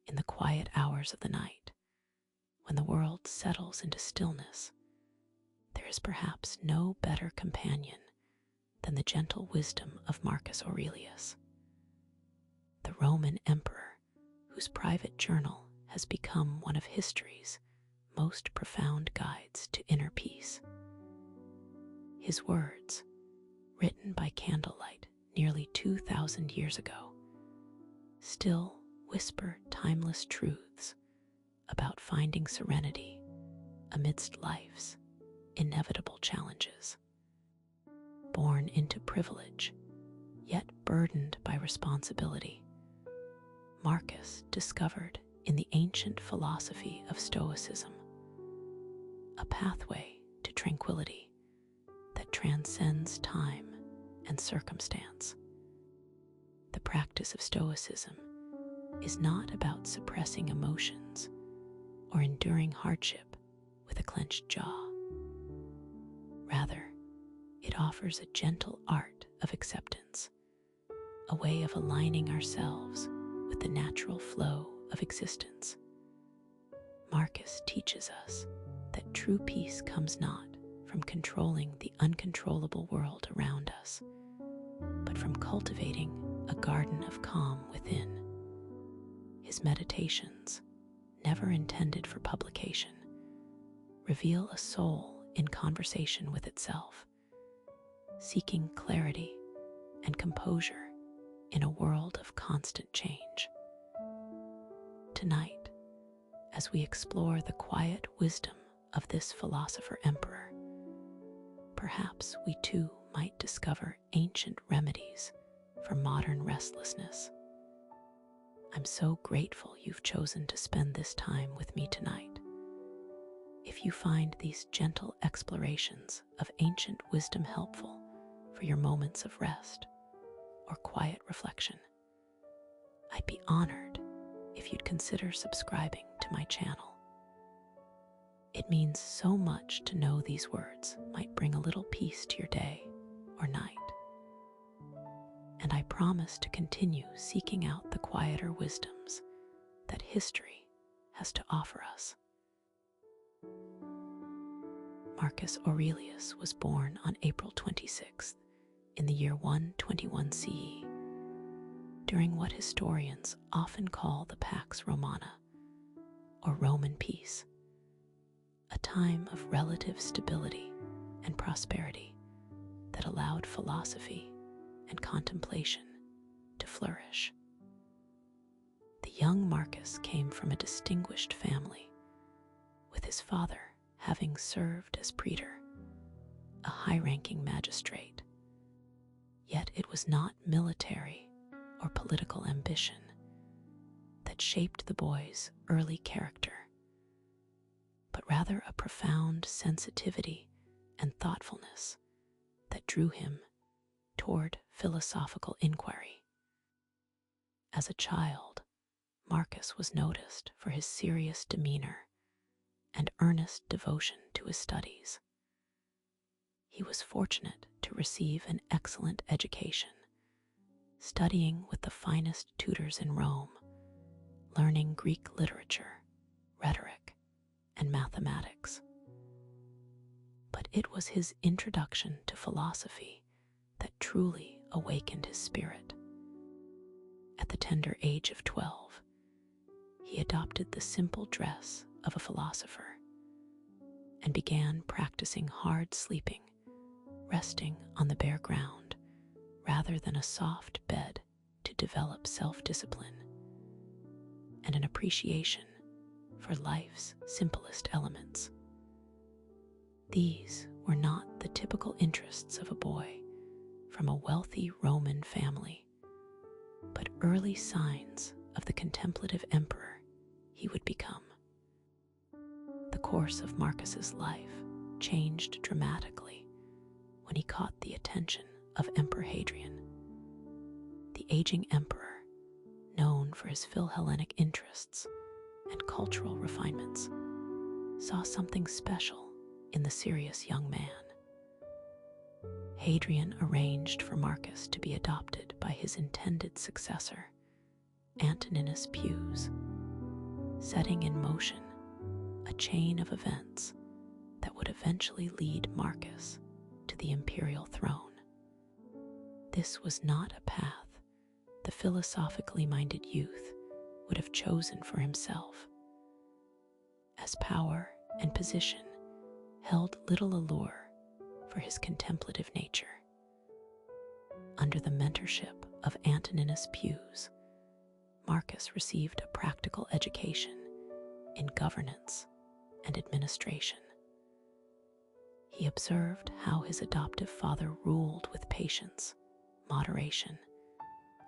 in the quiet hours of the night, when the world settles into stillness, there is perhaps no better companion than the gentle wisdom of Marcus Aurelius, the Roman emperor whose private journal has become one of history's most profound guides to inner peace. His words, written by candlelight nearly 2,000 years ago, still whisper timeless truths about finding serenity amidst life's inevitable challenges. Born into privilege, yet burdened by responsibility, Marcus discovered in the ancient philosophy of Stoicism a pathway to tranquility that transcends time and circumstance. The practice of Stoicism is not about suppressing emotions or enduring hardship with a clenched jaw. Rather, it offers a gentle art of acceptance, a way of aligning ourselves with the natural flow of existence. Marcus teaches us that true peace comes not from controlling the uncontrollable world around us, but from cultivating a garden of calm within. His meditations, never intended for publication, reveal a soul in conversation with itself, seeking clarity and composure in a world of constant change. Tonight, as we explore the quiet wisdom of this philosopher emperor, perhaps we too might discover ancient remedies for modern restlessness. I'm so grateful you've chosen to spend this time with me tonight. If you find these gentle explorations of ancient wisdom helpful for your moments of rest or quiet reflection, I'd be honored if you'd consider subscribing to my channel. It means so much to know these words might bring a little peace to your day or night. And I promise to continue seeking out the quieter wisdoms that history has to offer us. Marcus Aurelius was born on April 26th in the year 121 CE, during what historians often call the Pax Romana, or Roman peace, a time of relative stability and prosperity that allowed philosophy and contemplation to flourish. The young Marcus came from a distinguished family, with his father having served as praetor, a high-ranking magistrate. Yet it was not military or political ambition that shaped the boy's early character, but rather a profound sensitivity and thoughtfulness that drew him toward philosophical inquiry. As a child, Marcus was noticed for his serious demeanor and earnest devotion to his studies. He was fortunate to receive an excellent education, studying with the finest tutors in Rome, learning Greek literature, rhetoric, and mathematics. But it was his introduction to philosophy that truly awakened his spirit. At the tender age of 12, he adopted the simple dress of a philosopher and began practicing hard sleeping, resting on the bare ground rather than a soft bed, to develop self-discipline and an appreciation for life's simplest elements. These were not the typical interests of a boy from a wealthy Roman family, but early signs of the contemplative emperor he would become. The course of Marcus's life changed dramatically when he caught the attention of Emperor Hadrian. The aging emperor, known for his Philhellenic interests and cultural refinements, saw something special in the serious young man. Hadrian arranged for Marcus to be adopted by his intended successor, Antoninus Pius, setting in motion a chain of events that would eventually lead Marcus to the imperial throne. This was not a path the philosophically minded youth would have chosen for himself, as power and position held little allure for his contemplative nature. Under the mentorship of Antoninus Pius, Marcus received a practical education in governance and administration. He observed how his adoptive father ruled with patience, moderation,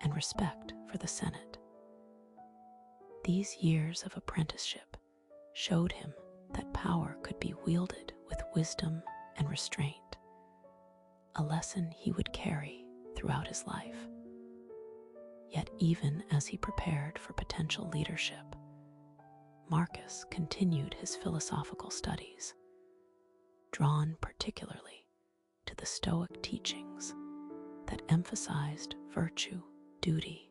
and respect for the Senate. These years of apprenticeship showed him that power could be wielded with wisdom and restraint, a lesson he would carry throughout his life. Yet even as he prepared for potential leadership, Marcus continued his philosophical studies, drawn particularly to the Stoic teachings that emphasized virtue, duty,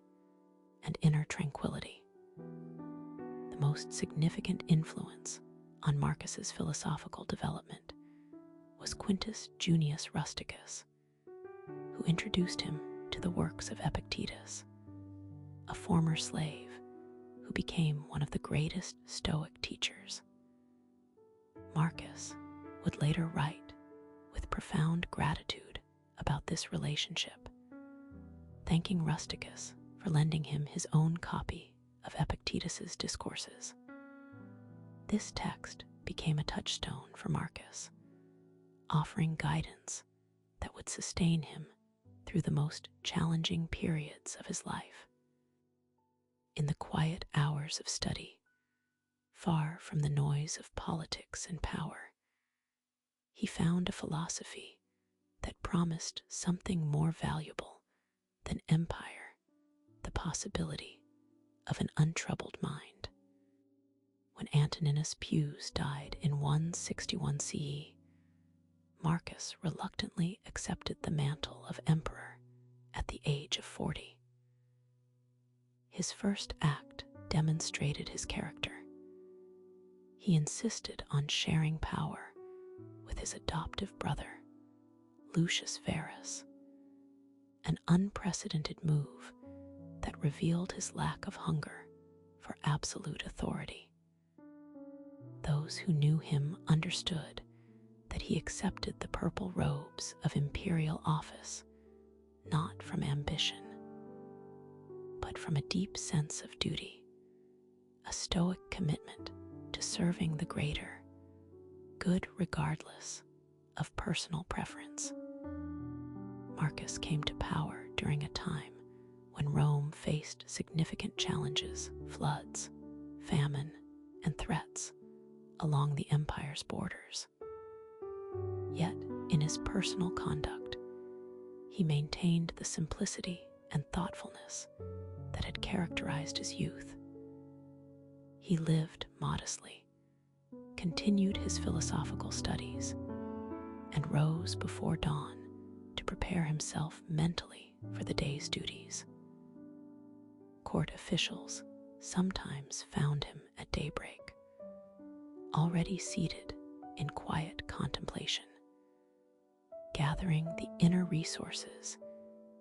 and inner tranquility. The most significant influence on Marcus's philosophical development was Quintus Junius Rusticus, who introduced him to the works of Epictetus, a former slave who became one of the greatest Stoic teachers. Marcus would later write with profound gratitude about this relationship, thanking Rusticus for lending him his own copy of Epictetus's discourses. This text became a touchstone for Marcus, offering guidance that would sustain him through the most challenging periods of his life. In the quiet hours of study, far from the noise of politics and power, he found a philosophy that promised something more valuable than empire, the possibility of an untroubled mind. When Antoninus Pius died in 161 CE, Marcus reluctantly accepted the mantle of emperor at the age of 40. His first act demonstrated his character. He insisted on sharing power with his adoptive brother, Lucius Verus, an unprecedented move that revealed his lack of hunger for absolute authority. Those who knew him understood that he accepted the purple robes of imperial office not from ambition, but from a deep sense of duty, a Stoic commitment to serving the greater good regardless of personal preference. Marcus came to power during a time when Rome faced significant challenges, floods, famine, and threats along the empire's borders. Yet, in his personal conduct, he maintained the simplicity and thoughtfulness that had characterized his youth. He lived modestly, continued his philosophical studies, and rose before dawn to prepare himself mentally for the day's duties. Court officials sometimes found him at daybreak, already seated in quiet contemplation, gathering the inner resources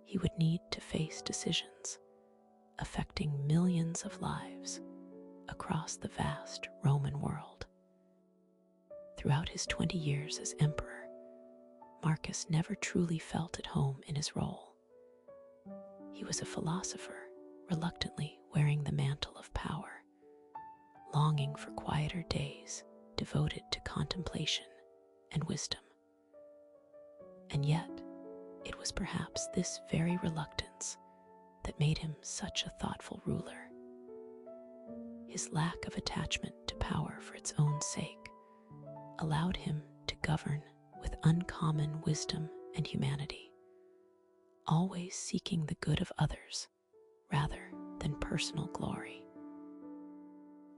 he would need to face decisions affecting millions of lives across the vast Roman world. Throughout his 20 years as emperor, Marcus never truly felt at home in his role. He was a philosopher, reluctantly wearing the mantle of power, longing for quieter days devoted to contemplation and wisdom. And yet, it was perhaps this very reluctance that made him such a thoughtful ruler. His lack of attachment to power for its own sake allowed him to govern with uncommon wisdom and humanity, always seeking the good of others rather than personal glory.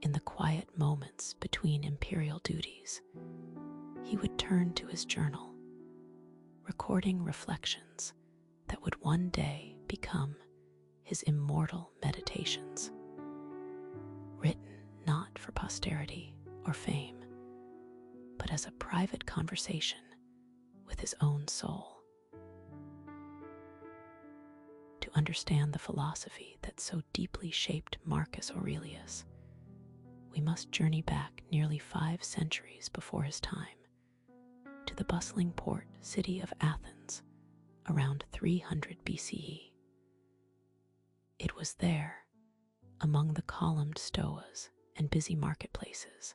In the quiet moments between imperial duties, he would turn to his journal, recording reflections that would one day become his immortal meditations, written not posterity or fame, but as a private conversation with his own soul. To understand the philosophy that so deeply shaped Marcus Aurelius, we must journey back nearly 5 centuries before his time to the bustling port city of Athens around 300 BCE. It was there, among the columned stoas and busy marketplaces,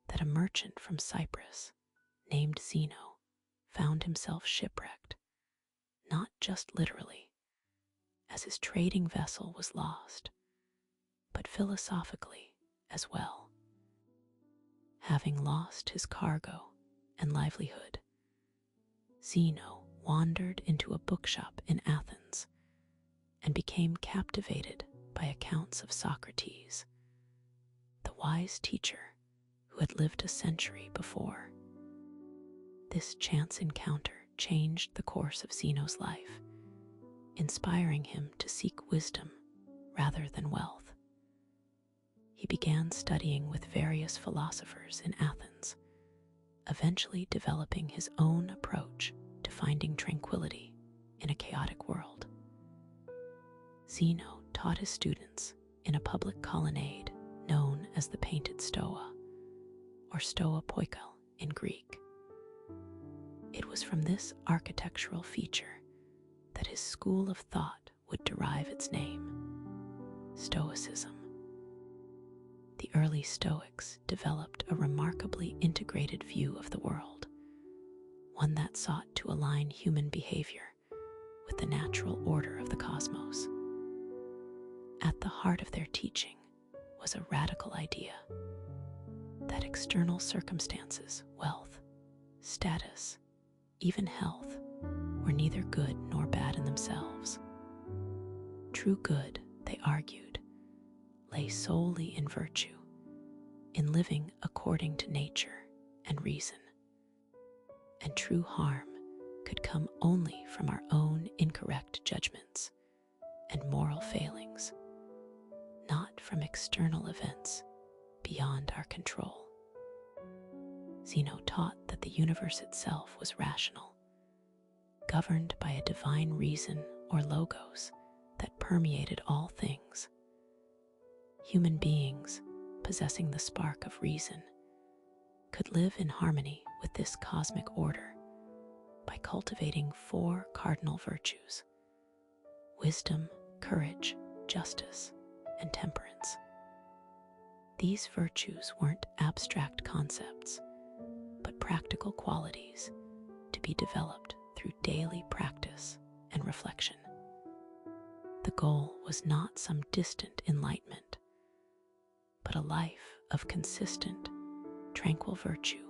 that a merchant from Cyprus named Zeno found himself shipwrecked, not just literally, as his trading vessel was lost, but philosophically as well. Having lost his cargo and livelihood, Zeno wandered into a bookshop in Athens and became captivated by accounts of Socrates, the wise teacher who had lived a century before. This chance encounter changed the course of Zeno's life, inspiring him to seek wisdom rather than wealth. He began studying with various philosophers in Athens, eventually developing his own approach to finding tranquility in a chaotic world. Zeno taught his students in a public colonnade known as the Painted Stoa, or Stoa Poikal in Greek. It was from this architectural feature that his school of thought would derive its name, Stoicism. The early Stoics developed a remarkably integrated view of the world, one that sought to align human behavior with the natural order of the cosmos. At the heart of their teaching was a radical idea that external circumstances, wealth, status, even health, were neither good nor bad in themselves. True good, they argued, lay solely in virtue, in living according to nature and reason. And true harm could come only from our own incorrect judgments and moral failings, not from external events beyond our control. Zeno taught that the universe itself was rational, governed by a divine reason or logos that permeated all things. Human beings, possessing the spark of reason, could live in harmony with this cosmic order by cultivating 4 cardinal virtues: wisdom, courage, justice, and temperance. These virtues weren't abstract concepts, but practical qualities to be developed through daily practice and reflection. The goal was not some distant enlightenment, but a life of consistent, tranquil virtue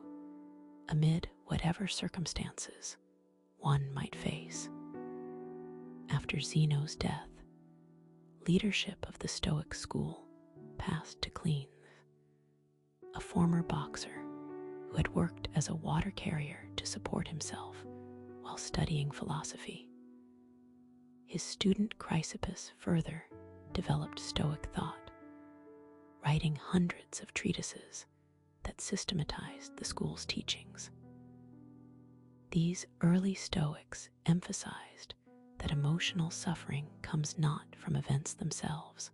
amid whatever circumstances one might face. After Zeno's death, leadership of the Stoic school passed to Cleanthes, a former boxer who had worked as a water carrier to support himself while studying philosophy. His student Chrysippus further developed Stoic thought, writing hundreds of treatises that systematized the school's teachings. These early Stoics emphasized that emotional suffering comes not from events themselves,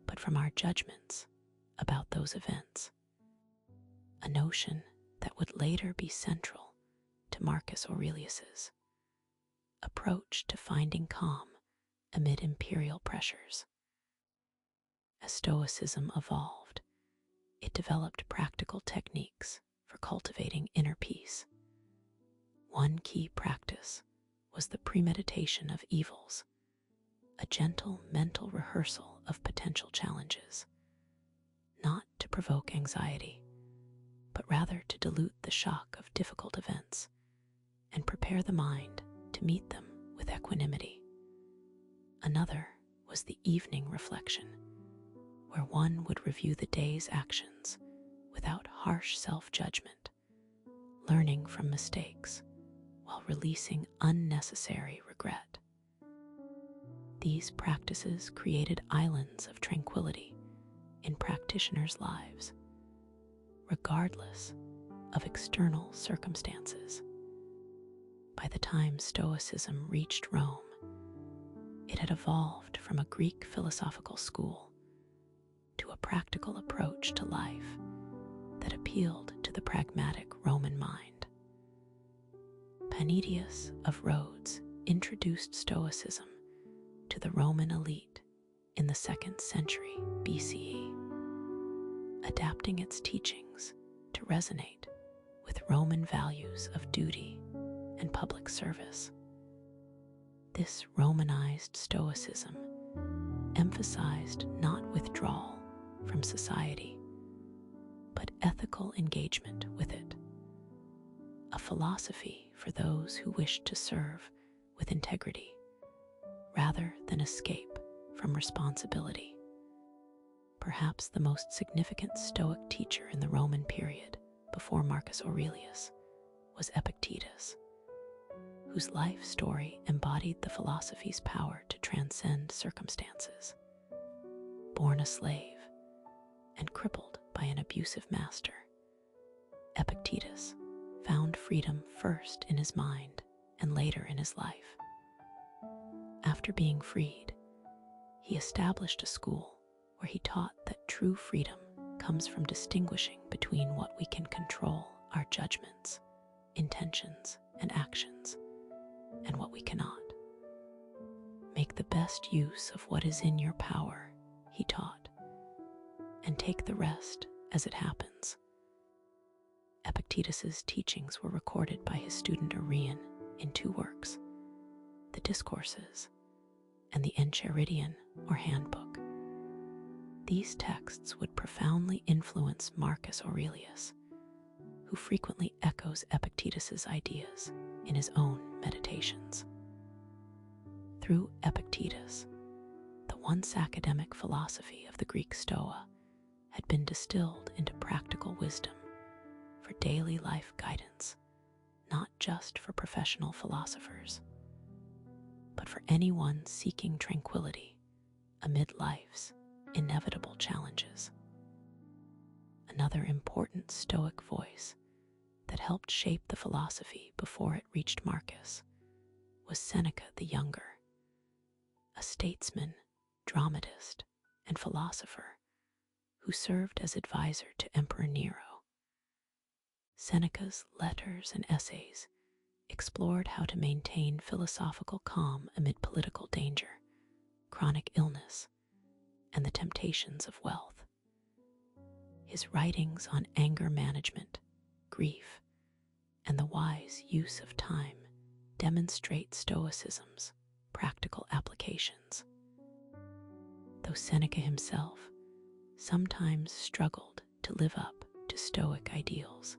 but from our judgments about those events, a notion that would later be central to Marcus Aurelius's approach to finding calm amid imperial pressures. As Stoicism evolved, it developed practical techniques for cultivating inner peace. One key practice was the premeditation of evils, a gentle mental rehearsal of potential challenges, not to provoke anxiety, but rather to dilute the shock of difficult events and prepare the mind to meet them with equanimity. Another was the evening reflection, where one would review the day's actions without harsh self-judgment, learning from mistakes while releasing unnecessary regret. These practices created islands of tranquility in practitioners' lives, regardless of external circumstances. By the time Stoicism reached Rome, it had evolved from a Greek philosophical school to a practical approach to life that appealed to the pragmatic Roman mind. Panidius of Rhodes introduced Stoicism to the Roman elite in the 2nd century BCE, adapting its teachings to resonate with Roman values of duty and public service. This Romanized Stoicism emphasized not withdrawal from society, but ethical engagement with it, a philosophy for those who wished to serve with integrity rather than escape from responsibility. Perhaps the most significant Stoic teacher in the Roman period before Marcus Aurelius was Epictetus, whose life story embodied the philosophy's power to transcend circumstances. Born a slave and crippled by an abusive master, Epictetus found freedom first in his mind and later in his life. After being freed, he established a school where he taught that true freedom comes from distinguishing between what we can control, our judgments, intentions, and actions, and what we cannot. Make the best use of what is in your power, he taught, and take the rest as it happens. Epictetus's teachings were recorded by his student Arrian in 2 works, the Discourses and the Enchiridion or Handbook. These texts would profoundly influence Marcus Aurelius, who frequently echoes Epictetus's ideas in his own meditations. Through Epictetus, the once academic philosophy of the Greek Stoa had been distilled into practical wisdom for daily life guidance, not just for professional philosophers, but for anyone seeking tranquility amid life's inevitable challenges. Another important Stoic voice that helped shape the philosophy before it reached Marcus was Seneca the Younger, a statesman, dramatist, and philosopher who served as advisor to Emperor Nero. Seneca's letters and essays explored how to maintain philosophical calm amid political danger, chronic illness, and the temptations of wealth. His writings on anger management, grief, and the wise use of time demonstrate Stoicism's practical applications. Though Seneca himself sometimes struggled to live up to Stoic ideals,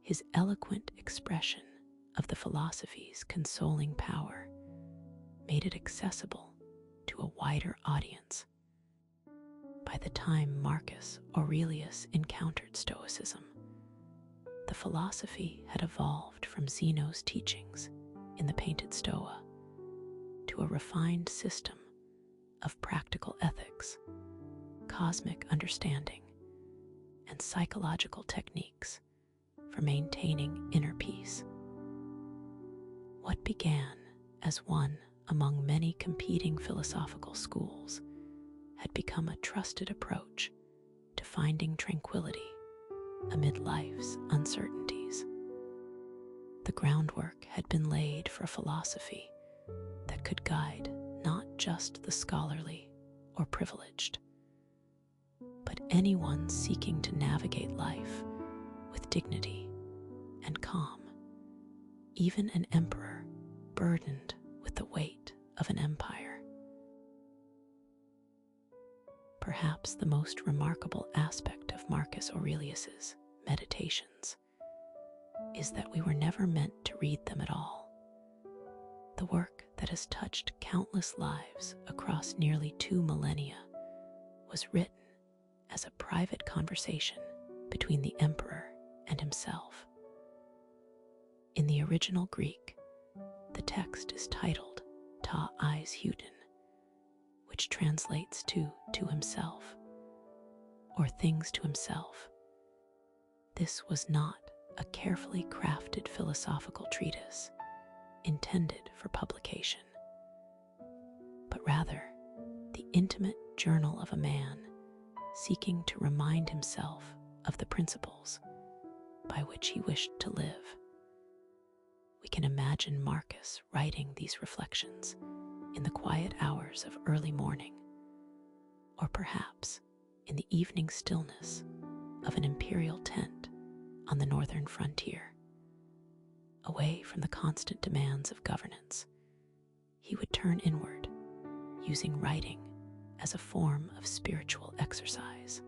his eloquent expression of the philosophy's consoling power made it accessible to a wider audience. By the time Marcus Aurelius encountered Stoicism, the philosophy had evolved from Zeno's teachings in the Painted Stoa to a refined system of practical ethics, cosmic understanding, and psychological techniques for maintaining inner peace. What began as one among many competing philosophical schools had become a trusted approach to finding tranquility amid life's uncertainties. The groundwork had been laid for a philosophy that could guide not just the scholarly or privileged, but anyone seeking to navigate life with dignity and calm, even an emperor burdened with the weight of an empire. Perhaps the most remarkable aspect of Marcus Aurelius's Meditations is that we were never meant to read them at all. The work that has touched countless lives across nearly 2 millennia was written as a private conversation between the emperor and himself. In the original Greek, the text is titled Ta Eis Heudin, which translates to himself, or things to himself. This was not a carefully crafted philosophical treatise intended for publication, but rather the intimate journal of a man seeking to remind himself of the principles by which he wished to live. We can imagine Marcus writing these reflections in the quiet hours of early morning, or perhaps in the evening stillness of an imperial tent on the northern frontier. Away from the constant demands of governance, he would turn inward, using writing as a form of spiritual exercise.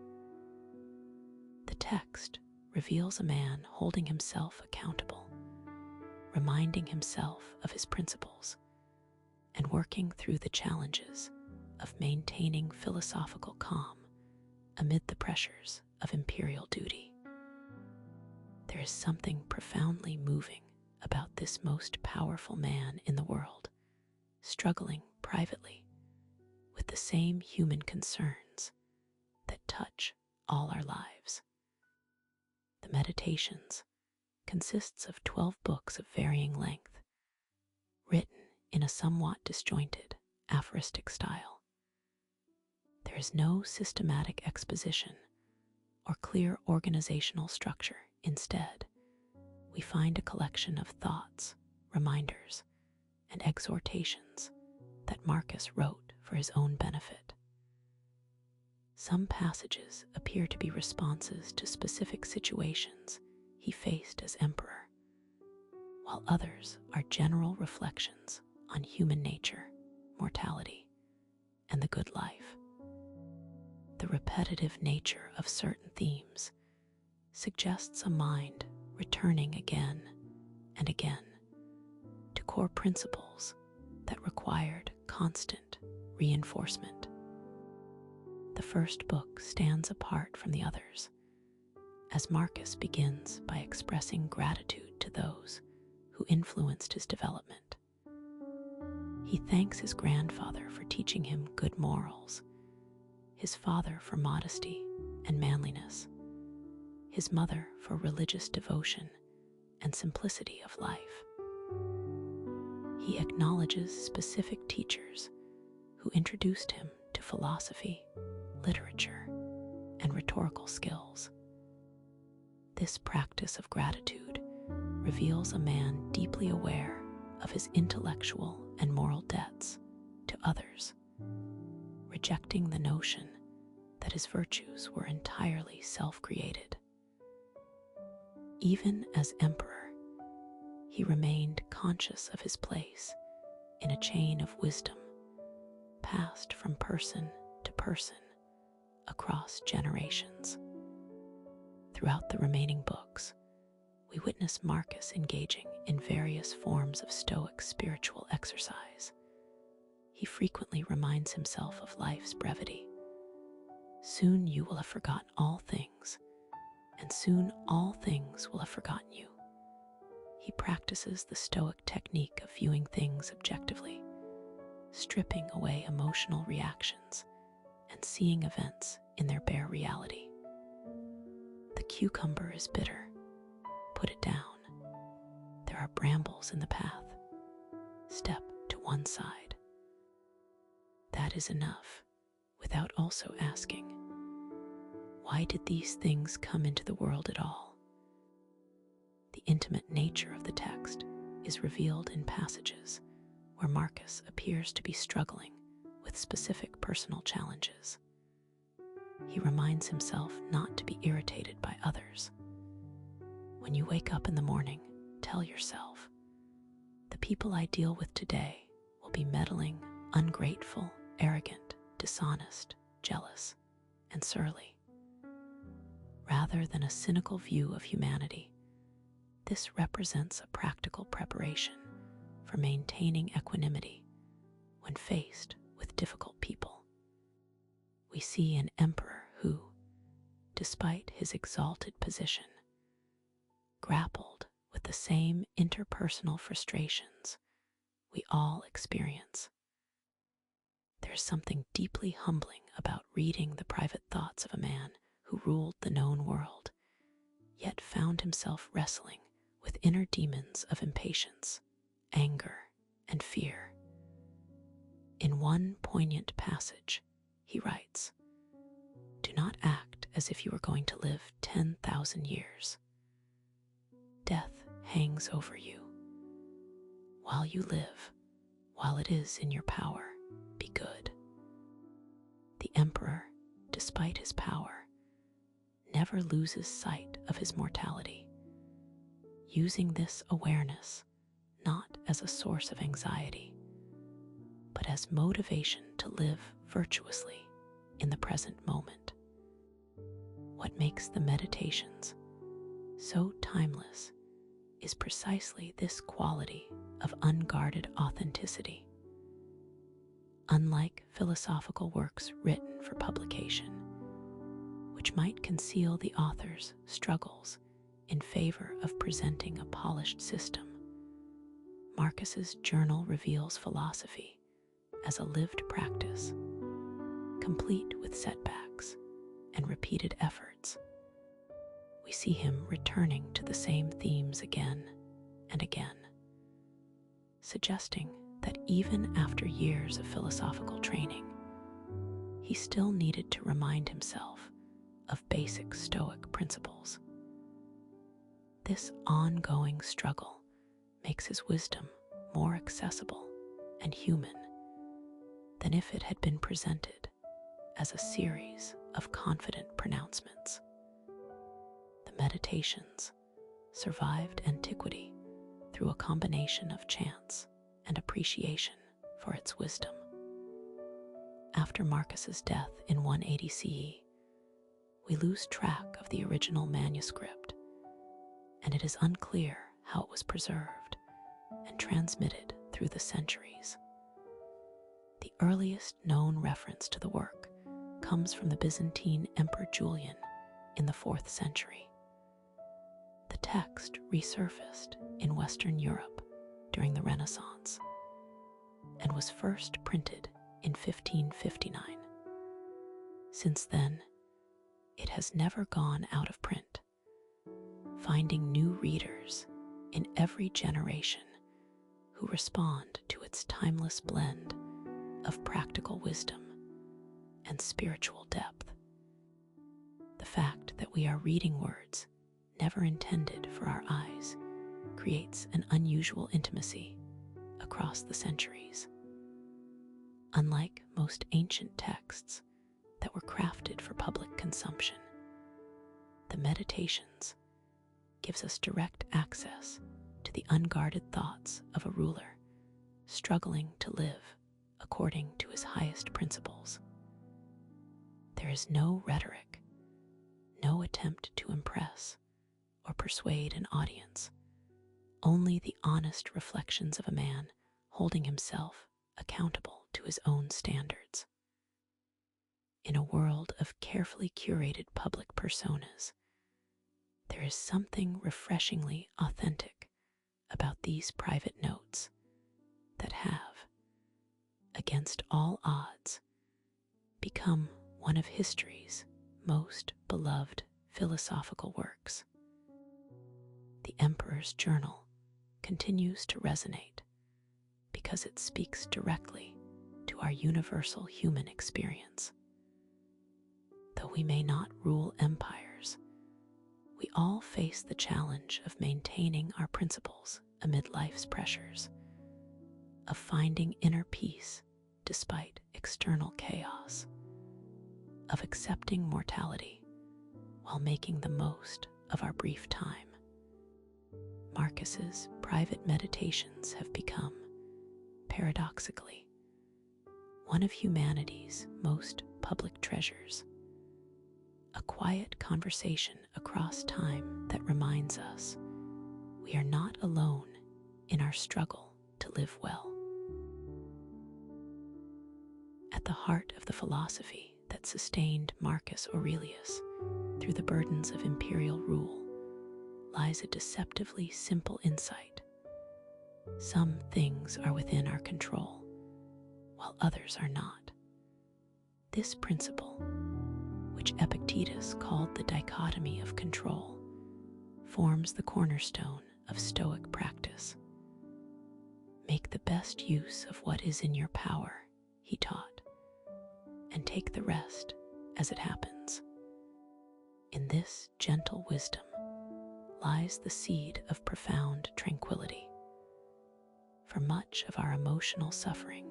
The text reveals a man holding himself accountable, reminding himself of his principles, and working through the challenges of maintaining philosophical calm amid the pressures of imperial duty. There is something profoundly moving about this most powerful man in the world, struggling privately with the same human concerns that touch all our lives. The Meditations consists of 12 books of varying length, written in a somewhat disjointed, aphoristic style. There is no systematic exposition or clear organizational structure. Instead, we find a collection of thoughts, reminders, and exhortations that Marcus wrote for his own benefit. Some passages appear to be responses to specific situations he faced as emperor, while others are general reflections on human nature, mortality, and the good life. The repetitive nature of certain themes suggests a mind returning again and again to core principles that required constant reinforcement. The first book stands apart from the others, as Marcus begins by expressing gratitude to those who influenced his development. He thanks his grandfather for teaching him good morals, his father for modesty and manliness, his mother for religious devotion and simplicity of life. He acknowledges specific teachers who introduced him to philosophy, literature, and rhetorical skills. This practice of gratitude reveals a man deeply aware of his intellectual and moral debts to others, rejecting the notion that his virtues were entirely self-created. Even as emperor, he remained conscious of his place in a chain of wisdom passed from person to person across generations. Throughout the remaining books, we witness Marcus engaging in various forms of Stoic spiritual exercise. He frequently reminds himself of life's brevity. Soon you will have forgotten all things, and soon all things will have forgotten you. He practices the Stoic technique of viewing things objectively, stripping away emotional reactions and seeing events in their bare reality. The cucumber is bitter. Put it down. There are brambles in the path. Step to one side. That is enough, without also asking, why did these things come into the world at all? The intimate nature of the text is revealed in passages where Marcus appears to be struggling with specific personal challenges. He reminds himself not to be irritated by others. When you wake up in the morning, tell yourself, the people I deal with today will be meddling, ungrateful, arrogant, dishonest, jealous, and surly. Rather than a cynical view of humanity, this represents a practical preparation for maintaining equanimity when faced with difficult people. We see an emperor who, despite his exalted position, grappled with the same interpersonal frustrations we all experience. There's something deeply humbling about reading the private thoughts of a man who ruled the known world, yet found himself wrestling with inner demons of impatience, anger, and fear. In one poignant passage, he writes, "Do not act as if you were going to live 10,000 years. Death hangs over you. While you live, while it is in your power, be good." The emperor, despite his power, never loses sight of his mortality, using this awareness not as a source of anxiety, but as motivation to live virtuously in the present moment. What makes the meditations so timeless is precisely this quality of unguarded authenticity. Unlike philosophical works written for publication, which might conceal the author's struggles in favor of presenting a polished system, Marcus's journal reveals philosophy as a lived practice, complete with setbacks and repeated efforts. We see him returning to the same themes again and again, suggesting that even after years of philosophical training, he still needed to remind himself of basic Stoic principles. This ongoing struggle makes his wisdom more accessible and human than if it had been presented as a series of confident pronouncements. The Meditations survived antiquity through a combination of chance and appreciation for its wisdom. After Marcus's death in 180 CE, we lose track of the original manuscript, and it is unclear how it was preserved and transmitted through the centuries. The earliest known reference to the work comes from the Byzantine Emperor Julian in the 4th century. The text resurfaced in Western Europe during the Renaissance and was first printed in 1559. Since then, it has never gone out of print, finding new readers in every generation who respond to its timeless blend of practical wisdom and spiritual depth. The fact that we are reading words never intended for our eyes creates an unusual intimacy across the centuries. Unlike most ancient texts that were crafted for public consumption, the Meditations gives us direct access to the unguarded thoughts of a ruler struggling to live according to his highest principles. There is no rhetoric, no attempt to impress or persuade an audience, only the honest reflections of a man holding himself accountable to his own standards. In a world of carefully curated public personas, there is something refreshingly authentic about these private notes that have, against all odds, become one of history's most beloved philosophical works. The Emperor's Journal continues to resonate because it speaks directly to our universal human experience. Though we may not rule empires, we all face the challenge of maintaining our principles amid life's pressures, of finding inner peace despite external chaos, of accepting mortality while making the most of our brief time. Marcus's private meditations have become, paradoxically, one of humanity's most public treasures, a quiet conversation across time that reminds us we are not alone in our struggle to live well. At the heart of the philosophy that sustained Marcus Aurelius through the burdens of imperial rule lies a deceptively simple insight. Some things are within our control, while others are not. This principle, which which Epictetus called the dichotomy of control, forms the cornerstone of Stoic practice. Make the best use of what is in your power, he taught, and take the rest as it happens. In this gentle wisdom lies the seed of profound tranquility. For much of our emotional suffering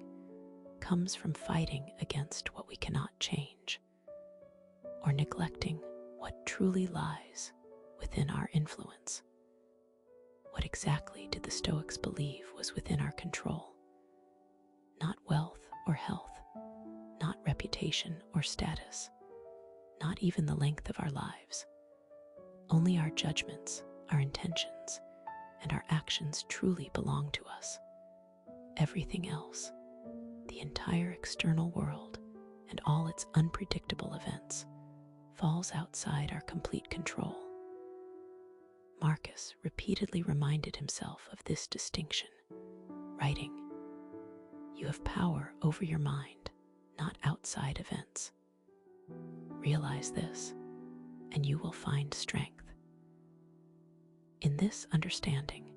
comes from fighting against what we cannot change, or neglecting what truly lies within our influence. What exactly did the Stoics believe was within our control? Not wealth or health, not reputation or status, not even the length of our lives. Only our judgments, our intentions, and our actions truly belong to us. Everything else, the entire external world and all its unpredictable events, falls outside our complete control. Marcus repeatedly reminded himself of this distinction, writing, "You have power over your mind, not outside events. Realize this, and you will find strength." In this understanding,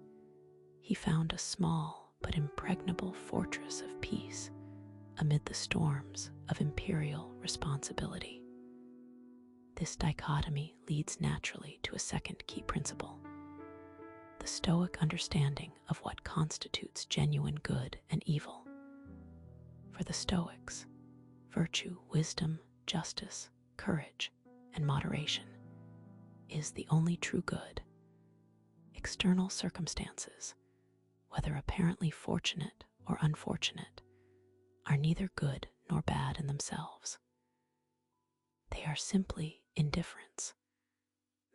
he found a small but impregnable fortress of peace amid the storms of imperial responsibility. This dichotomy leads naturally to a second key principle: the Stoic understanding of what constitutes genuine good and evil. For the Stoics, virtue, wisdom, justice, courage, and moderation is the only true good. External circumstances, whether apparently fortunate or unfortunate, are neither good nor bad in themselves. They are simply indifference,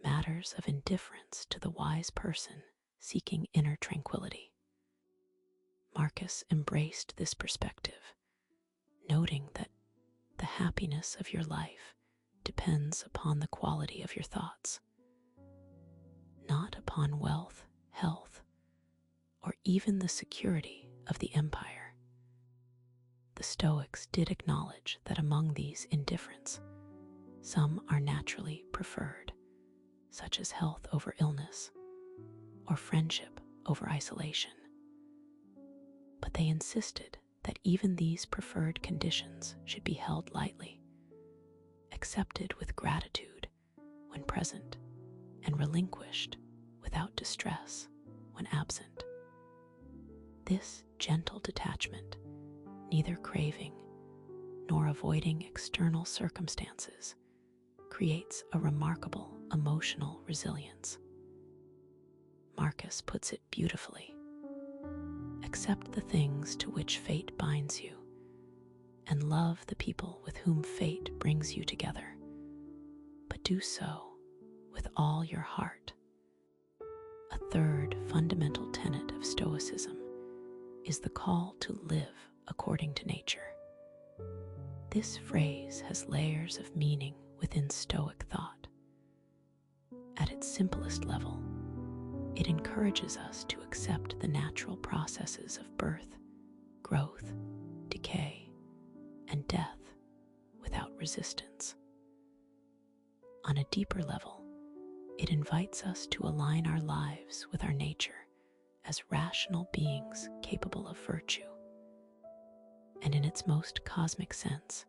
matters of indifference to the wise person seeking inner tranquility. Marcus embraced this perspective, noting that the happiness of your life depends upon the quality of your thoughts, not upon wealth, health, or even the security of the empire. The Stoics did acknowledge that among these indifferents, some are naturally preferred, such as health over illness or friendship over isolation. But they insisted that even these preferred conditions should be held lightly, accepted with gratitude when present, and relinquished without distress when absent. This gentle detachment, neither craving nor avoiding external circumstances, creates a remarkable emotional resilience. Marcus puts it beautifully: accept the things to which fate binds you, and love the people with whom fate brings you together, but do so with all your heart. A third fundamental tenet of Stoicism is the call to live according to nature. This phrase has layers of meaning within Stoic thought. At its simplest level, it encourages us to accept the natural processes of birth, growth, decay, and death without resistance. On a deeper level, it invites us to align our lives with our nature as rational beings capable of virtue. And in its most cosmic sense,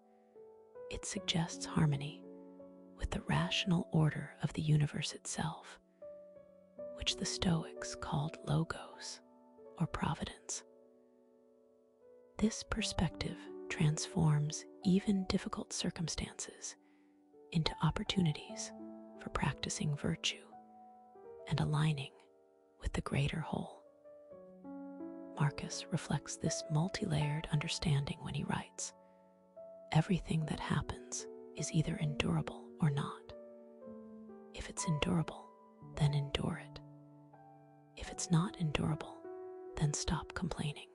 it suggests harmony with the rational order of the universe itself, which the Stoics called logos, or providence. This perspective transforms even difficult circumstances into opportunities for practicing virtue and aligning with the greater whole. Marcus reflects this multi-layered understanding when he writes, "Everything that happens is either endurable or not. If it's endurable, then endure it. If it's not endurable, then stop complaining.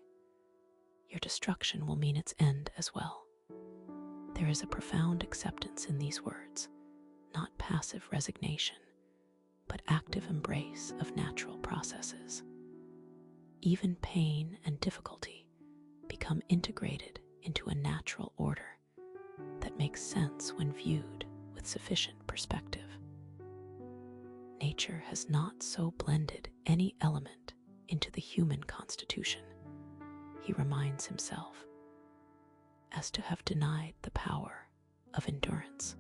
Your destruction will mean its end as well." There is a profound acceptance in these words, not passive resignation, but active embrace of natural processes. Even pain and difficulty become integrated into a natural order that makes sense when viewed with sufficient perspective. Nature has not so blended any element into the human constitution, he reminds himself, as to have denied the power of endurance.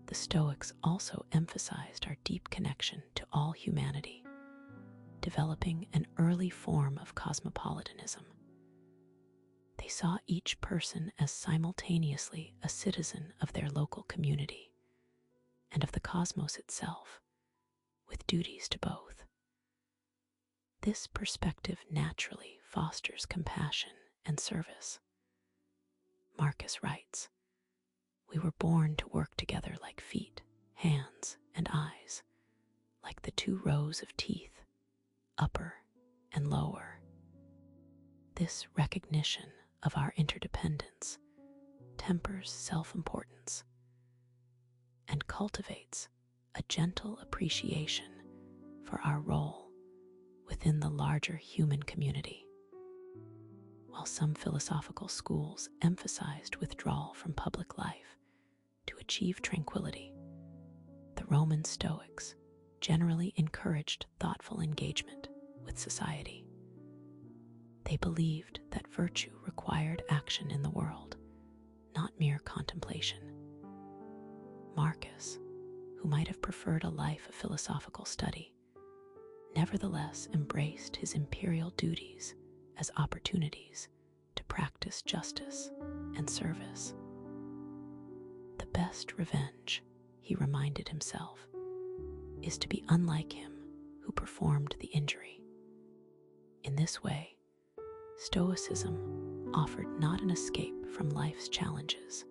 The Stoics also emphasized our deep connection to all humanity, developing an early form of cosmopolitanism. They saw each person as simultaneously a citizen of their local community and of the cosmos itself, with duties to both. This perspective naturally fosters compassion and service. Marcus writes, "We were born to work together like feet, hands, and eyes, like the two rows of teeth, upper and lower." This recognition of our interdependence tempers self-importance and cultivates a gentle appreciation for our role within the larger human community. While some philosophical schools emphasized withdrawal from public life to achieve tranquility, the Roman Stoics generally encouraged thoughtful engagement with society. They believed that virtue required action in the world, not mere contemplation. Marcus, who might have preferred a life of philosophical study, nevertheless embraced his imperial duties as opportunities to practice justice and service. The best revenge, he reminded himself, is to be unlike him who performed the injury. In this way, Stoicism offered not an escape from life's challenges,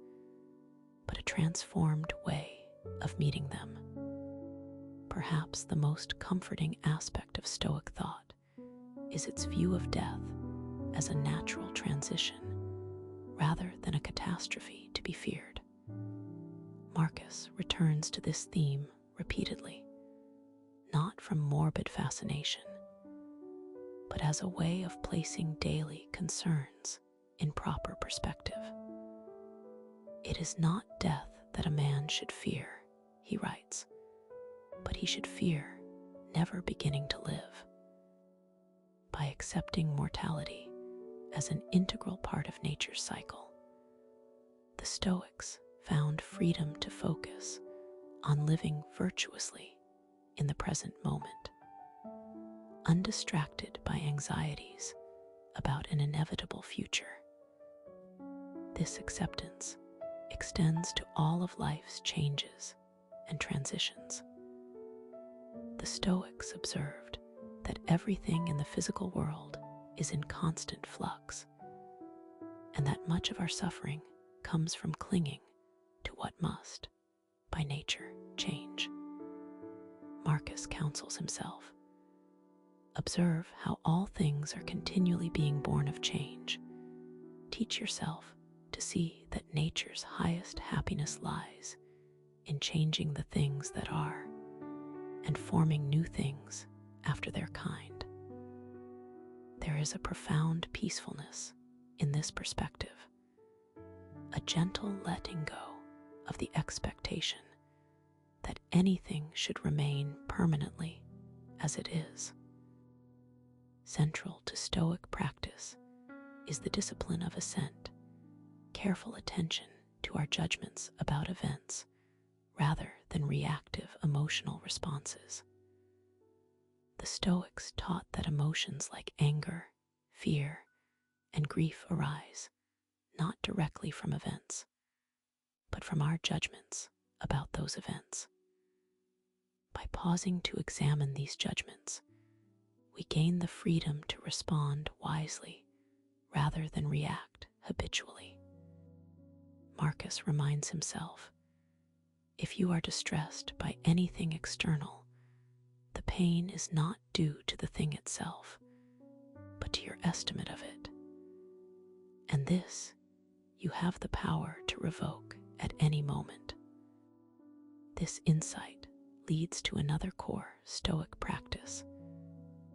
but a transformed way of meeting them. Perhaps the most comforting aspect of Stoic thought is its view of death as a natural transition rather than a catastrophe to be feared. Marcus returns to this theme repeatedly, not from morbid fascination, but as a way of placing daily concerns in proper perspective. "It is not death that a man should fear," he writes, "but he should fear never beginning to live." By accepting mortality as an integral part of nature's cycle, the Stoics found freedom to focus on living virtuously in the present moment, undistracted by anxieties about an inevitable future. This acceptance extends to all of life's changes and transitions. The Stoics observed that everything in the physical world is in constant flux, and that much of our suffering comes from clinging to what must, by nature, change. Marcus counsels himself, "Observe how all things are continually being born of change. Teach yourself to see that nature's highest happiness lies in changing the things that are and forming new things after their kind." There is a profound peacefulness in this perspective, a gentle letting go of the expectation that anything should remain permanently as it is. Central to Stoic practice is the discipline of assent, careful attention to our judgments about events rather than reactive emotional responses. The Stoics taught that emotions like anger, fear, and grief arise not directly from events, but from our judgments about those events. By pausing to examine these judgments, we gain the freedom to respond wisely rather than react habitually. Marcus reminds himself, "If you are distressed by anything external, the pain is not due to the thing itself, but to your estimate of it. And this you have the power to revoke at any moment." This insight leads to another core Stoic practice,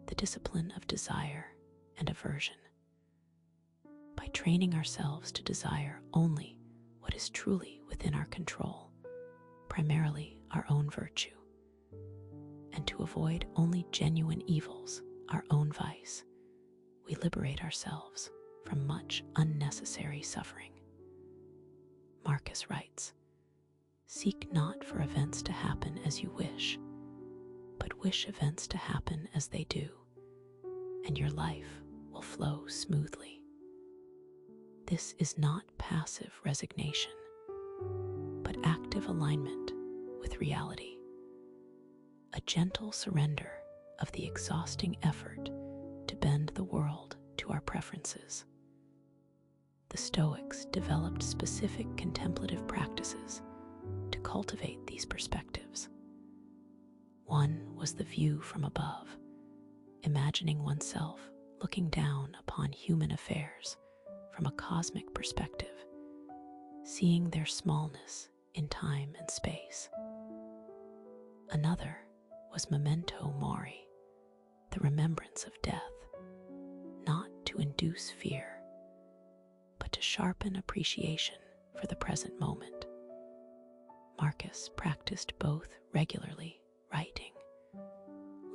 the discipline of desire and aversion. By training ourselves to desire only what is truly within our control, primarily our own virtue, and to avoid only genuine evils, our own vice, we liberate ourselves from much unnecessary suffering. Marcus writes, "Seek not for events to happen as you wish, but wish events to happen as they do, and your life will flow smoothly." This is not passive resignation, but active alignment with reality, a gentle surrender of the exhausting effort to bend the world to our preferences. The Stoics developed specific contemplative practices to cultivate these perspectives. One was the view from above, imagining oneself looking down upon human affairs from a cosmic perspective, seeing their smallness in time and space. Another was memento mori, the remembrance of death, not to induce fear, but to sharpen appreciation for the present moment. Marcus practiced both regularly, writing,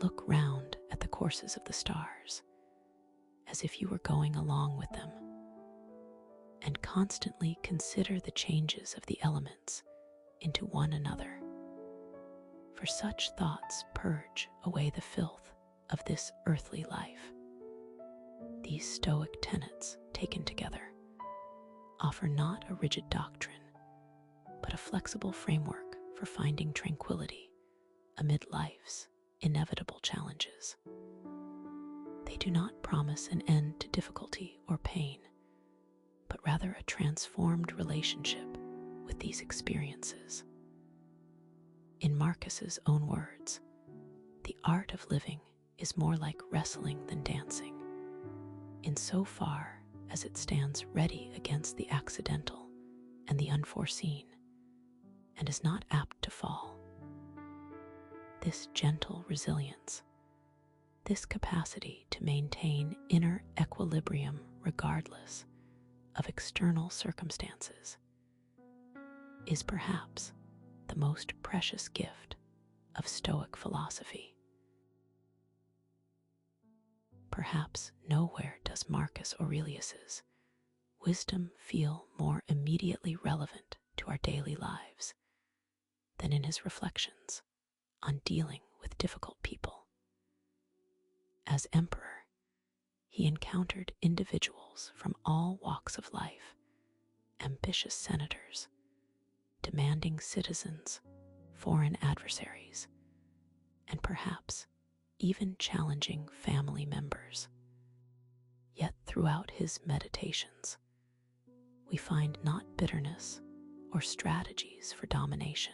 "Look round at the courses of the stars, as if you were going along with them, and constantly consider the changes of the elements into one another. For such thoughts purge away the filth of this earthly life." These Stoic tenets, taken together, offer not a rigid doctrine, but a flexible framework for finding tranquility amid life's inevitable challenges. They do not promise an end to difficulty or pain, but rather a transformed relationship with these experiences. In Marcus's own words, the art of living is more like wrestling than dancing, insofar as it stands ready against the accidental and the unforeseen, and is not apt to fall. This gentle resilience, this capacity to maintain inner equilibrium regardless of external circumstances, is perhaps the most precious gift of Stoic philosophy. Perhaps nowhere does Marcus Aurelius's wisdom feel more immediately relevant to our daily lives than in his reflections on dealing with difficult people. As emperor, he encountered individuals from all walks of life, ambitious senators, demanding citizens, foreign adversaries, and perhaps even challenging family members. Yet throughout his meditations, we find not bitterness or strategies for domination,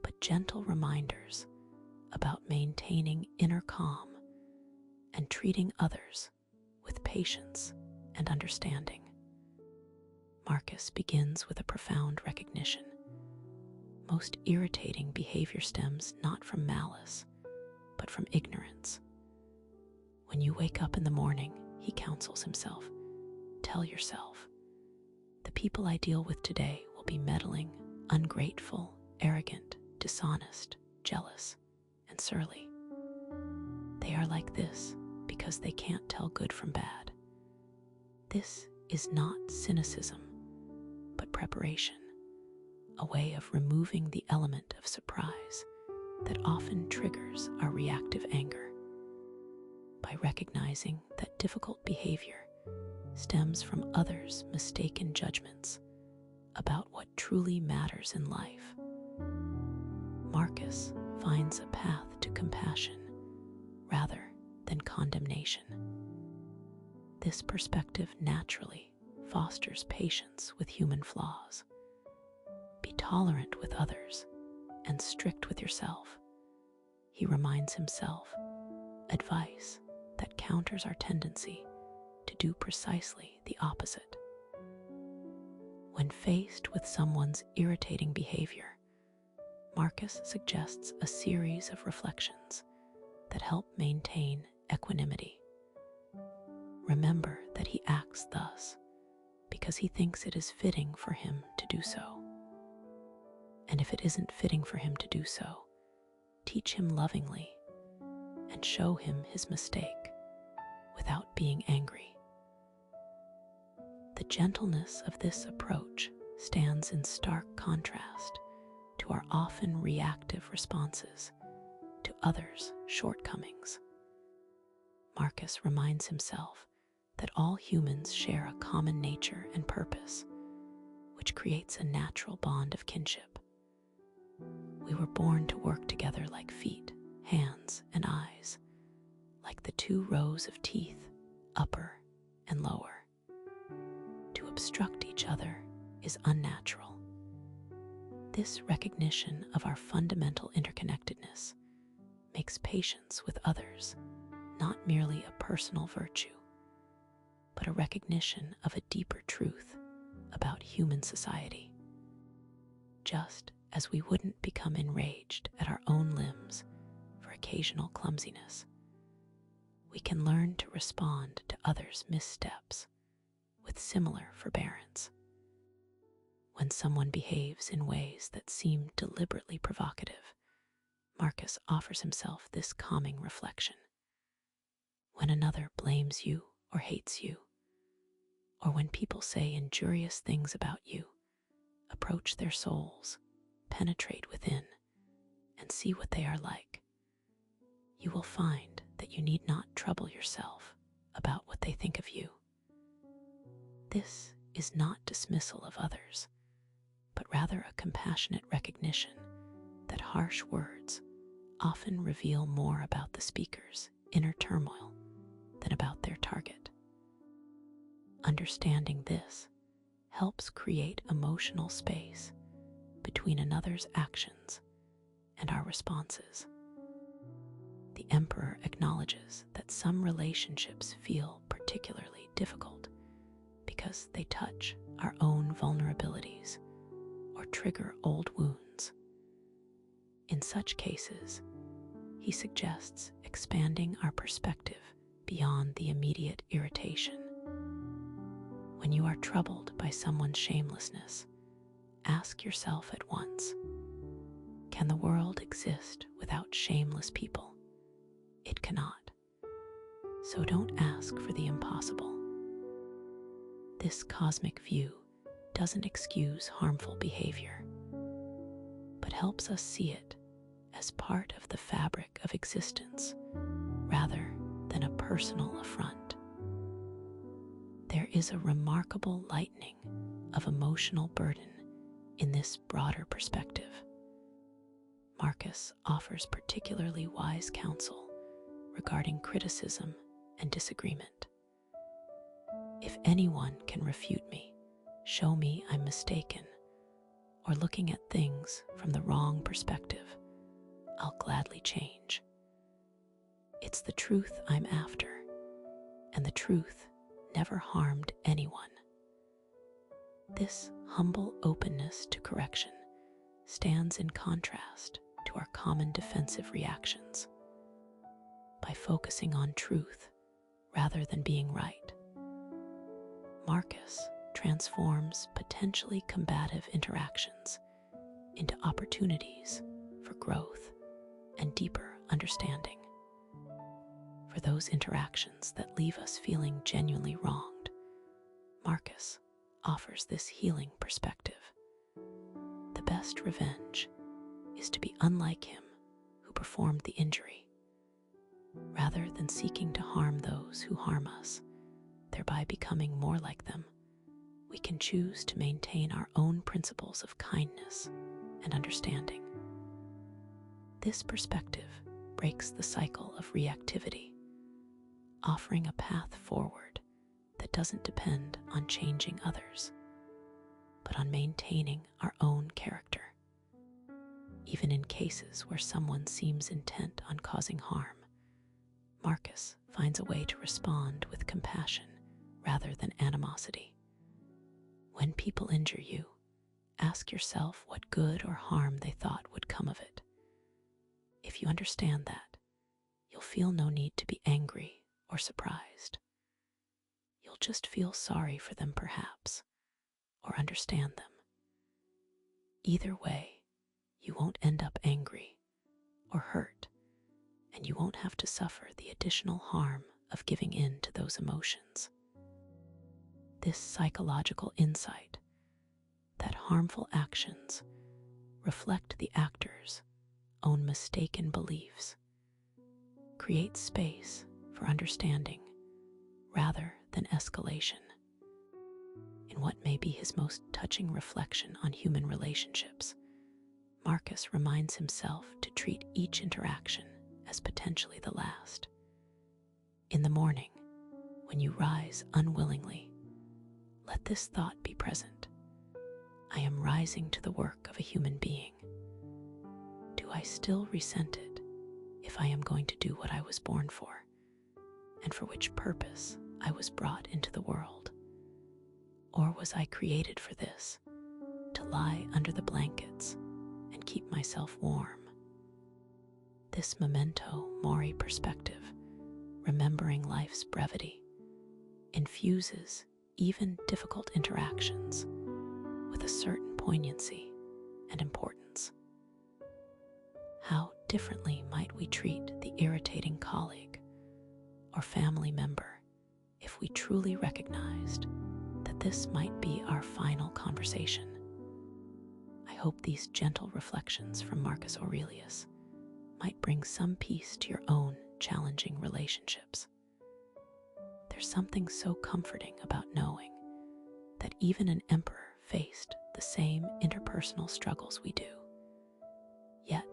but gentle reminders about maintaining inner calm and treating others with patience and understanding. Marcus begins with a profound recognition. Most irritating behavior stems not from malice, but from ignorance. When you wake up in the morning, he counsels himself, tell yourself, the people I deal with today will be meddling, ungrateful, arrogant, dishonest, jealous, and surly. They are like this because they can't tell good from bad. This is not cynicism, but preparation, a way of removing the element of surprise that often triggers our reactive anger. By recognizing that difficult behavior stems from others' mistaken judgments about what truly matters in life, Marcus finds a path to compassion rather than condemnation. This perspective naturally fosters patience with human flaws. Be tolerant with others and strict with yourself, he reminds himself, advice that counters our tendency to do precisely the opposite. When faced with someone's irritating behavior, Marcus suggests a series of reflections that help maintain equanimity. Remember that he acts thus because he thinks it is fitting for him to do so. And if it isn't fitting for him to do so, teach him lovingly and show him his mistake without being angry. The gentleness of this approach stands in stark contrast to our often reactive responses to others' shortcomings. Marcus reminds himself that all humans share a common nature and purpose, which creates a natural bond of kinship. We were born to work together like feet, hands, and eyes, like the two rows of teeth, upper and lower. To obstruct each other is unnatural. This recognition of our fundamental interconnectedness makes patience with others not merely a personal virtue, but a recognition of a deeper truth about human society. Just as we wouldn't become enraged at our own limbs for occasional clumsiness, we can learn to respond to others' missteps with similar forbearance. When someone behaves in ways that seem deliberately provocative, Marcus offers himself this calming reflection. When another blames you or hates you, or when people say injurious things about you, approach their souls, penetrate within, and see what they are like. You will find that you need not trouble yourself about what they think of you. This is not dismissal of others, but rather a compassionate recognition that harsh words often reveal more about the speaker's inner turmoil than about their target. Understanding this helps create emotional space between another's actions and our responses. The emperor acknowledges that some relationships feel particularly difficult because they touch our own vulnerabilities or trigger old wounds. In such cases, he suggests expanding our perspective beyond the immediate irritation. When you are troubled by someone's shamelessness, ask yourself at once, can the world exist without shameless people? It cannot. So don't ask for the impossible. This cosmic view doesn't excuse harmful behavior, but helps us see it as part of the fabric of existence rather than a personal affront. There is a remarkable lightening of emotional burden in this broader perspective. Marcus offers particularly wise counsel regarding criticism and disagreement. If anyone can refute me, show me I'm mistaken, or looking at things from the wrong perspective, I'll gladly change. It's the truth I'm after, and the truth never harmed anyone. This humble openness to correction stands in contrast to our common defensive reactions. By focusing on truth rather than being right, Marcus transforms potentially combative interactions into opportunities for growth and deeper understanding. For those interactions that leave us feeling genuinely wronged, Marcus offers this healing perspective. The best revenge is to be unlike him who performed the injury. Rather than seeking to harm those who harm us, thereby becoming more like them, we can choose to maintain our own principles of kindness and understanding. This perspective breaks the cycle of reactivity, offering a path forward that doesn't depend on changing others, but on maintaining our own character. Even in cases where someone seems intent on causing harm, Marcus finds a way to respond with compassion rather than animosity. When people injure you, ask yourself what good or harm they thought would come of it. If you understand that, you'll feel no need to be angry or surprised. You'll just feel sorry for them perhaps, or understand them. Either way, You won't end up angry or hurt, and you won't have to suffer the additional harm of giving in to those emotions. This psychological insight that harmful actions reflect the actor's own mistaken beliefs creates space for understanding rather than escalation. In what may be his most touching reflection on human relationships, Marcus reminds himself to treat each interaction as potentially the last. In the morning, when you rise unwillingly, let this thought be present. I am rising to the work of a human being. Do I still resent it if I am going to do what I was born for, and for which purpose I was brought into the world? Or was I created for this, to lie under the blankets and keep myself warm? This memento mori perspective, remembering life's brevity, infuses even difficult interactions with a certain poignancy and importance. How differently might we treat the irritating colleague or family member if we truly recognized that this might be our final conversation? I hope these gentle reflections from Marcus Aurelius might bring some peace to your own challenging relationships. There's something so comforting about knowing that even an emperor faced the same interpersonal struggles we do, yet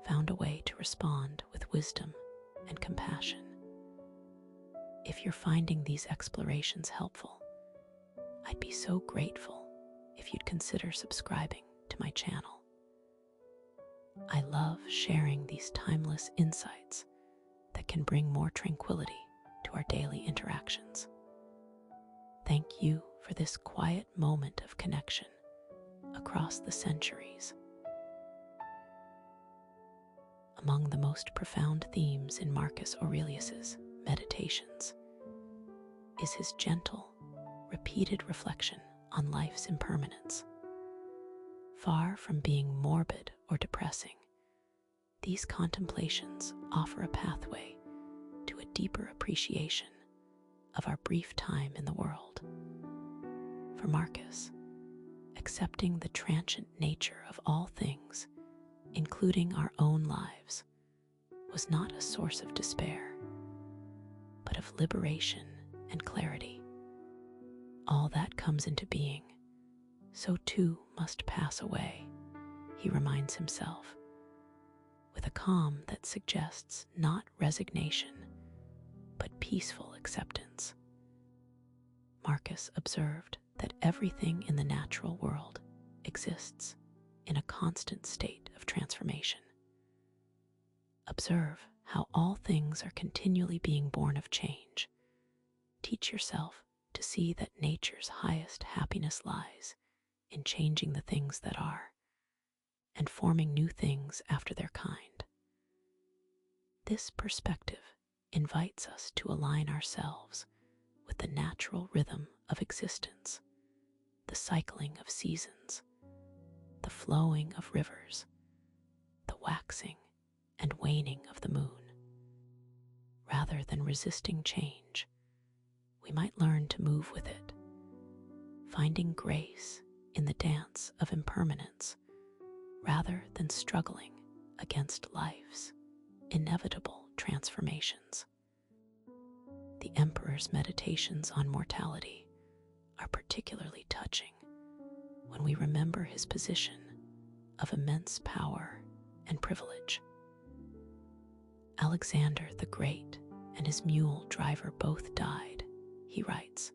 found a way to respond with wisdom and compassion. If you're finding these explorations helpful, I'd be so grateful if you'd consider subscribing to my channel. I love sharing these timeless insights that can bring more tranquility to our daily interactions. Thank you for this quiet moment of connection across the centuries. Among the most profound themes in Marcus Aurelius's Meditations is his gentle, repeated reflection on life's impermanence. Far from being morbid or depressing, these contemplations offer a pathway to a deeper appreciation of our brief time in the world. For Marcus, accepting the transient nature of all things, including our own lives, was not a source of despair, but of liberation and clarity. All that comes into being, so too must pass away, he reminds himself, with a calm that suggests not resignation, but peaceful acceptance. Marcus observed that everything in the natural world exists in a constant state of transformation. Observe how all things are continually being born of change. Teach yourself to see that nature's highest happiness lies in changing the things that are, and forming new things after their kind. This perspective invites us to align ourselves with the natural rhythm of existence, the cycling of seasons, the flowing of rivers, the waxing and waning of the moon. Rather than resisting change, we might learn to move with it, finding grace in the dance of impermanence rather than struggling against life's inevitable transformations. The Emperor's meditations on mortality are particularly touching when we remember his position of immense power and privilege. Alexander the Great and his mule driver both died, he writes,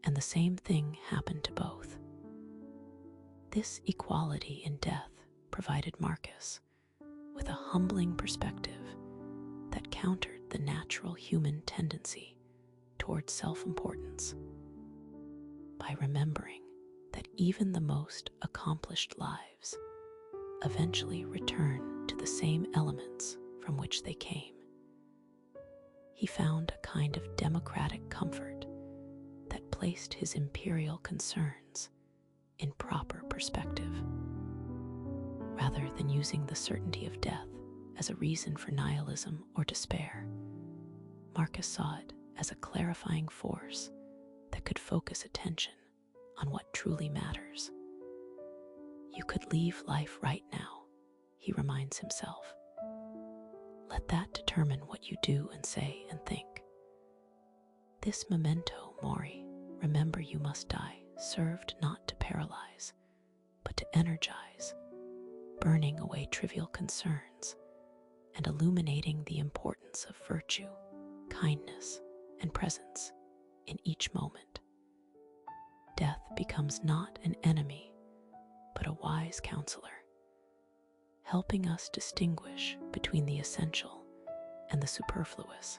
and the same thing happened to both. This equality in death provided Marcus with a humbling perspective that countered the natural human tendency towards self-importance. By remembering that even the most accomplished lives eventually return to the same elements from which they came, he found a kind of democratic comfort that placed his imperial concerns in proper perspective. rather than using the certainty of death as a reason for nihilism or despair. Marcus saw it as a clarifying force that could focus attention on what truly matters. You could leave life right now, he reminds himself. Let that determine what you do and say and think. This memento mori, remember you must die, served not to paralyze, but to energize, burning away trivial concerns and illuminating the importance of virtue, kindness, and presence in each moment. Death becomes not an enemy, but a wise counselor, helping us distinguish between the essential and the superfluous.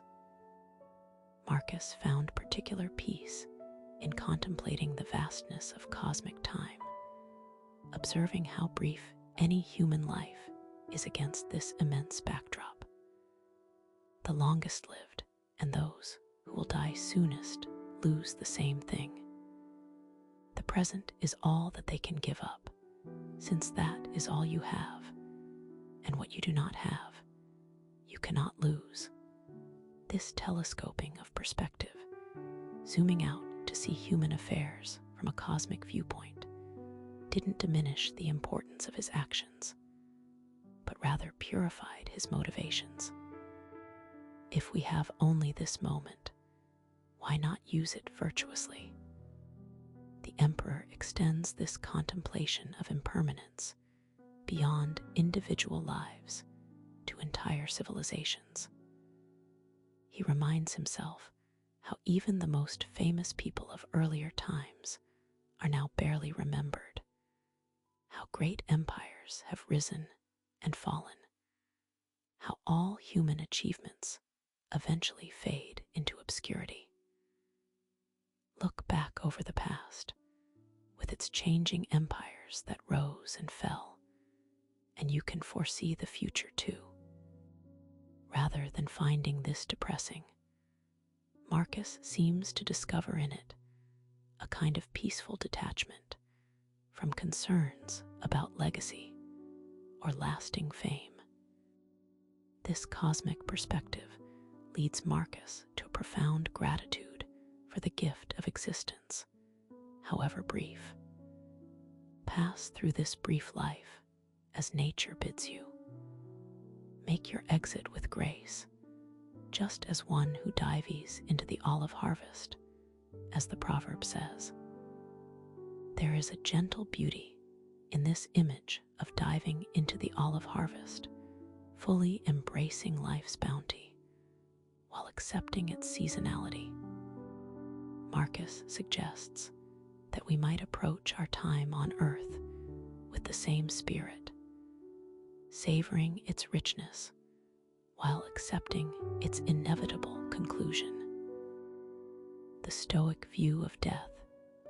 Marcus found particular peace in contemplating the vastness of cosmic time, observing how brief any human life is against this immense backdrop. The longest lived and those who will die soonest lose the same thing. The present is all that they can give up, since that is all you have, and what you do not have, you cannot lose. This telescoping of perspective, zooming out to see human affairs from a cosmic viewpoint, didn't diminish the importance of his actions, but rather purified his motivations. If we have only this moment, why not use it virtuously? The emperor extends this contemplation of impermanence beyond individual lives to entire civilizations. He reminds himself how even the most famous people of earlier times are now barely remembered, how great empires have risen and fallen, how all human achievements eventually fade into obscurity. Look back over the past, with its changing empires that rose and fell, and you can foresee the future too. Rather than finding this depressing, Marcus seems to discover in it a kind of peaceful detachment from concerns about legacy or lasting fame. This cosmic perspective leads Marcus to a profound gratitude for the gift of existence, however brief. Pass through this brief life as nature bids you. Make your exit with grace, just as one who dives into the olive harvest, as the proverb says. There is a gentle beauty in this image of diving into the olive harvest, fully embracing life's bounty while accepting its seasonality. Marcus suggests that we might approach our time on earth with the same spirit, savoring its richness while accepting its inevitable conclusion. The Stoic view of death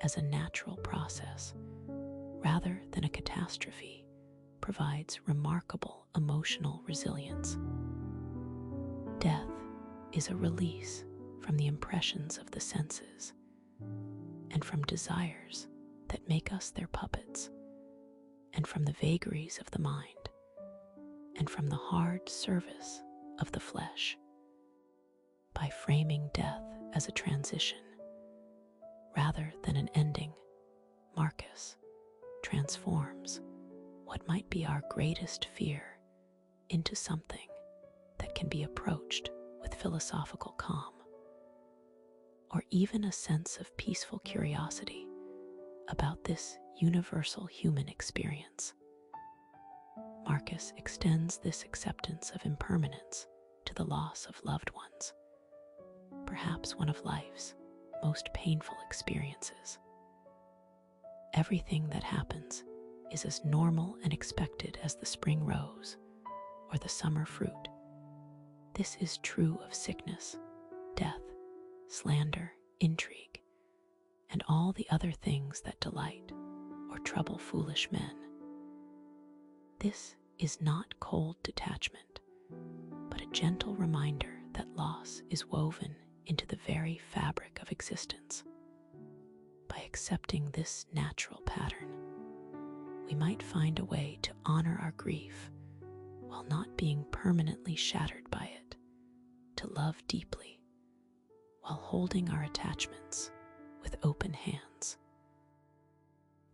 as a natural process rather than a catastrophe provides remarkable emotional resilience. Death is a release from the impressions of the senses and from desires that make us their puppets, and from the vagaries of the mind, and from the hard service of the flesh. By framing death as a transition rather than an ending, Marcus transforms what might be our greatest fear into something that can be approached with philosophical calm, or even a sense of peaceful curiosity about this universal human experience. Marcus extends this acceptance of impermanence to the loss of loved ones, perhaps one of life's most painful experiences. Everything that happens is as normal and expected as the spring rose or the summer fruit. This is true of sickness, death, slander, intrigue, and all the other things that delight or trouble foolish men. This is not cold detachment, but a gentle reminder that loss is woven into the very fabric of existence. By accepting this natural pattern, we we might find a way to honor our grief while not being permanently shattered by it, to love deeply while holding our attachments with open hands.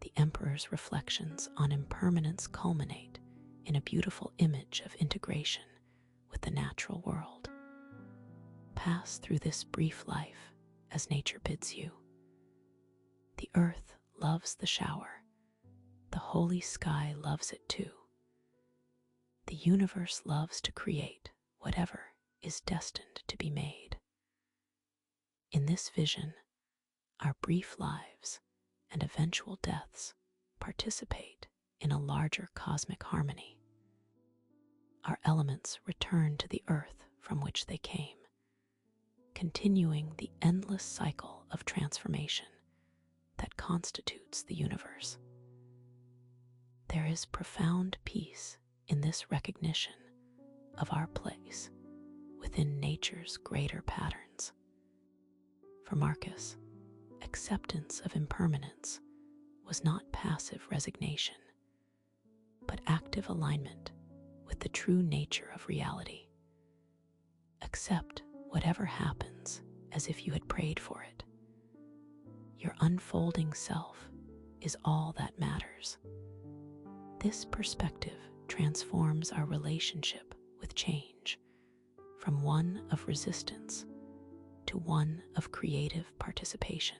The Emperor's reflections on impermanence culminate in a beautiful image of integration with the natural world. Pass through this brief life as nature bids you. The earth loves the shower. The holy sky loves it too. The universe loves to create whatever is destined to be made. In this vision, our brief lives and eventual deaths participate in a larger cosmic harmony. Our elements return to the earth from which they came, continuing the endless cycle of transformation that constitutes the universe. There is profound peace in this recognition of our place within nature's greater patterns. For Marcus, acceptance of impermanence was not passive resignation, but active alignment with the true nature of reality. Accept whatever happens as if you had prayed for it. Your unfolding self is all that matters. This perspective transforms our relationship with change from one of resistance to one of creative participation.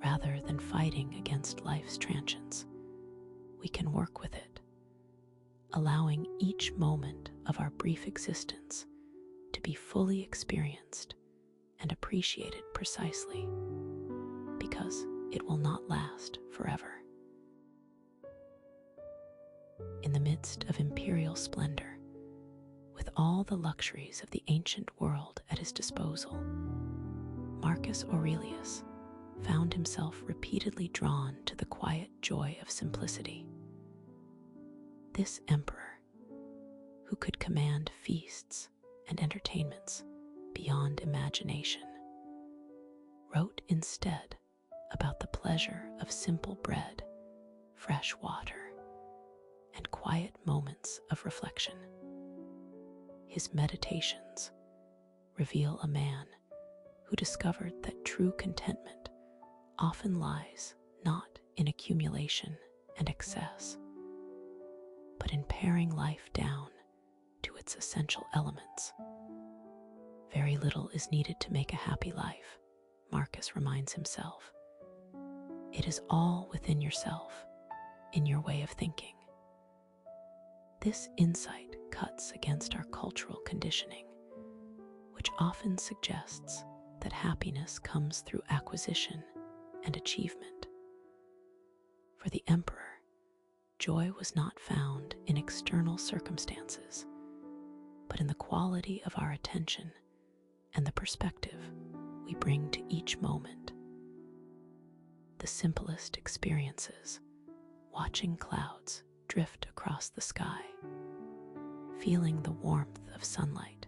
Rather than fighting against life's transients, we can work with it, allowing each moment of our brief existence to be fully experienced and appreciated precisely because it will not last forever. In the midst of imperial splendor, with all the luxuries of the ancient world at his disposal, Marcus Aurelius found himself repeatedly drawn to the quiet joy of simplicity. This emperor, who could command feasts and entertainments beyond imagination, wrote instead about the pleasure of simple bread, fresh water, and quiet moments of reflection. His meditations reveal a man who discovered that true contentment often lies not in accumulation and excess, but in paring life down to its essential elements. Very little is needed to make a happy life, Marcus reminds himself. It is all within yourself, in your way of thinking. This insight cuts against our cultural conditioning, which often suggests that happiness comes through acquisition and achievement. For the emperor, joy was not found in external circumstances, but in the quality of our attention and the perspective we bring to each moment. The simplest experiences, watching clouds drift across the sky, feeling the warmth of sunlight,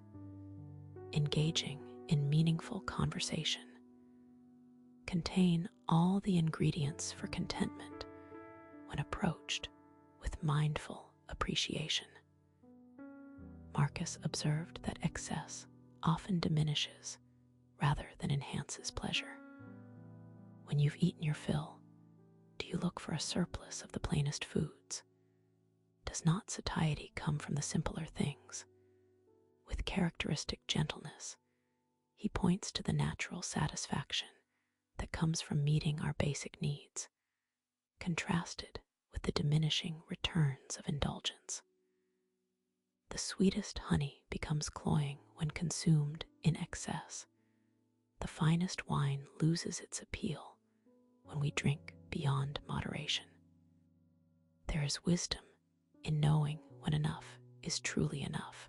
engaging in meaningful conversation, contain all the ingredients for contentment when approached with mindful appreciation. Marcus observed that excess often diminishes rather than enhances pleasure. When you've eaten your fill, do you look for a surplus of the plainest foods? Does not satiety come from the simpler things? With characteristic gentleness, he points to the natural satisfaction that comes from meeting our basic needs, contrasted with the diminishing returns of indulgence. The sweetest honey becomes cloying when consumed in excess. The finest wine loses its appeal when we drink beyond moderation. There is wisdom in knowing when enough is truly enough.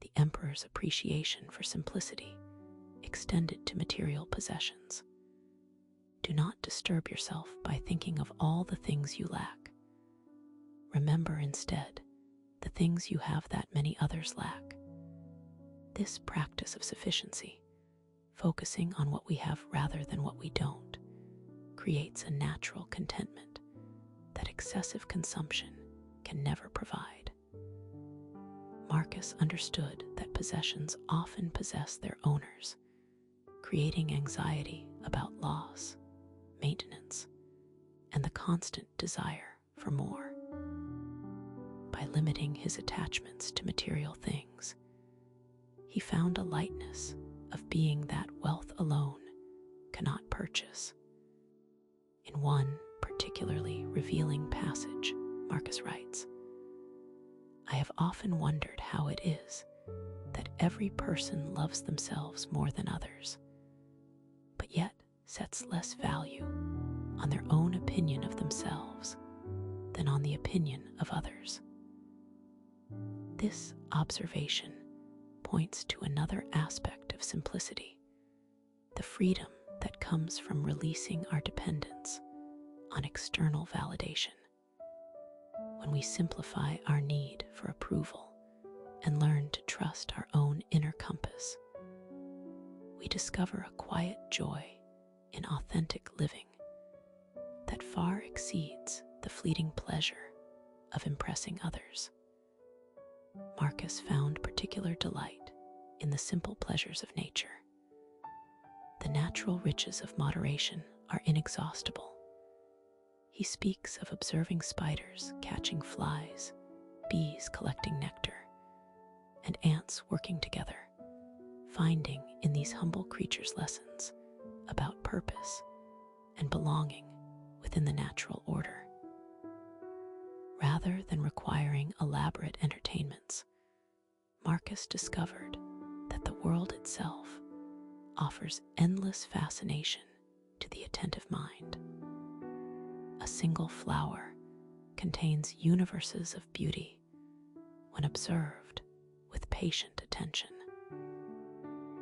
The emperor's appreciation for simplicity extended to material possessions. Do not disturb yourself by thinking of all the things you lack. Remember instead the things you have that many others lack. This practice of sufficiency, focusing on what we have rather than what we don't, creates a natural contentment excessive consumption can never provide. Marcus understood that possessions often possess their owners, creating anxiety about loss, maintenance, and the constant desire for more. By limiting his attachments to material things, he found a lightness of being that wealth alone cannot purchase. In one particularly revealing passage, Marcus writes, "I have often wondered how it is that every person loves themselves more than others, but yet sets less value on their own opinion of themselves than on the opinion of others." This observation points to another aspect of simplicity, the freedom that comes from releasing our dependence on external validation. When we simplify our need for approval and learn to trust our own inner compass, we discover a quiet joy in authentic living that far exceeds the fleeting pleasure of impressing others. Marcus found particular delight in the simple pleasures of nature. The natural riches of moderation are inexhaustible. He speaks of observing spiders catching flies, bees collecting nectar, and ants working together, finding in these humble creatures lessons about purpose and belonging within the natural order. Rather than requiring elaborate entertainments, Marcus discovered that the world itself offers endless fascination to the attentive mind. A single flower contains universes of beauty when observed with patient attention.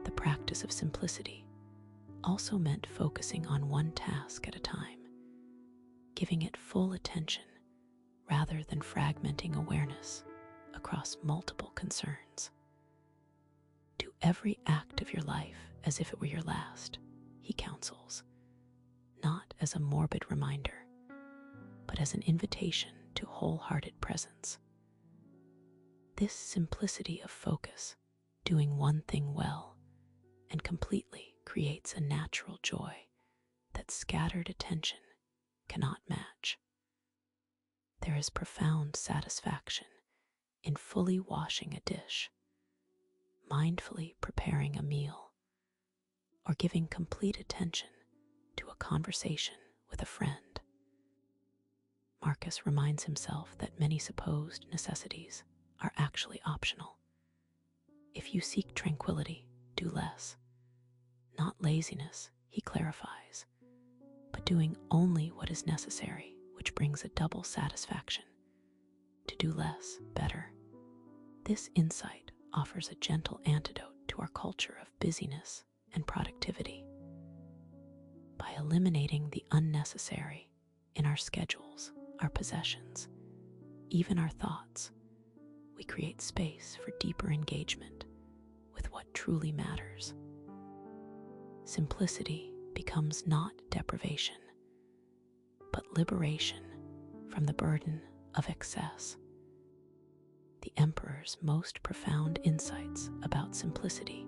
The practice of simplicity also meant focusing on one task at a time, giving it full attention rather than fragmenting awareness across multiple concerns. Do every act of your life as if it were your last, he counsels, not as a morbid reminder, but as an invitation to wholehearted presence. This simplicity of focus, doing one thing well and completely, creates a natural joy that scattered attention cannot match. There is profound satisfaction in fully washing a dish, mindfully preparing a meal, or giving complete attention to a conversation with a friend. Marcus reminds himself that many supposed necessities are actually optional. If you seek tranquility, do less. Not laziness, he clarifies, but doing only what is necessary, which brings a double satisfaction. To do less, better. This insight offers a gentle antidote to our culture of busyness and productivity. By eliminating the unnecessary in our schedules, our possessions, even our thoughts, we create space for deeper engagement with what truly matters. Simplicity becomes not deprivation, but liberation from the burden of excess. The emperor's most profound insights about simplicity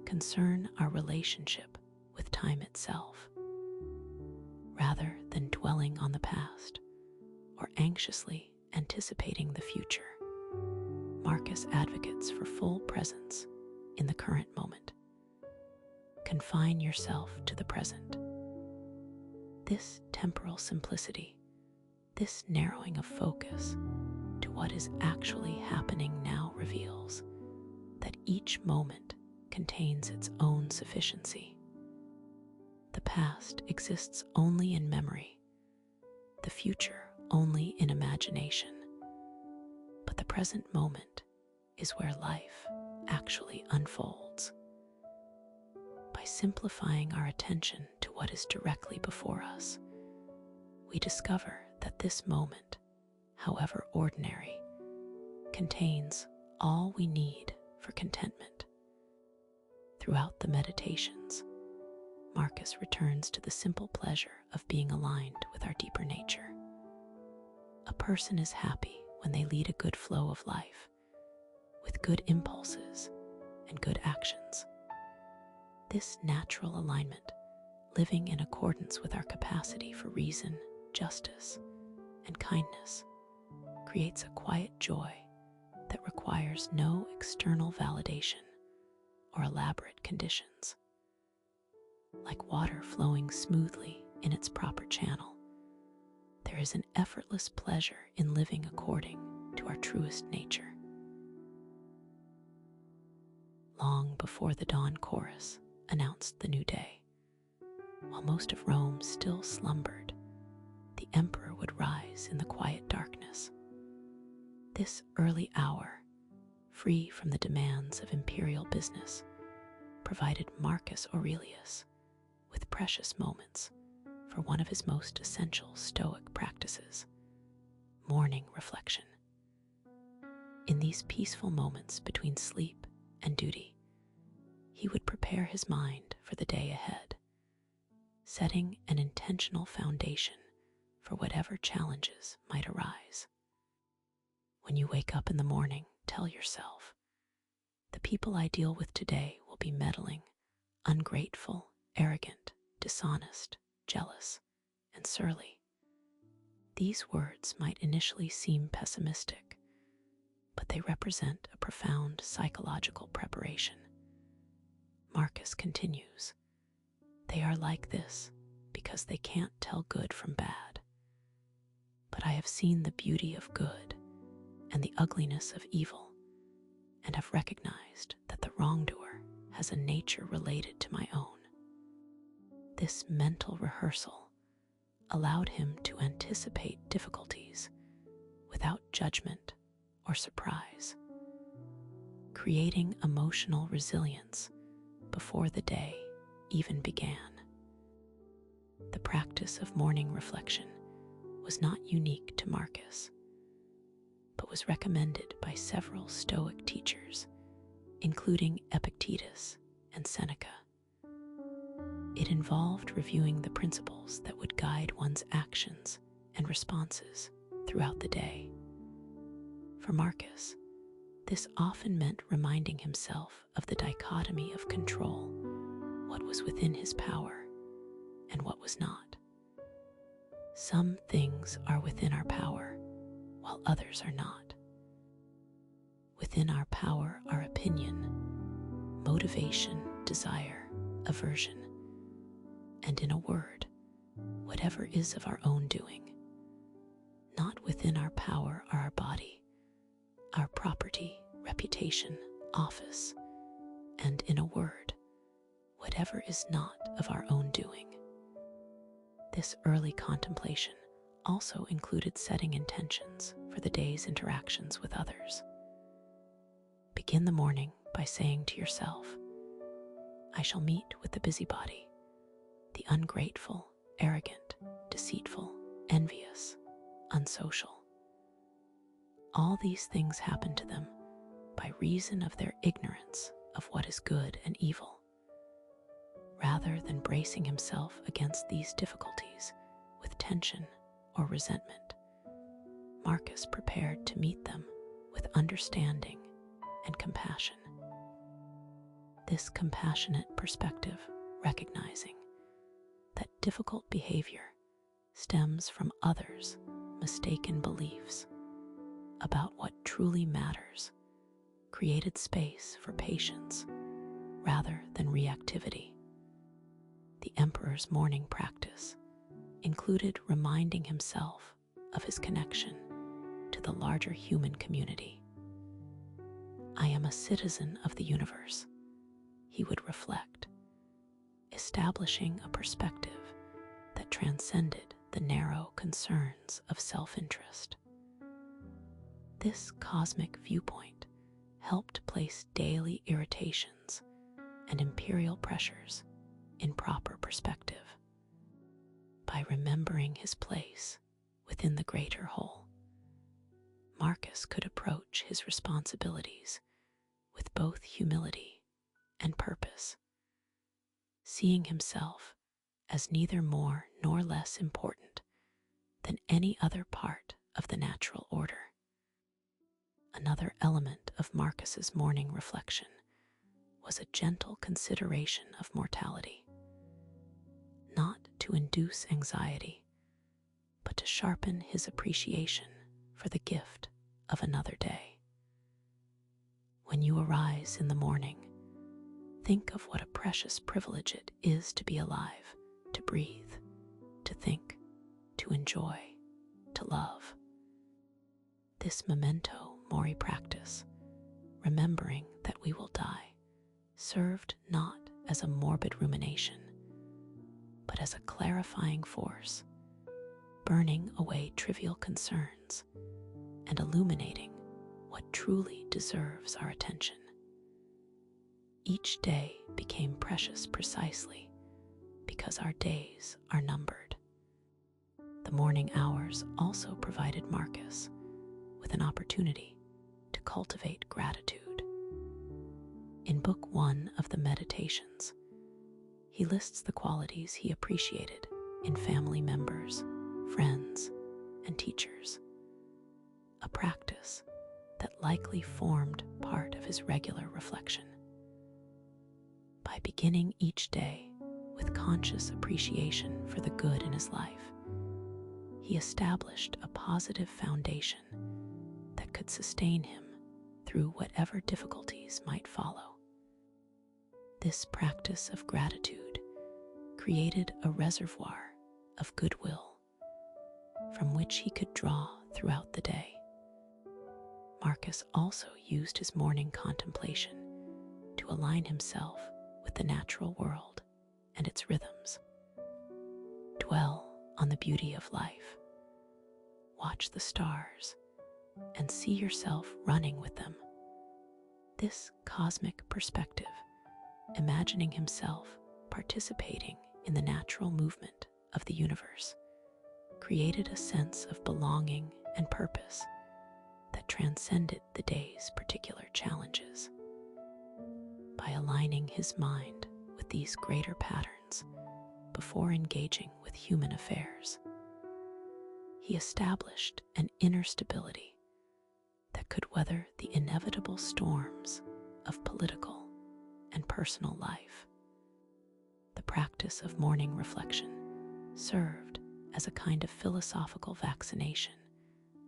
concern our relationship with time itself. Rather than dwelling on the past or anxiously anticipating the future, Marcus advocates for full presence in the current moment. Confine yourself to the present. This temporal simplicity, this narrowing of focus to what is actually happening now, reveals that each moment contains its own sufficiency. The past exists only in memory, the future only in imagination, but the present moment is where life actually unfolds. By simplifying our attention to what is directly before us, we discover that this moment, however ordinary, contains all we need for contentment. Throughout the meditations, Marcus returns to the simple pleasure of being aligned with our deeper nature. person is happy when they lead a good flow of life, with good impulses and good actions. This natural alignment, living in accordance with our capacity for reason, justice, and kindness, creates a quiet joy that requires no external validation or elaborate conditions. Like water flowing smoothly in its proper channel, there is an effortless pleasure in living according to our truest nature. Long before the dawn chorus announced the new day, while most of Rome still slumbered, the emperor would rise in the quiet darkness. This early hour, free from the demands of imperial business, provided Marcus Aurelius with precious moments for one of his most essential Stoic practices, morning reflection. In these peaceful moments between sleep and duty, he would prepare his mind for the day ahead, setting an intentional foundation for whatever challenges might arise. When you wake up in the morning, tell yourself, the people I deal with today will be meddling, ungrateful, arrogant, dishonest, jealous, and surly. These words might initially seem pessimistic, but they represent a profound psychological preparation. Marcus continues, they are like this because they can't tell good from bad. But I have seen the beauty of good and the ugliness of evil, and have recognized that the wrongdoer has a nature related to my own. This mental rehearsal allowed him to anticipate difficulties without judgment or surprise, creating emotional resilience before the day even began. The practice of morning reflection was not unique to Marcus, but was recommended by several Stoic teachers, including Epictetus and Seneca. It involved reviewing the principles that would guide one's actions and responses throughout the day. For Marcus, this often meant reminding himself of the dichotomy of control, what was within his power and what was not. Some things are within our power, while others are not. Within our power are opinion, motivation, desire, aversion, and in a word, whatever is of our own doing. Not within our power are our body, our property, reputation, office, and in a word, whatever is not of our own doing. This early contemplation also included setting intentions for the day's interactions with others. Begin the morning by saying to yourself, I shall meet with the busybody, the ungrateful, arrogant, deceitful, envious, unsocial. All these things happen to them by reason of their ignorance of what is good and evil. Rather than bracing himself against these difficulties with tension or resentment, Marcus prepared to meet them with understanding and compassion. This compassionate perspective, recognizing that difficult behavior stems from others' mistaken beliefs about what truly matters, created space for patience rather than reactivity. The emperor's morning practice included reminding himself of his connection to the larger human community. I am a citizen of the universe, he would reflect, establishing a perspective that transcended the narrow concerns of self-interest. This cosmic viewpoint helped place daily irritations and imperial pressures in proper perspective. By remembering his place within the greater whole, Marcus could approach his responsibilities with both humility and purpose, seeing himself as neither more nor less important than any other part of the natural order. Another element of Marcus's morning reflection was a gentle consideration of mortality, not to induce anxiety, but to sharpen his appreciation for the gift of another day. When you arise in the morning, think of what a precious privilege it is to be alive, to breathe, to think, to enjoy, to love. This memento mori practice, remembering that we will die, served not as a morbid rumination, but as a clarifying force, burning away trivial concerns and illuminating what truly deserves our attention. Each day became precious precisely because our days are numbered. The morning hours also provided Marcus with an opportunity to cultivate gratitude. In Book 1 of the Meditations, he lists the qualities he appreciated in family members, friends, and teachers, a practice that likely formed part of his regular reflection. By beginning each day with conscious appreciation for the good in his life, he established a positive foundation that could sustain him through whatever difficulties might follow. This practice of gratitude created a reservoir of goodwill from which he could draw throughout the day. Marcus also used his morning contemplation to align himself with the natural world and its rhythms. Dwell on the beauty of life. Watch the stars and see yourself running with them. This cosmic perspective, imagining himself participating in the natural movement of the universe, created a sense of belonging and purpose that transcended the day's particular challenges. By aligning his mind with these greater patterns before engaging with human affairs, he established an inner stability that could weather the inevitable storms of political and personal life. The practice of morning reflection served as a kind of philosophical vaccination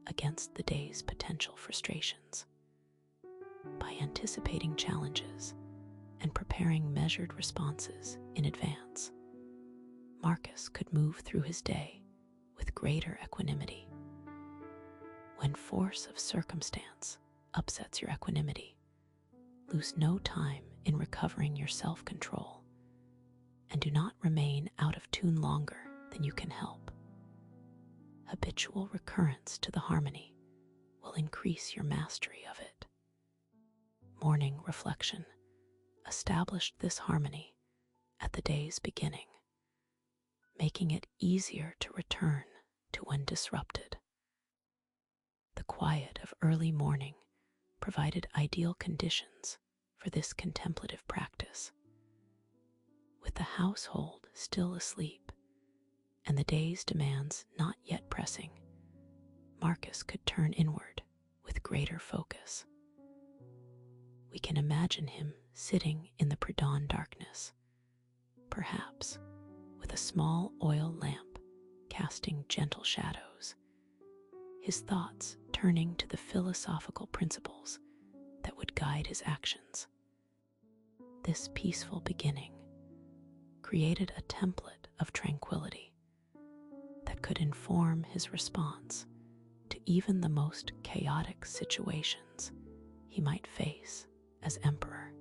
against the day's potential frustrations. By anticipating challenges and preparing measured responses in advance, Marcus could move through his day with greater equanimity. When force of circumstance upsets your equanimity, lose no time in recovering your self-control, and do not remain out of tune longer than you can help. Habitual recurrence to the harmony will increase your mastery of it. Morning reflection established this harmony at the day's beginning, making it easier to return to when disrupted. The quiet of early morning provided ideal conditions for this contemplative practice. With the household still asleep and the day's demands not yet pressing, Marcus could turn inward with greater focus. We can imagine him sitting in the pre-dawn darkness, perhaps with a small oil lamp casting gentle shadows, his thoughts turning to the philosophical principles that would guide his actions. This peaceful beginning created a template of tranquility that could inform his response to even the most chaotic situations he might face as emperor.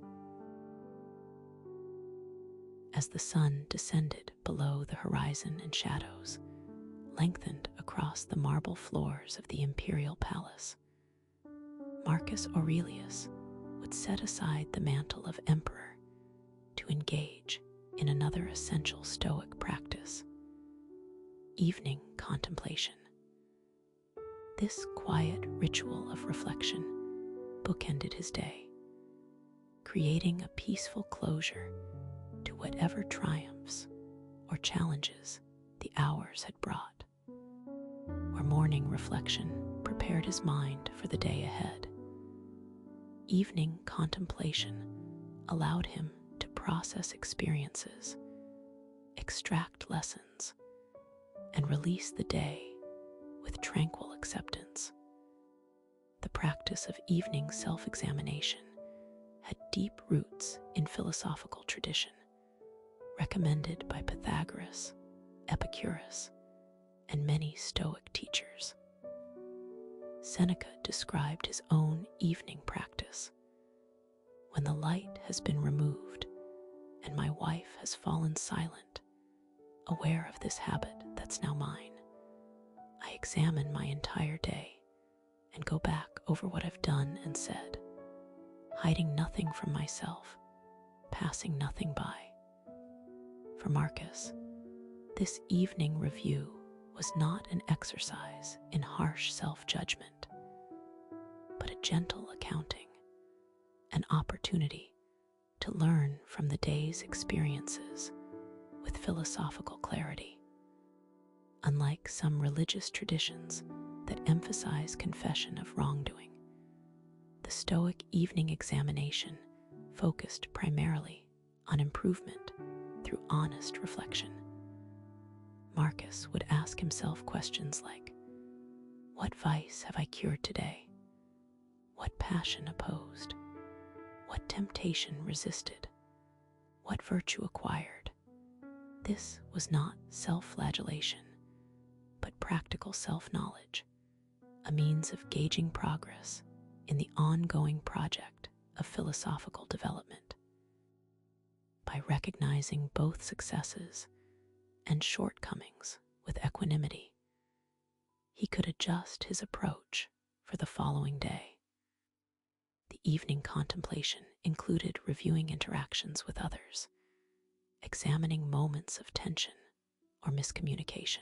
As the sun descended below the horizon and shadows lengthened across the marble floors of the imperial palace, Marcus Aurelius would set aside the mantle of emperor to engage in another essential Stoic practice, evening contemplation. This quiet ritual of reflection bookended his day, creating a peaceful closure to whatever triumphs or challenges the hours had brought. Where or morning reflection prepared his mind for the day ahead. Evening contemplation allowed him to process experiences, extract lessons, and release the day with tranquil acceptance. The practice of evening self-examination had deep roots in philosophical tradition, recommended by Pythagoras, Epicurus, and many Stoic teachers. Seneca described his own evening practice. When the light has been removed and my wife has fallen silent, aware of this habit that's now mine, I examine my entire day and go back over what I've done and said, hiding nothing from myself, passing nothing by. For Marcus, this evening review was not an exercise in harsh self-judgment, but a gentle accounting, an opportunity to learn from the day's experiences with philosophical clarity. Unlike some religious traditions that emphasize confession of wrongdoing, the Stoic evening examination focused primarily on improvement through honest reflection. Marcus would ask himself questions like, what vice have I cured today? What passion opposed? What temptation resisted? What virtue acquired? This was not self-flagellation, but practical self-knowledge, a means of gauging progress in the ongoing project of philosophical development. By recognizing both successes and shortcomings with equanimity, he could adjust his approach for the following day. The evening contemplation included reviewing interactions with others, examining moments of tension or miscommunication.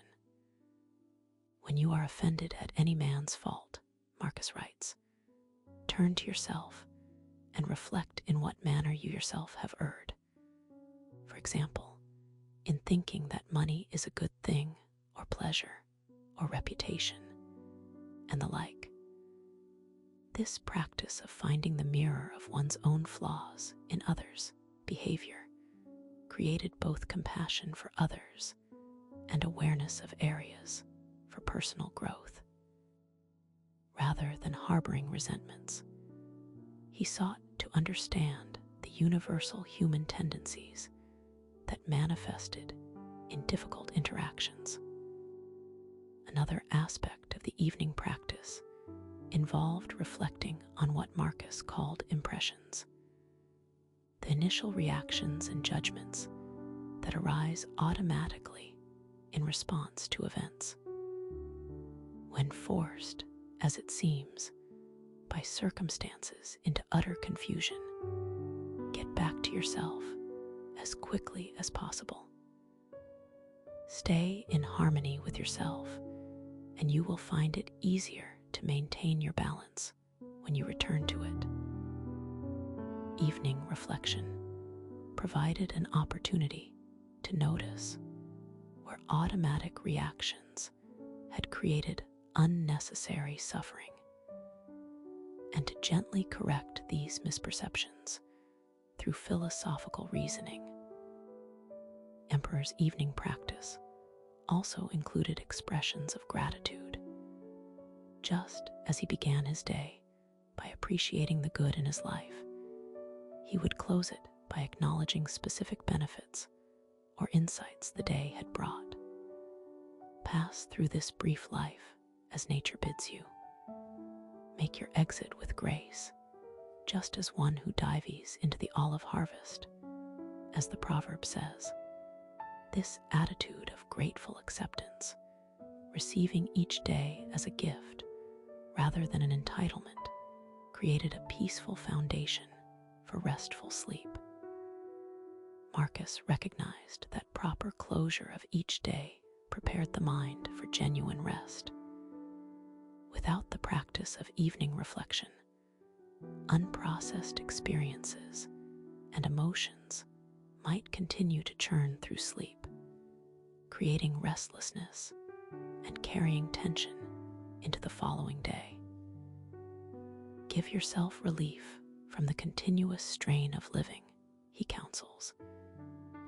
When you are offended at any man's fault, Marcus writes, turn to yourself and reflect in what manner you yourself have erred. For example, in thinking that money is a good thing, or pleasure, or reputation, and the like. This practice of finding the mirror of one's own flaws in others' behavior created both compassion for others and awareness of areas for personal growth. Rather than harboring resentments, he sought to understand the universal human tendencies that manifested in difficult interactions. Another aspect of the evening practice involved reflecting on what Marcus called impressions, the initial reactions and judgments that arise automatically in response to events. When forced, as it seems, by circumstances into utter confusion, get back to yourself as quickly as possible. Stay in harmony with yourself, and you will find it easier to maintain your balance when you return to it. Evening reflection provided an opportunity to notice where automatic reactions had created unnecessary suffering, and to gently correct these misperceptions through philosophical reasoning. Emperor's evening practice also included expressions of gratitude. Just as he began his day by appreciating the good in his life, he would close it by acknowledging specific benefits or insights the day had brought. Pass through this brief life as nature bids you. Make your exit with grace, just as one who dives into the olive harvest. As the proverb says, this attitude of grateful acceptance, receiving each day as a gift rather than an entitlement, created a peaceful foundation for restful sleep. Marcus recognized that proper closure of each day prepared the mind for genuine rest. Without the practice of evening reflection, unprocessed experiences and emotions might continue to churn through sleep, creating restlessness and carrying tension into the following day. Give yourself relief from the continuous strain of living, he counsels,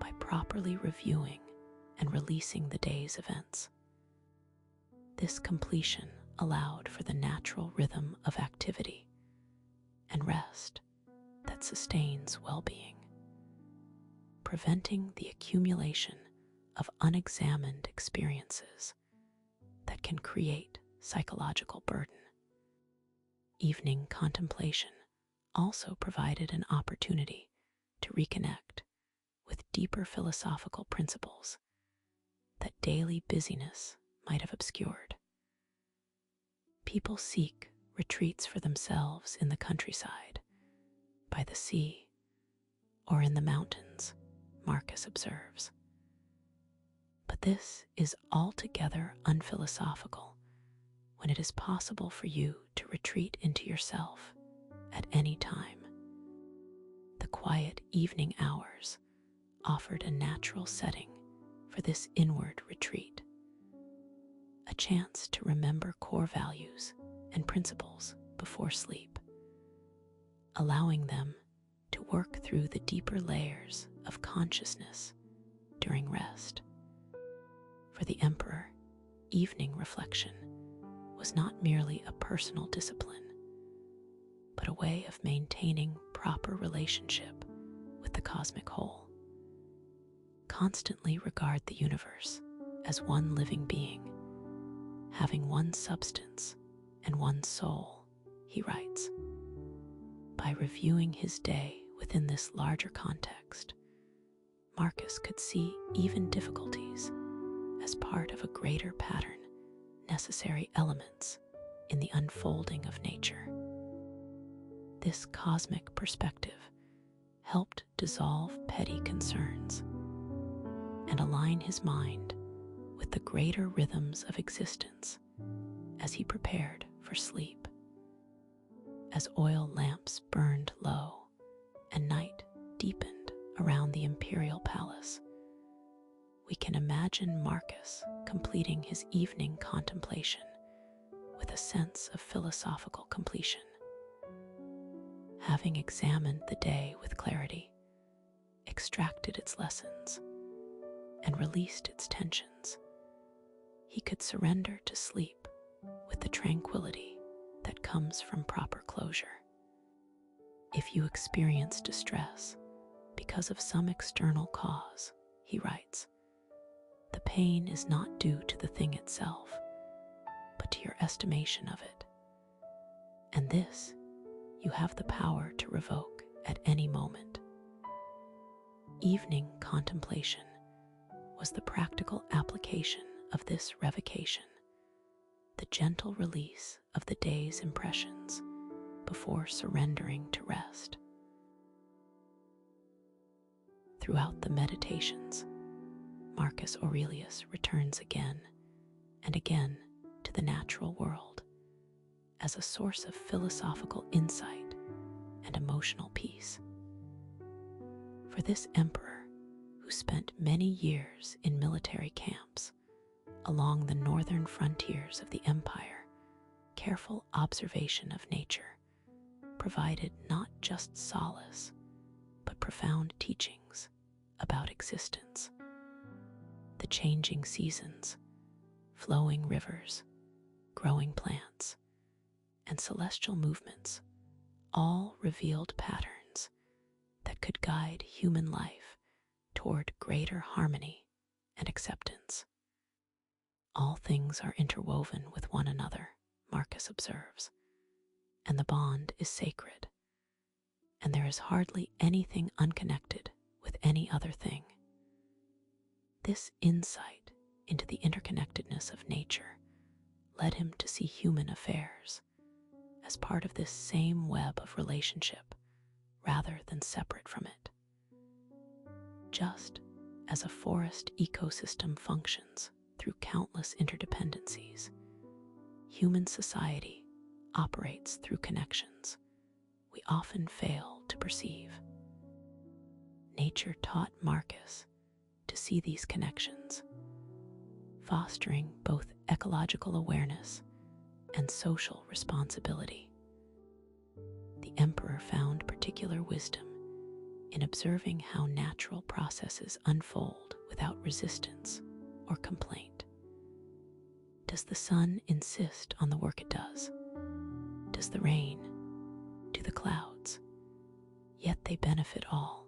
by properly reviewing and releasing the day's events. This completion allowed for the natural rhythm of activity and rest that sustains well-being, preventing the accumulation of unexamined experiences that can create psychological burden. Evening contemplation also provided an opportunity to reconnect with deeper philosophical principles that daily busyness might have obscured. People seek retreats for themselves in the countryside, by the sea, or in the mountains, Marcus observes. But this is altogether unphilosophical when it is possible for you to retreat into yourself at any time. The quiet evening hours offered a natural setting for this inward retreat, a chance to remember core values and principles before sleep, allowing them to work through the deeper layers of consciousness during rest. For the emperor, evening reflection was not merely a personal discipline, but a way of maintaining proper relationship with the cosmic whole. Constantly regard the universe as one living being, having one substance and one soul, he writes. By reviewing his day within this larger context, Marcus could see even difficulties as part of a greater pattern, necessary elements in the unfolding of nature. This cosmic perspective helped dissolve petty concerns and align his mind with the greater rhythms of existence as he prepared for sleep. As oil lamps burned low and night deepened around the imperial palace, we can imagine Marcus completing his evening contemplation with a sense of philosophical completion. Having examined the day with clarity, extracted its lessons, and released its tensions, he could surrender to sleep with the tranquility that comes from proper closure. If you experience distress because of some external cause, he writes, the pain is not due to the thing itself, but to your estimation of it. And this you have the power to revoke at any moment. Evening contemplation was the practical application of this revocation, the gentle release of the day's impressions before surrendering to rest. Throughout the meditations, Marcus Aurelius returns again and again to the natural world as a source of philosophical insight and emotional peace. For this emperor, who spent many years in military camps along the northern frontiers of the empire, careful observation of nature provided not just solace, but profound teachings about existence. The changing seasons, flowing rivers, growing plants, and celestial movements all revealed patterns that could guide human life toward greater harmony and acceptance. All things are interwoven with one another, Marcus observes, and the bond is sacred, and there is hardly anything unconnected with any other thing. This insight into the interconnectedness of nature led him to see human affairs as part of this same web of relationship rather than separate from it. Just as a forest ecosystem functions through countless interdependencies, human society operates through connections we often fail to perceive. Nature taught Marcus to see these connections, fostering both ecological awareness and social responsibility. The emperor found particular wisdom in observing how natural processes unfold without resistance or complaint. Does the sun insist on the work it does? Does the rain? Do the clouds? Yet they benefit all.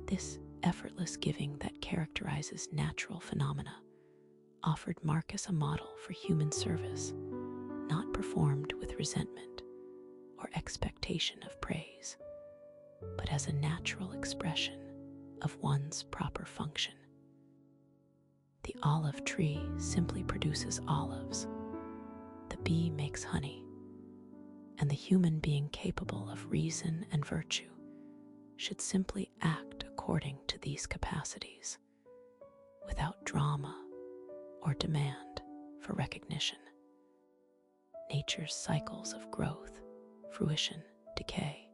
This effortless giving that characterizes natural phenomena offered Marcus a model for human service, not performed with resentment or expectation of praise, but as a natural expression of one's proper function. The olive tree simply produces olives. The bee makes honey. And the human being capable of reason and virtue should simply act according to these capacities, without drama or demand for recognition. Nature's cycles of growth, fruition, decay,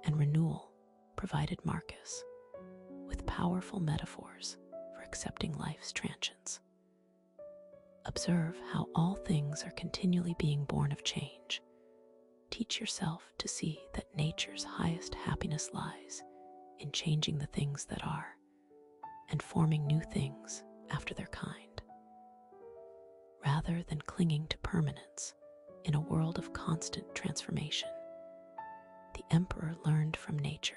and renewal provided Marcus with powerful metaphors for accepting life's transients. Observe how all things are continually being born of change. Teach yourself to see that nature's highest happiness lies in changing the things that are and forming new things after their kind. Rather than clinging to permanence in a world of constant transformation, the emperor learned from nature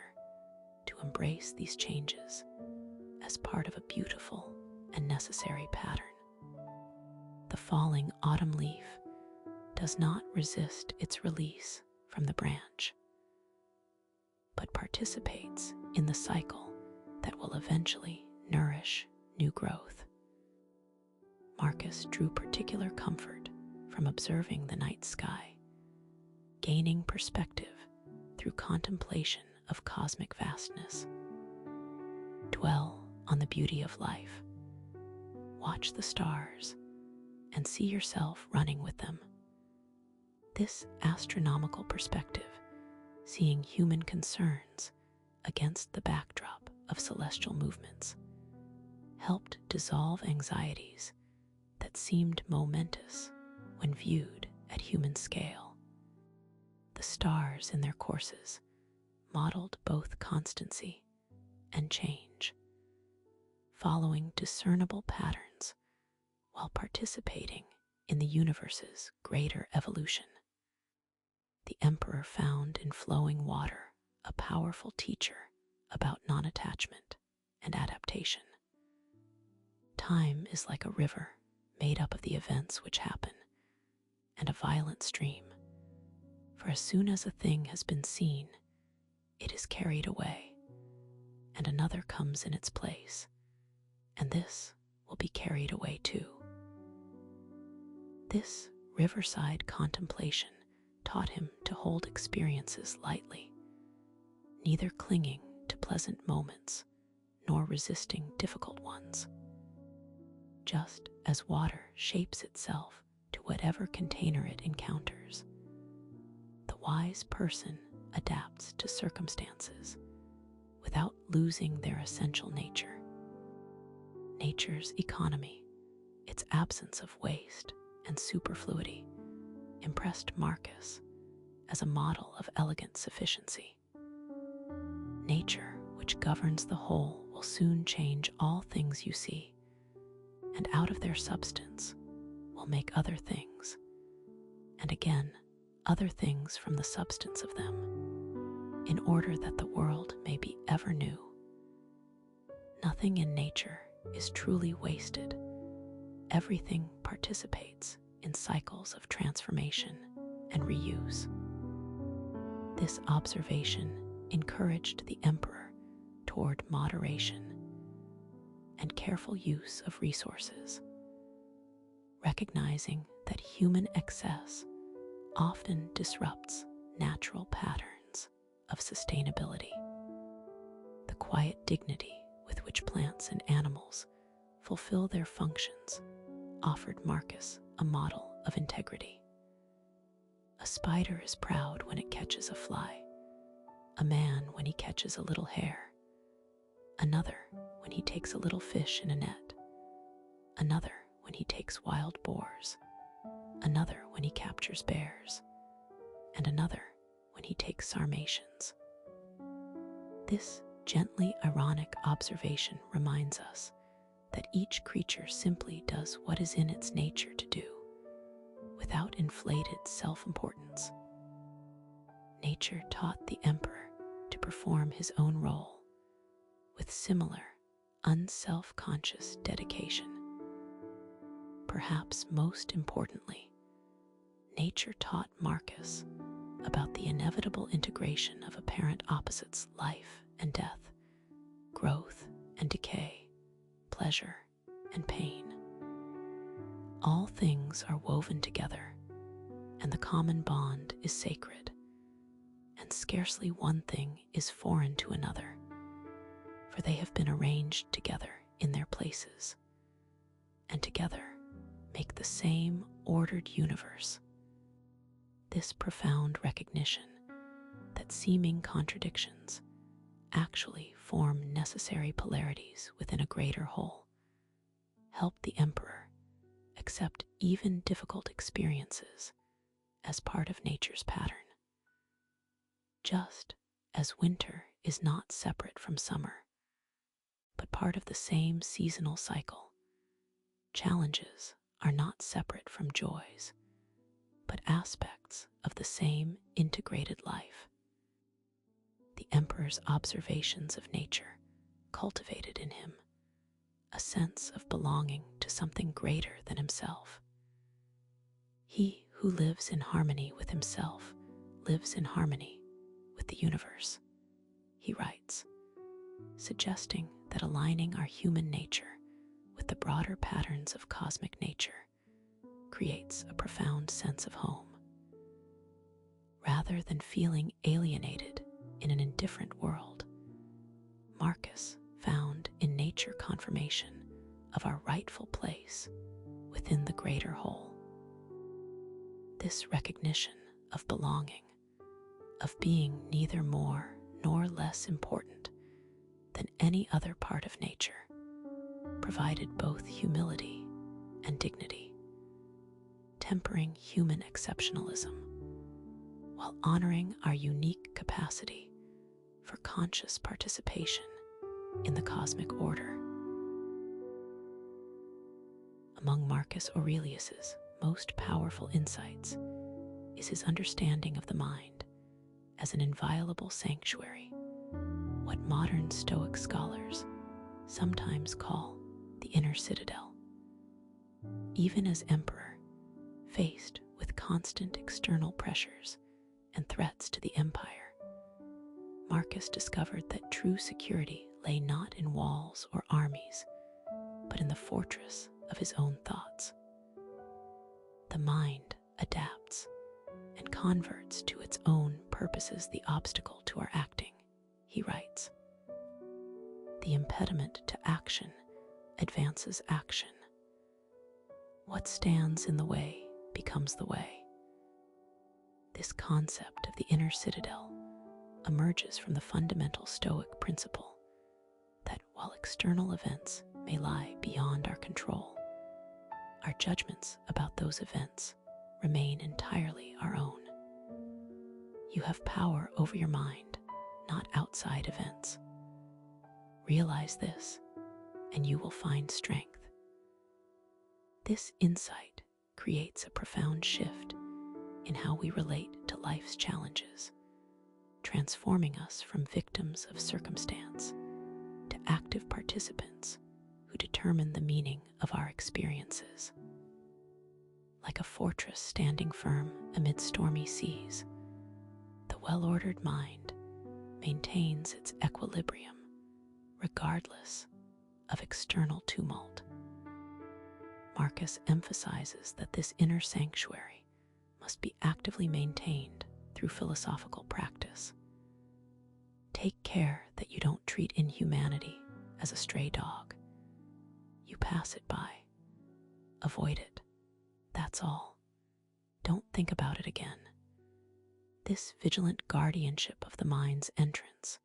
to embrace these changes as part of a beautiful and necessary pattern. The falling autumn leaf does not resist its release from the branch, but participates in the cycle that will eventually nourish new growth. Marcus drew particular comfort from observing the night sky, gaining perspective through contemplation of cosmic vastness. Dwell on the beauty of life. Watch the stars and see yourself running with them. This astronomical perspective, seeing human concerns against the backdrop of celestial movements, helped dissolve anxieties that seemed momentous when viewed at human scale. The stars in their courses modeled both constancy and change, following discernible patterns while participating in the universe's greater evolution. The emperor found in flowing water a powerful teacher about non-attachment and adaptation. Time is like a river made up of the events which happen, and a violent stream, for as soon as a thing has been seen, it is carried away, and another comes in its place, and this will be carried away too. This riverside contemplation taught him to hold experiences lightly, neither clinging to pleasant moments nor resisting difficult ones. Just as water shapes itself to whatever container it encounters, the wise person adapts to circumstances without losing their essential nature. Nature's economy, its absence of waste and superfluity, impressed Marcus as a model of elegant sufficiency. Nature, which governs the whole, will soon change all things you see, and out of their substance will make other things, and again other things from the substance of them, in order that the world may be ever new. Nothing in nature is truly wasted. Everything participates in cycles of transformation and reuse. This observation encouraged the emperor toward moderation and careful use of resources, recognizing that human excess often disrupts natural patterns of sustainability. The quiet dignity with which plants and animals fulfill their functions offered Marcus a model of integrity. A spider is proud when it catches a fly, a man when he catches a little hare, another when he takes a little fish in a net, another when he takes wild boars, another when he captures bears, and another when he takes Sarmatians. This gently ironic observation reminds us that each creature simply does what is in its nature to do, without inflated self-importance. Nature taught the emperor to perform his own role with similar, unself-conscious dedication. Perhaps most importantly, nature taught Marcus about the inevitable integration of apparent opposites, life and death, growth and decay, pleasure and pain. All things are woven together, and the common bond is sacred, and scarcely one thing is foreign to another, for they have been arranged together in their places, and together make the same ordered universe. This profound recognition that seeming contradictions actually form necessary polarities within a greater whole helped the emperor accept even difficult experiences as part of nature's pattern. Just as winter is not separate from summer, but part of the same seasonal cycle, challenges are not separate from joys, but aspects of the same integrated life. The emperor's observations of nature cultivated in him a sense of belonging to something greater than himself. He who lives in harmony with himself lives in harmony with the universe, he writes, suggesting that aligning our human nature with the broader patterns of cosmic nature creates a profound sense of home. Rather than feeling alienated in an indifferent world, Marcus found in nature confirmation of our rightful place within the greater whole. This recognition of belonging, of being neither more nor less important than any other part of nature, provided both humility and dignity, tempering human exceptionalism while honoring our unique capacity for conscious participation in the cosmic order. Among Marcus Aurelius's most powerful insights is his understanding of the mind as an inviolable sanctuary, what modern Stoic scholars sometimes call the inner citadel. Even as emperor, faced with constant external pressures and threats to the empire, Marcus discovered that true security lay not in walls or armies, but in the fortress of his own thoughts. The mind adapts and converts to its own purposes the obstacle to our acting, he writes. The impediment to action advances action. What stands in the way becomes the way. This concept of the inner citadel emerges from the fundamental Stoic principle that while external events may lie beyond our control, our judgments about those events remain entirely our own. You have power over your mind, not outside events. Realize this, and you will find strength. This insight creates a profound shift in how we relate to life's challenges, transforming us from victims of circumstance to active participants who determine the meaning of our experiences. Like a fortress standing firm amid stormy seas, the well-ordered mind maintains its equilibrium regardless of external tumult. Marcus emphasizes that this inner sanctuary must be actively maintained through philosophical practice. Take care that you don't treat inhumanity as a stray dog. You pass it by. Avoid it. That's all. Don't think about it again. This vigilant guardianship of the mind's entrance,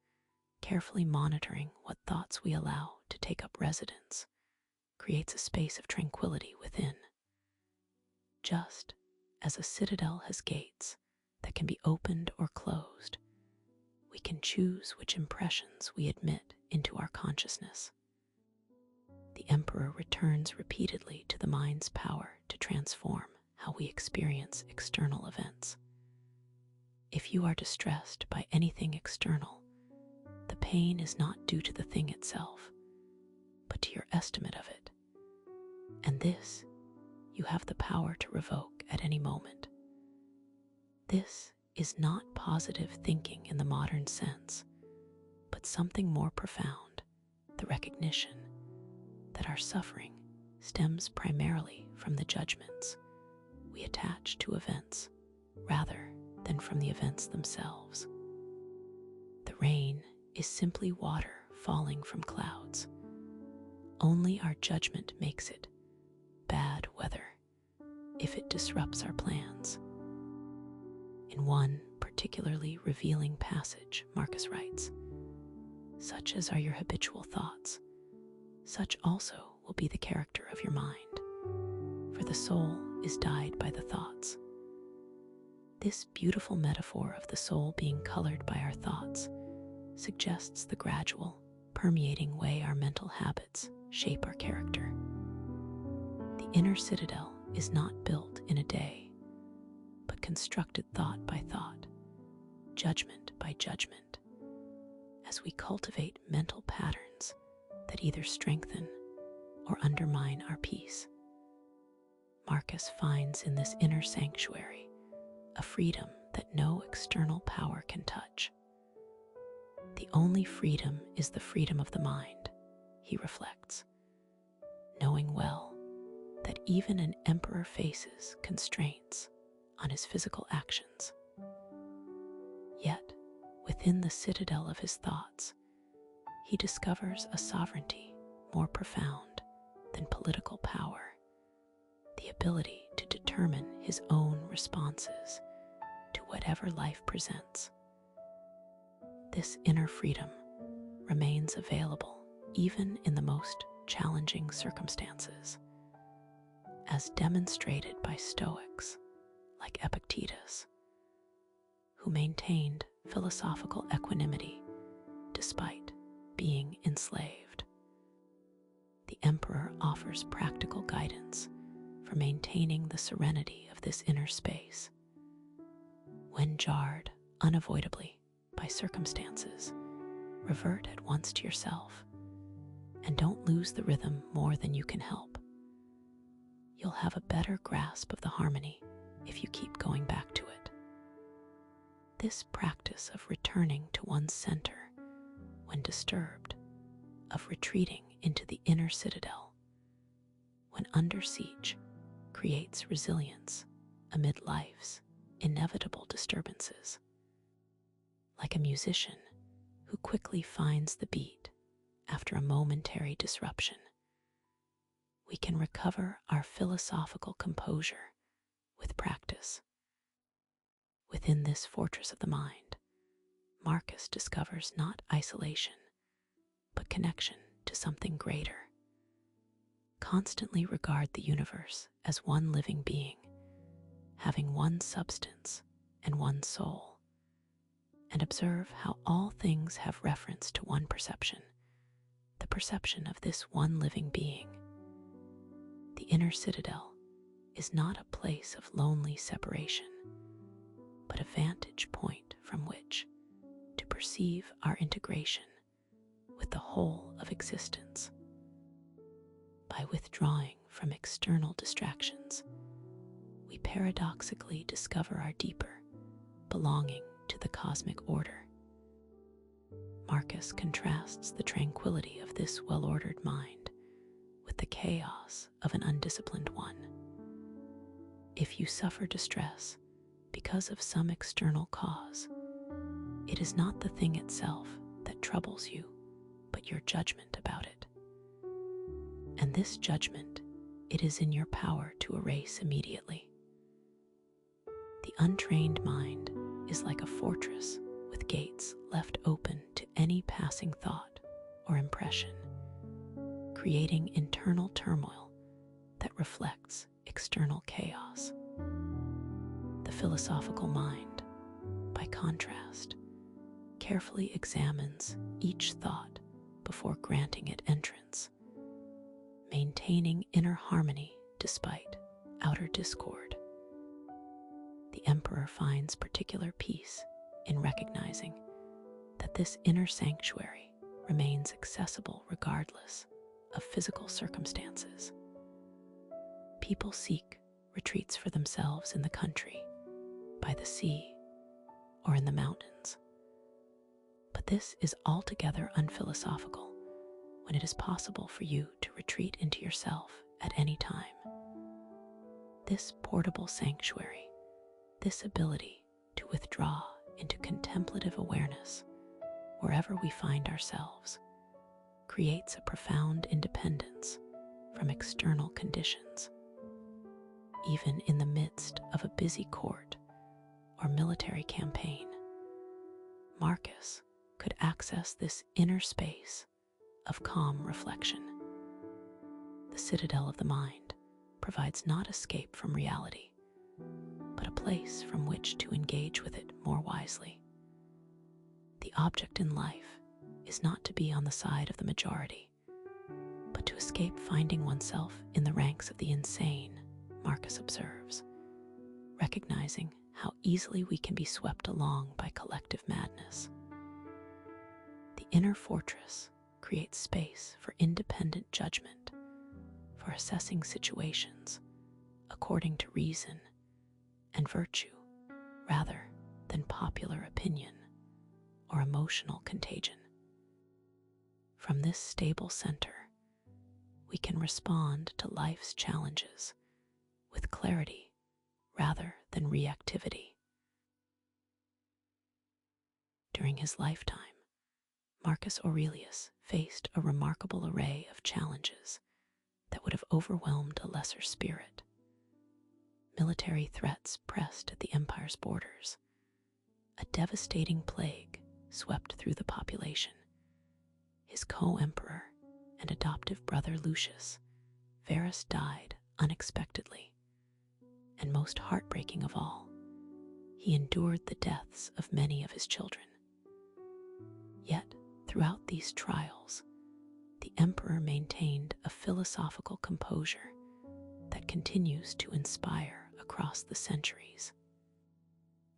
carefully monitoring what thoughts we allow to take up residence, creates a space of tranquility within. Just as a citadel has gates that can be opened or closed, we can choose which impressions we admit into our consciousness. The emperor returns repeatedly to the mind's power to transform how we experience external events. If you are distressed by anything external, the pain is not due to the thing itself, but to your estimate of it. And this you have the power to revoke at any moment. This is not positive thinking in the modern sense, but something more profound, the recognition that our suffering stems primarily from the judgments we attach to events rather than from the events themselves. The rain is simply water falling from clouds. Only our judgment makes it bad weather if it disrupts our plans. In one particularly revealing passage, Marcus writes, "Such as are your habitual thoughts, such also will be the character of your mind, for the soul is dyed by the thoughts." This beautiful metaphor of the soul being colored by our thoughts suggests the gradual, permeating way our mental habits shape our character. The inner citadel is not built in a day, but constructed thought by thought, judgment by judgment, as we cultivate mental patterns that either strengthen or undermine our peace. Marcus finds in this inner sanctuary a freedom that no external power can touch. The only freedom is the freedom of the mind, he reflects, knowing well that even an emperor faces constraints on his physical actions. Yet, within the citadel of his thoughts, he discovers a sovereignty more profound than political power, the ability to determine his own responses to whatever life presents. This inner freedom remains available even in the most challenging circumstances, as demonstrated by Stoics like Epictetus, who maintained philosophical equanimity despite being enslaved. The emperor offers practical guidance for maintaining the serenity of this inner space. When jarred unavoidably by circumstances, revert at once to yourself and don't lose the rhythm more than you can help. You'll have a better grasp of the harmony if you keep going back to it. This practice of returning to one's center when disturbed, of retreating into the inner citadel when under siege, creates resilience amid life's inevitable disturbances. Like a musician who quickly finds the beat after a momentary disruption, we can recover our philosophical composure with practice. Within this fortress of the mind, Marcus discovers not isolation, but connection to something greater. Constantly regard the universe as one living being, having one substance and one soul, and observe how all things have reference to one perception, the perception of this one living being. The inner citadel is not a place of lonely separation, but a vantage point from which to perceive our integration with the whole of existence. By withdrawing from external distractions, we paradoxically discover our deeper belonging to the cosmic order. Marcus contrasts the tranquility of this well-ordered mind with the chaos of an undisciplined one. If you suffer distress because of some external cause, it is not the thing itself that troubles you, but your judgment about it. And this judgment, it is in your power to erase immediately. The untrained mind is like a fortress with gates left open to any passing thought or impression, creating internal turmoil that reflects external chaos. philosophical mind, by contrast, carefully examines each thought before granting it entrance, maintaining inner harmony despite outer discord. The emperor finds particular peace in recognizing that this inner sanctuary remains accessible regardless of physical circumstances. People seek retreats for themselves in the country, by the sea, or in the mountains. But this is altogether unphilosophical when it is possible for you to retreat into yourself at any time. This portable sanctuary, this ability to withdraw into contemplative awareness wherever we find ourselves, creates a profound independence from external conditions. Even in the midst of a busy court or military campaign, Marcus could access this inner space of calm reflection. The citadel of the mind provides not escape from reality, but a place from which to engage with it more wisely. The object in life is not to be on the side of the majority, but to escape finding oneself in the ranks of the insane, Marcus observes, recognizing how easily we can be swept along by collective madness. The inner fortress creates space for independent judgment, for assessing situations according to reason and virtue rather than popular opinion or emotional contagion. From this stable center, we can respond to life's challenges with clarity rather than reactivity. During his lifetime, Marcus Aurelius faced a remarkable array of challenges that would have overwhelmed a lesser spirit. Military threats pressed at the empire's borders. A devastating plague swept through the population. His co-emperor and adoptive brother Lucius, Verus, died unexpectedly. And most heartbreaking of all, he endured the deaths of many of his children. Yet, throughout these trials, the emperor maintained a philosophical composure that continues to inspire across the centuries.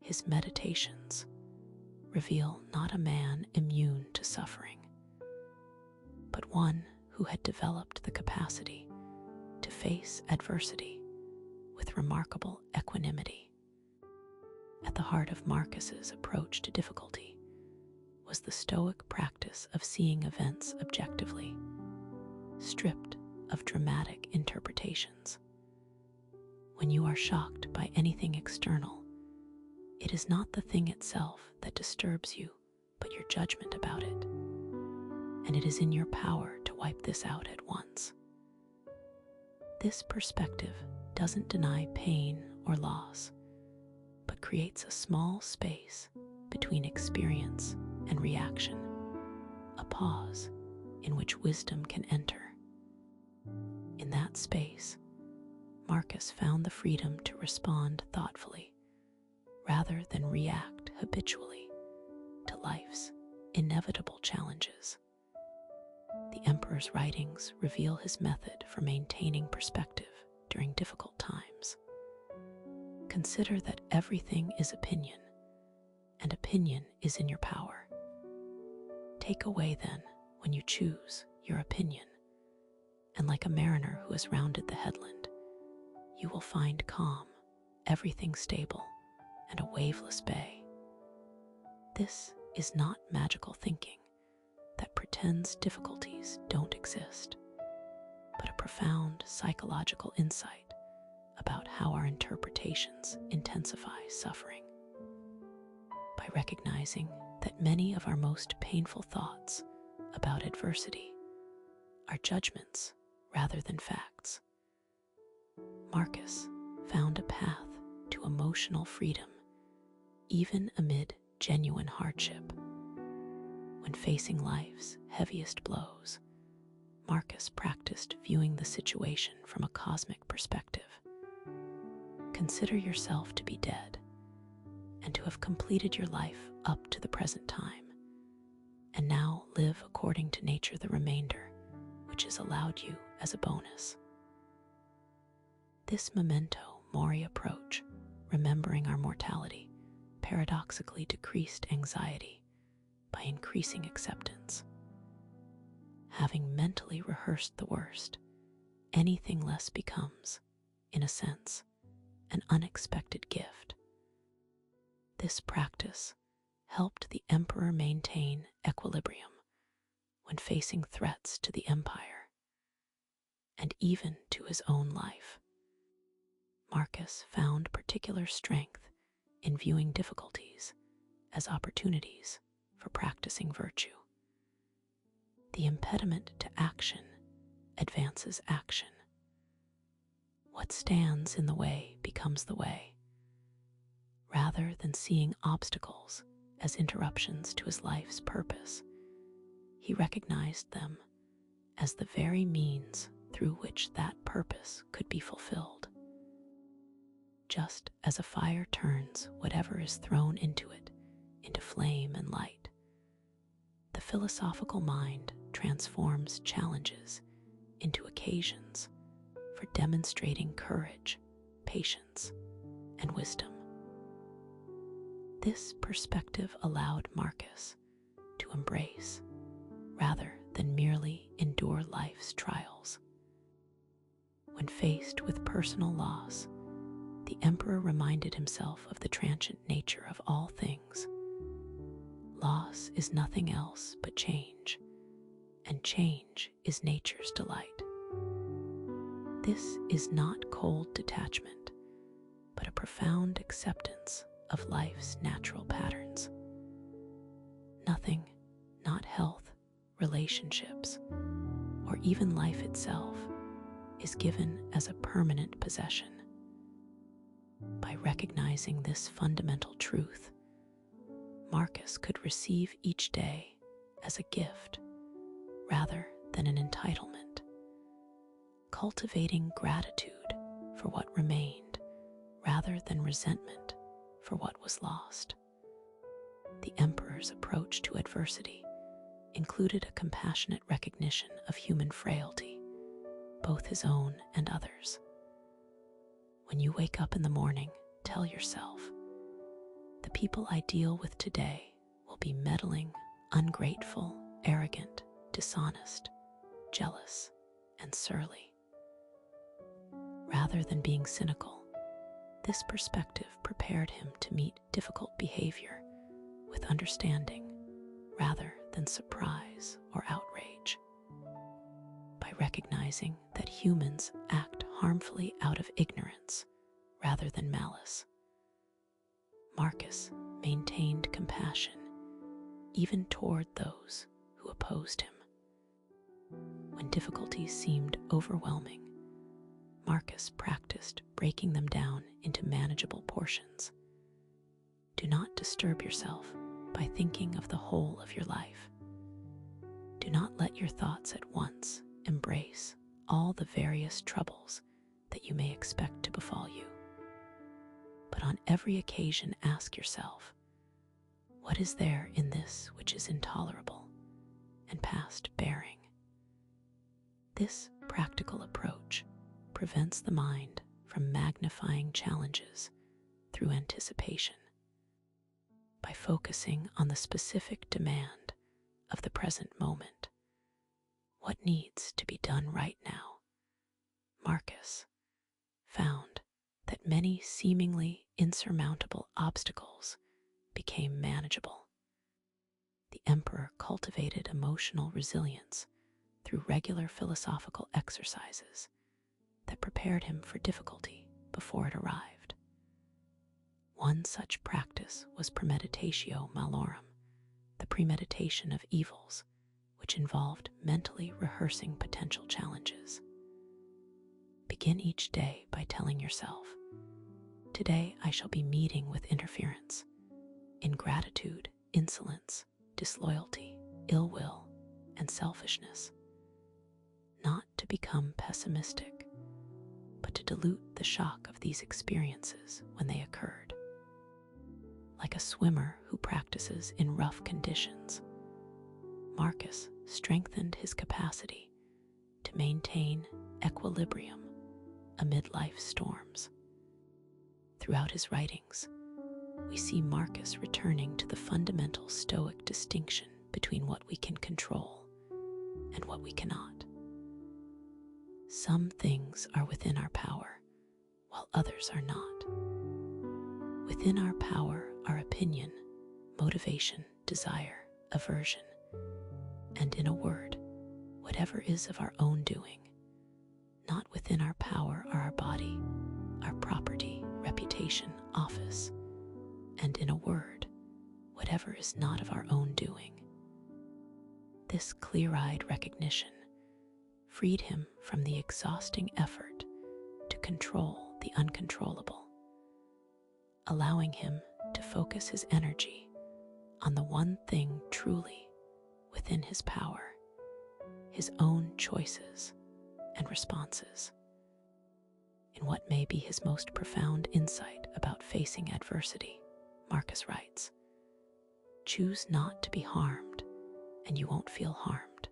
His meditations reveal not a man immune to suffering, but one who had developed the capacity to face adversity with remarkable equanimity. At the heart of Marcus's approach to difficulty was the Stoic practice of seeing events objectively, stripped of dramatic interpretations. When you are shocked by anything external, it is not the thing itself that disturbs you, but your judgment about it. And it is in your power to wipe this out at once. This perspective doesn't deny pain or loss, but creates a small space between experience and reaction, a pause in which wisdom can enter. In that space, Marcus found the freedom to respond thoughtfully, rather than react habitually to life's inevitable challenges. The emperor's writings reveal his method for maintaining perspective during difficult times. Consider that everything is opinion, and opinion is in your power. Take away, then, when you choose, your opinion, and like a mariner who has rounded the headland, you will find calm, everything stable, and a waveless bay. This is not magical thinking that pretends difficulties don't exist, but a profound psychological insight about how our interpretations intensify suffering. By recognizing that many of our most painful thoughts about adversity are judgments rather than facts, Marcus found a path to emotional freedom even amid genuine hardship. When facing life's heaviest blows, Marcus practiced viewing the situation from a cosmic perspective. Consider yourself to be dead, and to have completed your life up to the present time, and now live according to nature the remainder, which is allowed you as a bonus. This memento mori approach, remembering our mortality, paradoxically decreased anxiety by increasing acceptance. Having mentally rehearsed the worst, anything less becomes, in a sense, an unexpected gift. This practice helped the emperor maintain equilibrium when facing threats to the empire and even to his own life. Marcus found particular strength in viewing difficulties as opportunities for practicing virtue. The impediment to action advances action. What stands in the way becomes the way. Rather than seeing obstacles as interruptions to his life's purpose, he recognized them as the very means through which that purpose could be fulfilled. Just as a fire turns whatever is thrown into it into flame and light, the philosophical mind transforms challenges into occasions for demonstrating courage, patience, and wisdom. This perspective allowed Marcus to embrace rather than merely endure life's trials. When faced with personal loss, the emperor reminded himself of the transient nature of all things. Loss is nothing else but change, and change is nature's delight. This is not cold detachment, but a profound acceptance of life's natural patterns. Nothing, not health, relationships, or even life itself, is given as a permanent possession. By recognizing this fundamental truth, Marcus could receive each day as a gift rather than an entitlement, cultivating gratitude for what remained rather than resentment for what was lost. The emperor's approach to adversity included a compassionate recognition of human frailty, both his own and others. When you wake up in the morning, tell yourself, the people I deal with today will be meddling, ungrateful, arrogant, dishonest, jealous, and surly. Rather than being cynical, this perspective prepared him to meet difficult behavior with understanding rather than surprise or outrage. By recognizing that humans act harmfully out of ignorance rather than malice, Marcus maintained compassion even toward those who opposed him. When difficulties seemed overwhelming, Marcus practiced breaking them down into manageable portions. Do not disturb yourself by thinking of the whole of your life. Do not let your thoughts at once embrace all the various troubles that you may expect to befall you. But on every occasion ask yourself, what is there in this which is intolerable and past bearing? This practical approach prevents the mind from magnifying challenges through anticipation. By focusing on the specific demand of the present moment, what needs to be done right now, Marcus found that many seemingly insurmountable obstacles became manageable. The emperor cultivated emotional resilience through regular philosophical exercises that prepared him for difficulty before it arrived. One such practice was premeditatio malorum, the premeditation of evils, which involved mentally rehearsing potential challenges. Begin each day by telling yourself, today I shall be meeting with interference, ingratitude, insolence, disloyalty, ill will, and selfishness. Not to become pessimistic, but to dilute the shock of these experiences when they occurred. Like a swimmer who practices in rough conditions, Marcus strengthened his capacity to maintain equilibrium amid life's storms. Throughout his writings, we see Marcus returning to the fundamental Stoic distinction between what we can control and what we cannot. Some things are within our power, while others are not. Within our power are opinion, motivation, desire, aversion, and in a word, whatever is of our own doing. Not within our power are our body, our property, reputation, office, and in a word, whatever is not of our own doing. This clear-eyed recognition freed him from the exhausting effort to control the uncontrollable, allowing him to focus his energy on the one thing truly within his power, his own choices and responses. In what may be his most profound insight about facing adversity, Marcus writes, "Choose not to be harmed, and you won't feel harmed.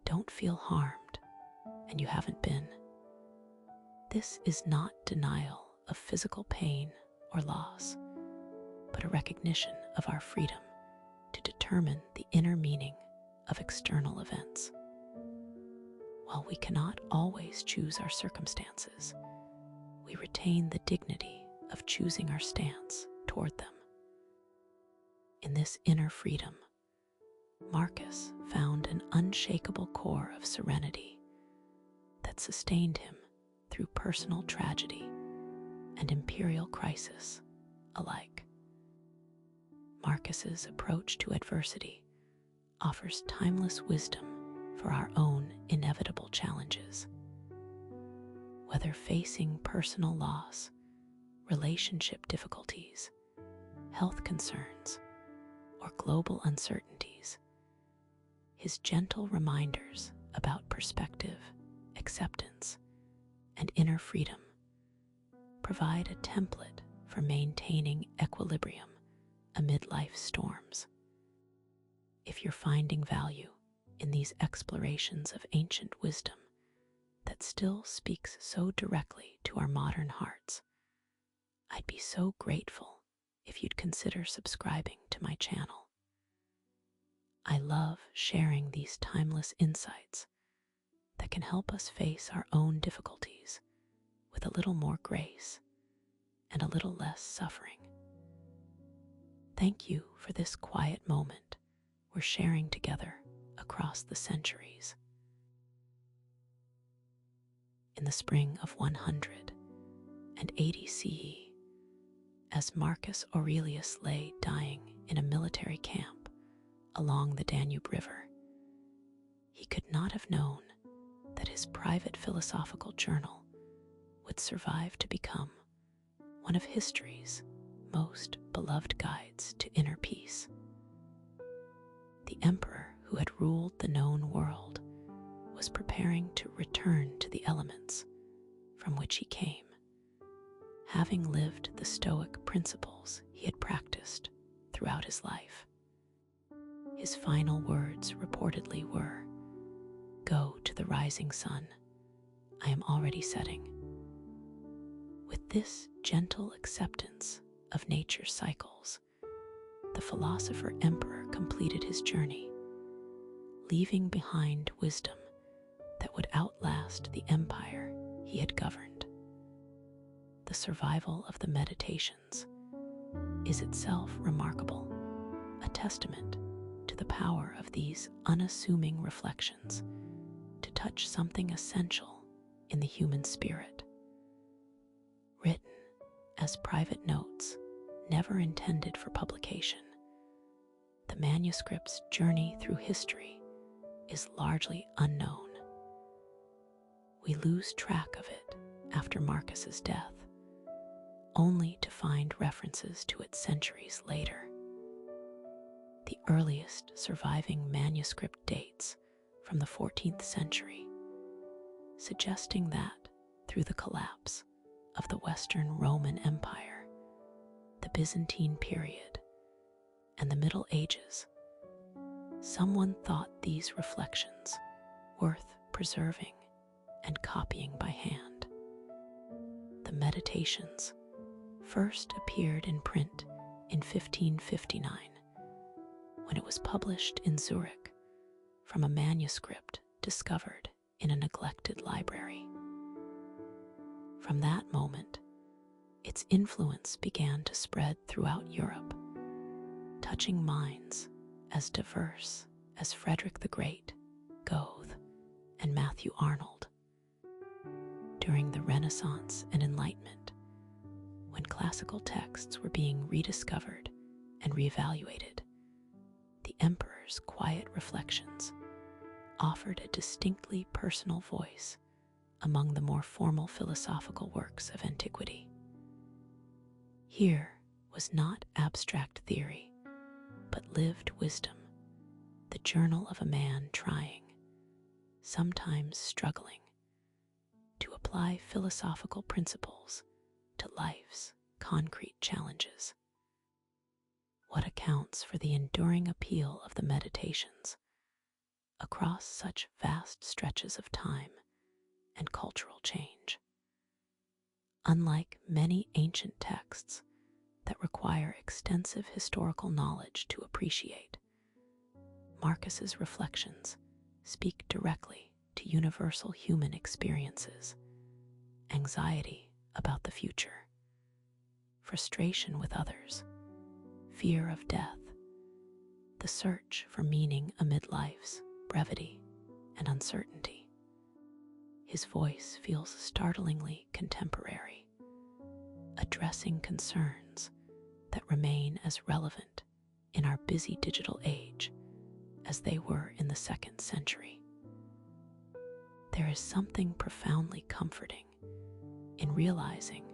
Don't feel harmed, and you haven't been." This is not denial of physical pain or loss, but a recognition of our freedom to determine the inner meaning of external events. While we cannot always choose our circumstances, we retain the dignity of choosing our stance toward them. In this inner freedom, Marcus found an unshakable core of serenity that sustained him through personal tragedy and imperial crisis alike. Marcus's approach to adversity offers timeless wisdom for our own inevitable challenges. Whether facing personal loss, relationship difficulties, health concerns, or global uncertainties, his gentle reminders about perspective, acceptance, and inner freedom provide a template for maintaining equilibrium amid life's storms. If you're finding value in these explorations of ancient wisdom that still speaks so directly to our modern hearts, I'd be so grateful if you'd consider subscribing to my channel. I love sharing these timeless insights that can help us face our own difficulties with a little more grace and a little less suffering. Thank you for this quiet moment we're sharing together across the centuries. In the spring of 180 CE, as Marcus Aurelius lay dying in a military camp along the Danube River, he could not have known that his private philosophical journal would survive to become one of history's most beloved guides to inner peace. The emperor who had ruled the known world was preparing to return to the elements from which he came, having lived the Stoic principles he had practiced throughout his life. His final words reportedly were, "Go to the rising sun. I am already setting." With this gentle acceptance of nature's cycles, the philosopher emperor completed his journey, leaving behind wisdom that would outlast the empire he had governed. The survival of the Meditations is itself remarkable, a testament to the power of these unassuming reflections to touch something essential in the human spirit. Written as private notes, never intended for publication, the manuscript's journey through history is largely unknown. We lose track of it after Marcus's death, only to find references to it centuries later. The earliest surviving manuscript dates from the 14th century, suggesting that through the collapse of the Western Roman Empire, the Byzantine period, and the Middle Ages, someone thought these reflections worth preserving and copying by hand. The Meditations first appeared in print in 1559, when it was published in Zurich from a manuscript discovered in a neglected library. From that moment, its influence began to spread throughout Europe, touching minds as diverse as Frederick the Great, Goethe, and Matthew Arnold. During the Renaissance and Enlightenment, when classical texts were being rediscovered and reevaluated, the emperor's quiet reflections offered a distinctly personal voice among the more formal philosophical works of antiquity. Here was not abstract theory, but lived wisdom, the journal of a man trying, sometimes struggling, to apply philosophical principles to life's concrete challenges. What accounts for the enduring appeal of the Meditations across such vast stretches of time and cultural change? Unlike many ancient texts that require extensive historical knowledge to appreciate, Marcus's reflections speak directly to universal human experiences: anxiety about the future, frustration with others, fear of death, the search for meaning amid life's brevity and uncertainty. His voice feels startlingly contemporary, addressing concerns that remain as relevant in our busy digital age as they were in the 2nd century. There is something profoundly comforting in realizing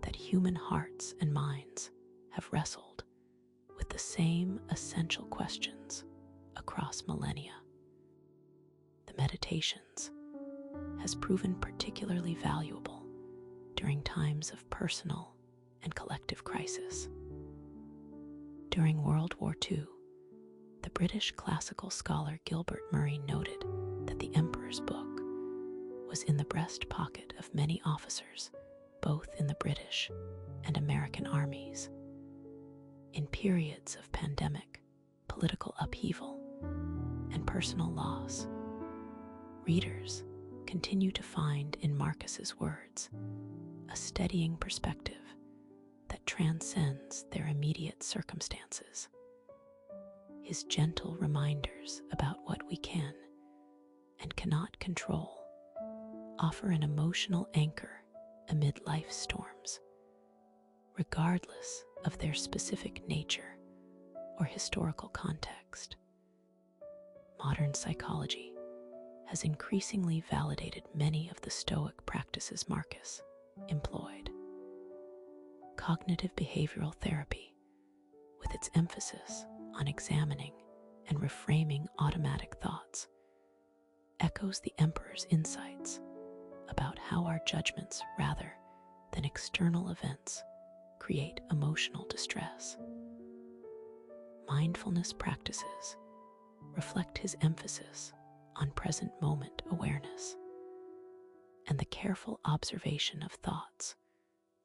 that human hearts and minds have wrestled with the same essential questions across millennia. The Meditations has proven particularly valuable during times of personal and collective crisis. During World War II, the British classical scholar Gilbert Murray noted that the Emperor's book was in the breast pocket of many officers, both in the British and American armies. In periods of pandemic, political upheaval, and personal loss, readers continue to find in Marcus's words a steadying perspective that transcends their immediate circumstances. His gentle reminders about what we can and cannot control offer an emotional anchor amid life's storms, regardless of their specific nature or historical context. Modern psychology has increasingly validated many of the Stoic practices Marcus employed. Cognitive behavioral therapy, with its emphasis on examining and reframing automatic thoughts, echoes the Emperor's insights about how our judgments rather than external events create emotional distress. Mindfulness practices reflect his emphasis on present moment awareness and the careful observation of thoughts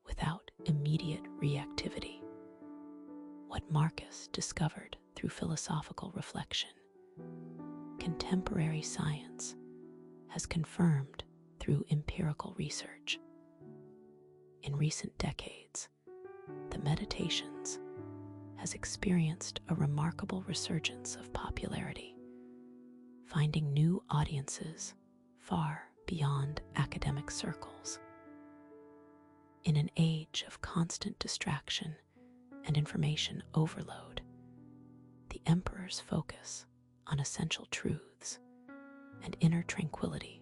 without immediate reactivity. What Marcus discovered through philosophical reflection, contemporary science has confirmed through empirical research. In recent decades, the Meditations has experienced a remarkable resurgence of popularity, finding new audiences far beyond academic circles. In an age of constant distraction and information overload, the Emperor's focus on essential truths and inner tranquility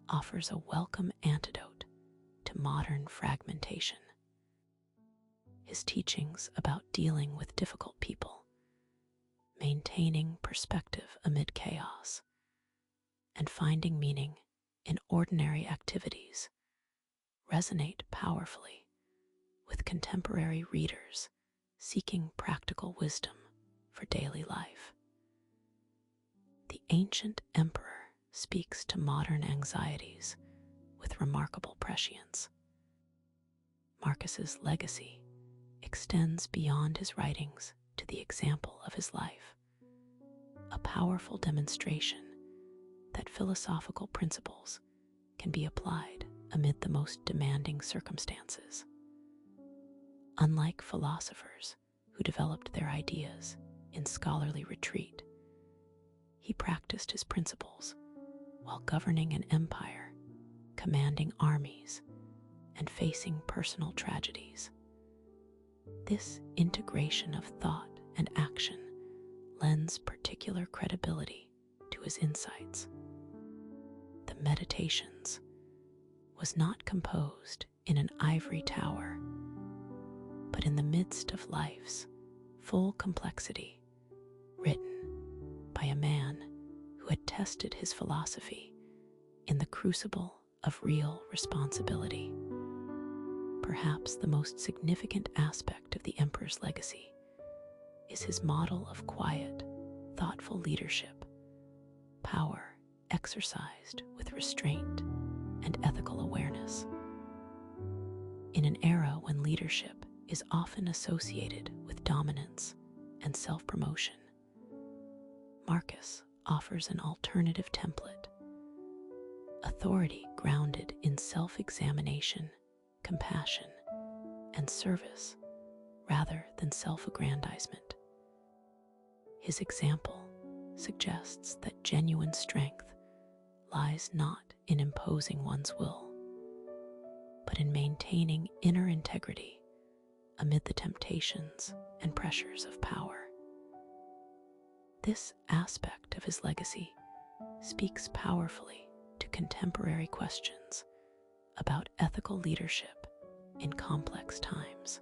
offers a welcome antidote to modern fragmentation. His teachings about dealing with difficult people, maintaining perspective amid chaos, and finding meaning in ordinary activities resonate powerfully with contemporary readers seeking practical wisdom for daily life. The ancient emperor speaks to modern anxieties with remarkable prescience. Marcus's legacy extends beyond his writings to the example of his life, a powerful demonstration that philosophical principles can be applied amid the most demanding circumstances. Unlike philosophers who developed their ideas in scholarly retreat, he practiced his principles while governing an empire, commanding armies, and facing personal tragedies. This integration of thought and action lends particular credibility to his insights. The Meditations was not composed in an ivory tower, but in the midst of life's full complexity, written by a man who had tested his philosophy in the crucible of real responsibility. Perhaps the most significant aspect of the emperor's legacy is his model of quiet, thoughtful leadership, power exercised with restraint and ethical awareness. In an era when leadership is often associated with dominance and self-promotion, Marcus offers an alternative template: authority grounded in self-examination, compassion, and service rather than self-aggrandizement. His example suggests that genuine strength lies not in imposing one's will, but in maintaining inner integrity amid the temptations and pressures of power. This aspect of his legacy speaks powerfully to contemporary questions about ethical leadership in complex times.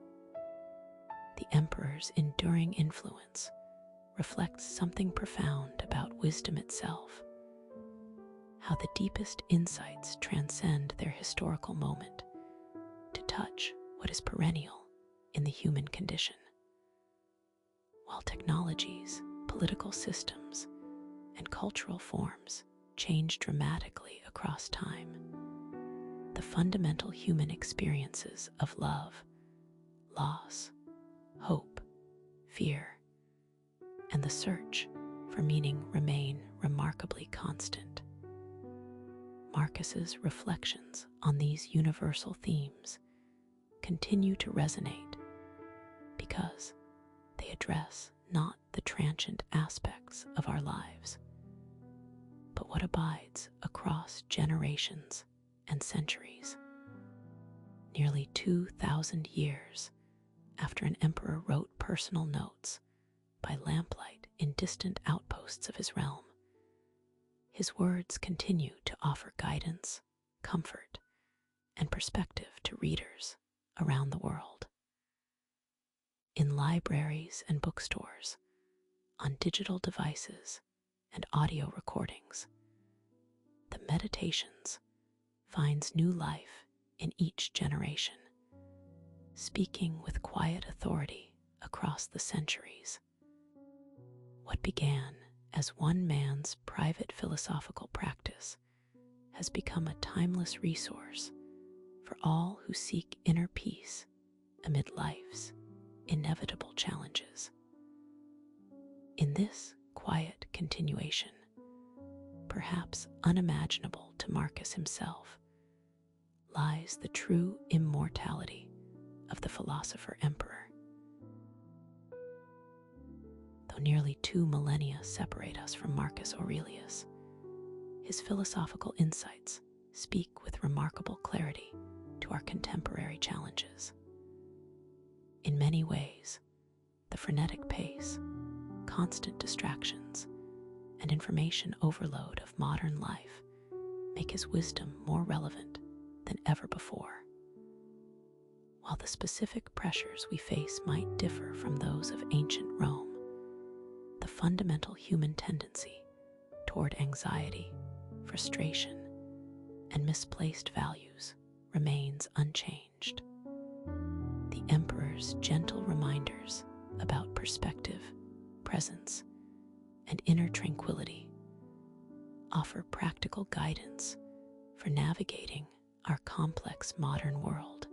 The emperor's enduring influence reflects something profound about wisdom itself, how the deepest insights transcend their historical moment to touch what is perennial in the human condition. While technologies, political systems, and cultural forms change dramatically across time, the fundamental human experiences of love, loss, hope, fear, and the search for meaning remain remarkably constant. Marcus's reflections on these universal themes continue to resonate because they address not the transient aspects of our lives, but what abides across generations and centuries. Nearly 2,000 years after an emperor wrote personal notes by lamplight in distant outposts of his realm, his words continue to offer guidance, comfort, and perspective to readers around the world. In libraries and bookstores, on digital devices and audio recordings, the Meditations finds new life in each generation, speaking with quiet authority across the centuries. What began as one man's private philosophical practice has become a timeless resource for all who seek inner peace amid life's inevitable challenges. In this quiet continuation, perhaps unimaginable to Marcus himself, lies the true immortality of the philosopher emperor. Though nearly 2 millennia separate us from Marcus Aurelius, his philosophical insights speak with remarkable clarity to our contemporary challenges. In many ways, the frenetic pace, constant distractions, and information overload of modern life make his wisdom more relevant than ever before. While the specific pressures we face might differ from those of ancient Rome, the fundamental human tendency toward anxiety, frustration, and misplaced values remains unchanged. The offers gentle reminders about perspective, presence, and inner tranquility, offer practical guidance for navigating our complex modern world.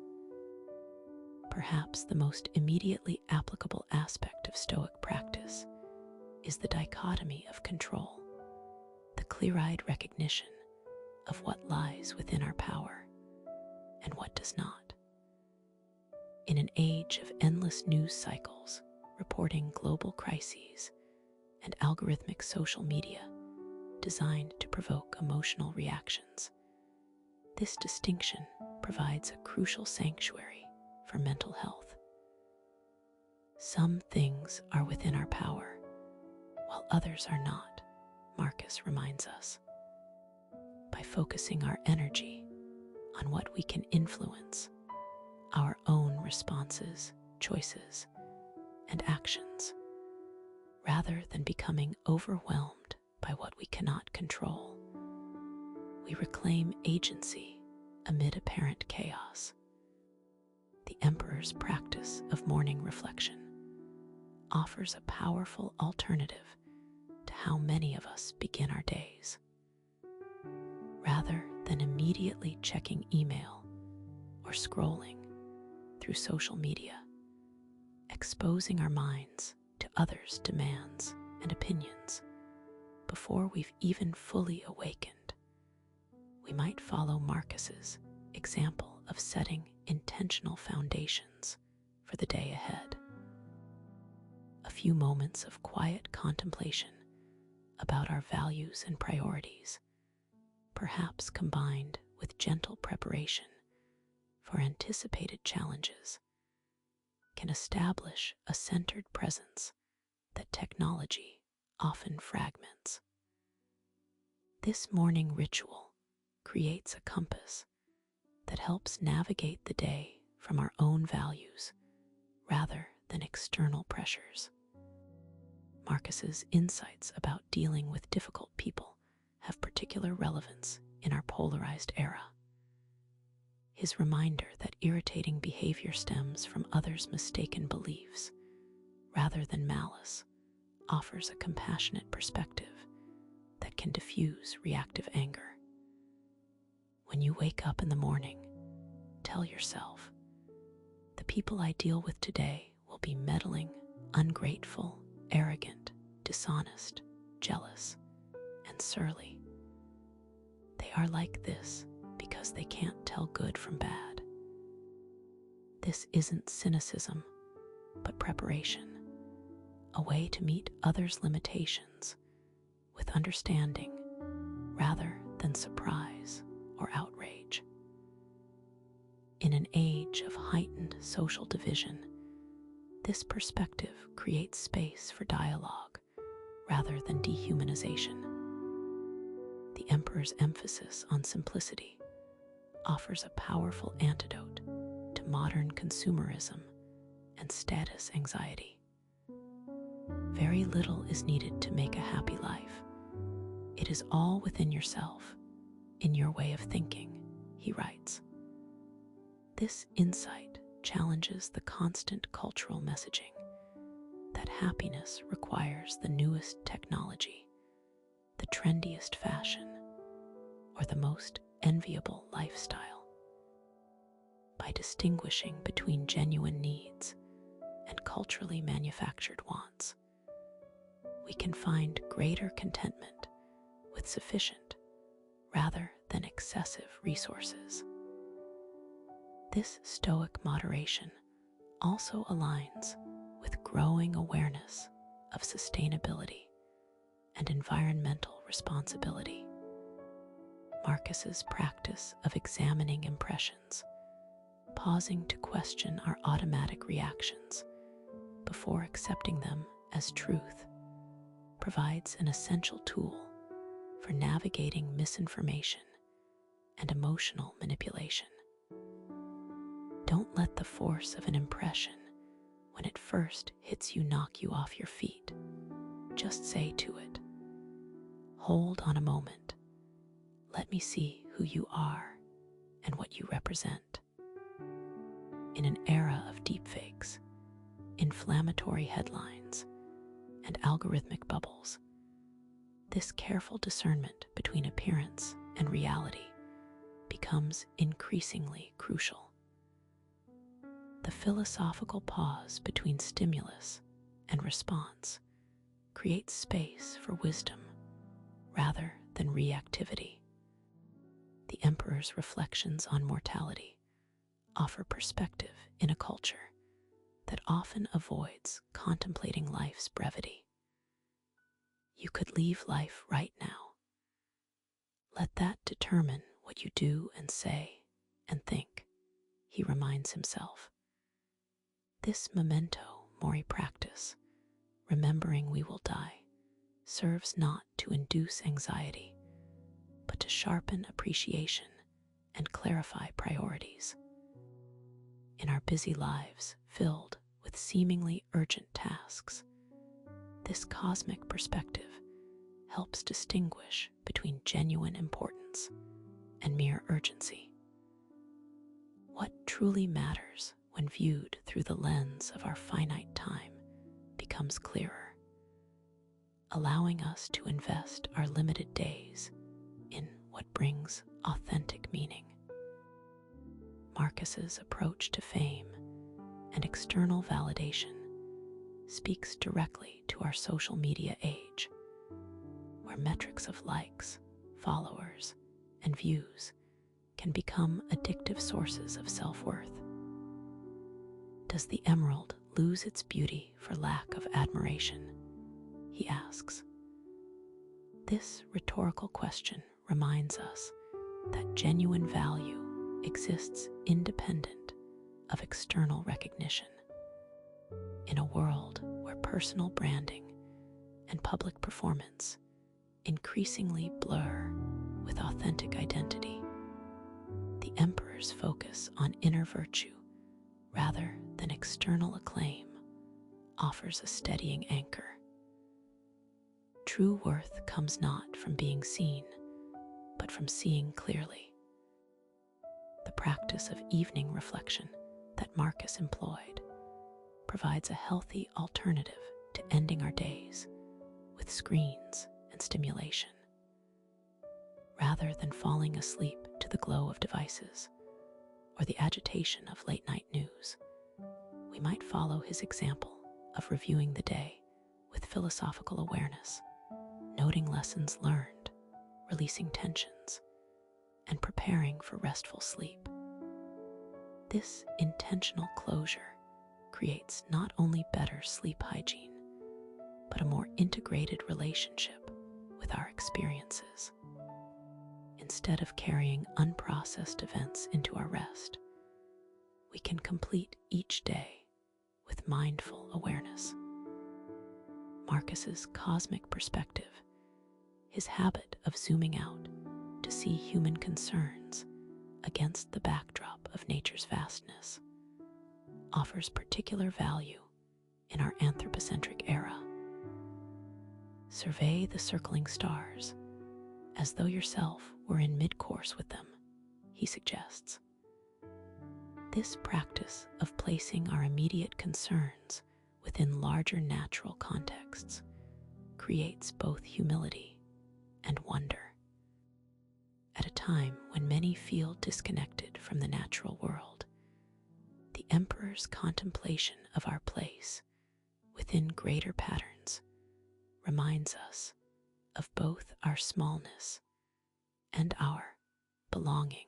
Perhaps the most immediately applicable aspect of Stoic practice is the dichotomy of control, the clear-eyed recognition of what lies within our power and what does not. In an age of endless news cycles reporting global crises and algorithmic social media designed to provoke emotional reactions, this distinction provides a crucial sanctuary for mental health. Some things are within our power, while others are not, Marcus reminds us. By focusing our energy on what we can influence, our own responses, choices, and actions, rather than becoming overwhelmed by what we cannot control, we reclaim agency amid apparent chaos. The Emperor's practice of morning reflection offers a powerful alternative to how many of us begin our days. Rather than immediately checking email or scrolling through social media, exposing our minds to others' demands and opinions before we've even fully awakened, we might follow Marcus's example of setting intentional foundations for the day ahead. A few moments of quiet contemplation about our values and priorities, perhaps combined with gentle preparation for anticipated challenges, can establish a centered presence that technology often fragments. This morning ritual creates a compass that helps navigate the day from our own values rather than external pressures. Marcus's insights about dealing with difficult people have particular relevance in our polarized era. His reminder that irritating behavior stems from others' mistaken beliefs rather than malice offers a compassionate perspective that can diffuse reactive anger. When you wake up in the morning, tell yourself, the people I deal with today will be meddling, ungrateful, arrogant, dishonest, jealous, and surly. They are like this because they can't tell good from bad. This isn't cynicism, but preparation, a way to meet others' limitations with understanding rather than surprise or outrage. In an age of heightened social division, this perspective creates space for dialogue rather than dehumanization. The Emperor's emphasis on simplicity offers a powerful antidote to modern consumerism and status anxiety. Very little is needed to make a happy life. It is all within yourself, in your way of thinking, he writes. This insight challenges the constant cultural messaging that happiness requires the newest technology, the trendiest fashion, or the most enviable lifestyle. By distinguishing between genuine needs and culturally manufactured wants, we can find greater contentment with sufficient rather than excessive resources. This Stoic moderation also aligns with growing awareness of sustainability and environmental responsibility. Marcus's practice of examining impressions, pausing to question our automatic reactions before accepting them as truth, provides an essential tool for navigating misinformation and emotional manipulation. Don't let the force of an impression, when it first hits you, knock you off your feet. Just say to it, hold on a moment. Let me see who you are and what you represent. In an era of deepfakes, inflammatory headlines, and algorithmic bubbles, this careful discernment between appearance and reality becomes increasingly crucial. The philosophical pause between stimulus and response creates space for wisdom rather than reactivity. The emperor's reflections on mortality offer perspective in a culture that often avoids contemplating life's brevity. You could leave life right now. Let that determine what you do and say and think, he reminds himself. This memento mori practice, remembering we will die, serves not to induce anxiety, but to sharpen appreciation and clarify priorities. In our busy lives filled with seemingly urgent tasks, this cosmic perspective helps distinguish between genuine importance and mere urgency. What truly matters when viewed through the lens of our finite time becomes clearer, allowing us to invest our limited days in what brings authentic meaning. Marcus's approach to fame and external validation speaks directly to our social media age, where metrics of likes, followers, and views can become addictive sources of self-worth. Does the emerald lose its beauty for lack of admiration? He asks. This rhetorical question reminds us that genuine value exists independent of external recognition. In a world where personal branding and public performance increasingly blur with authentic identity, the emperor's focus on inner virtue rather than external acclaim offers a steadying anchor. True worth comes not from being seen, but from seeing clearly. The practice of evening reflection that Marcus employed provides a healthy alternative to ending our days with screens and stimulation. Rather than falling asleep to the glow of devices or the agitation of late-night news, we might follow his example of reviewing the day with philosophical awareness, noting lessons learned, releasing tensions, and preparing for restful sleep. This intentional closure creates not only better sleep hygiene, but a more integrated relationship with our experiences. Instead of carrying unprocessed events into our rest, we can complete each day with mindful awareness. Marcus's cosmic perspective, his habit of zooming out to see human concerns against the backdrop of nature's vastness, offers particular value in our anthropocentric era. Survey the circling stars as though yourself were in mid-course with them, he suggests. This practice of placing our immediate concerns within larger natural contexts creates both humility and wonder. At a time when many feel disconnected from the natural world, the emperor's contemplation of our place within greater patterns reminds us of both our smallness and our belonging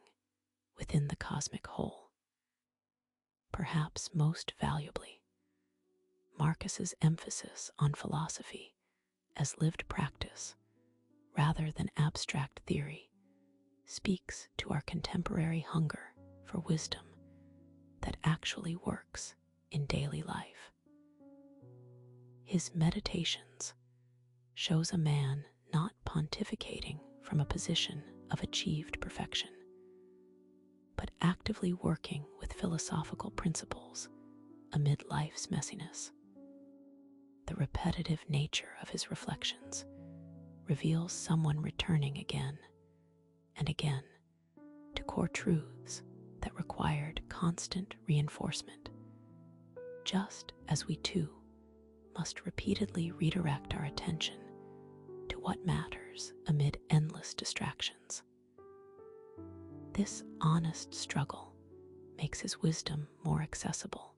within the cosmic whole. Perhaps most valuably, Marcus's emphasis on philosophy as lived practice rather than abstract theory speaks to our contemporary hunger for wisdom that actually works in daily life. His Meditations shows a man not pontificating from a position of achieved perfection, but actively working with philosophical principles amid life's messiness. The repetitive nature of his reflections reveals someone returning again and again to core truths that required constant reinforcement, just as we too must repeatedly redirect our attention to what matters amid endless distractions. This honest struggle makes his wisdom more accessible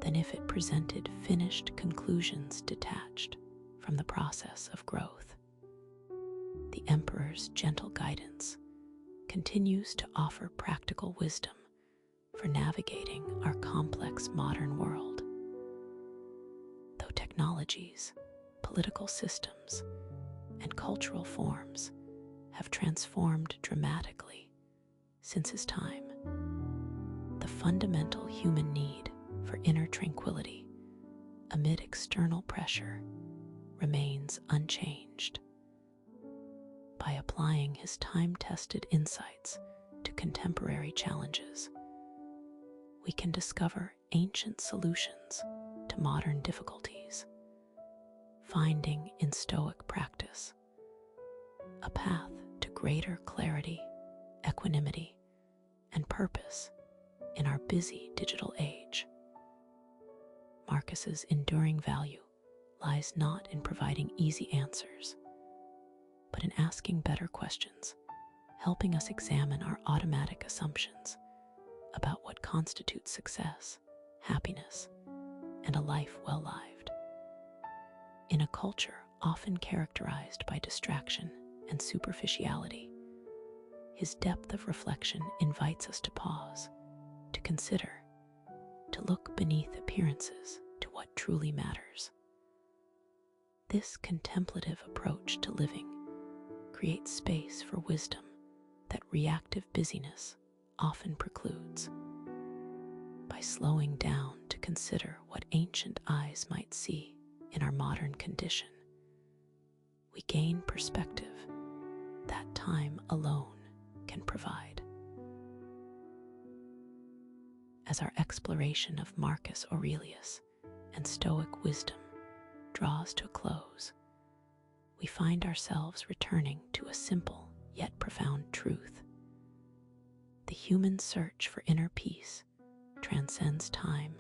than if it presented finished conclusions detached from the process of growth. The Emperor's gentle guidance continues to offer practical wisdom for navigating our complex modern world. Though technologies, political systems, and cultural forms have transformed dramatically since his time, the fundamental human need for inner tranquility amid external pressure remains unchanged. By applying his time-tested insights to contemporary challenges, we can discover ancient solutions to modern difficulties, finding in Stoic practice a path to greater clarity, equanimity, and purpose in our busy digital age. Marcus's enduring value lies not in providing easy answers, but in asking better questions, helping us examine our automatic assumptions about what constitutes success, happiness, and a life well lived. In a culture often characterized by distraction and superficiality, his depth of reflection invites us to pause, to consider, to look beneath appearances to what truly matters. This contemplative approach to living creates space for wisdom that reactive busyness often precludes. By slowing down to consider what ancient eyes might see in our modern condition, we gain perspective that time alone can provide. As our exploration of Marcus Aurelius and Stoic wisdom draws to a close, we find ourselves returning to a simple yet profound truth. The human search for inner peace transcends time,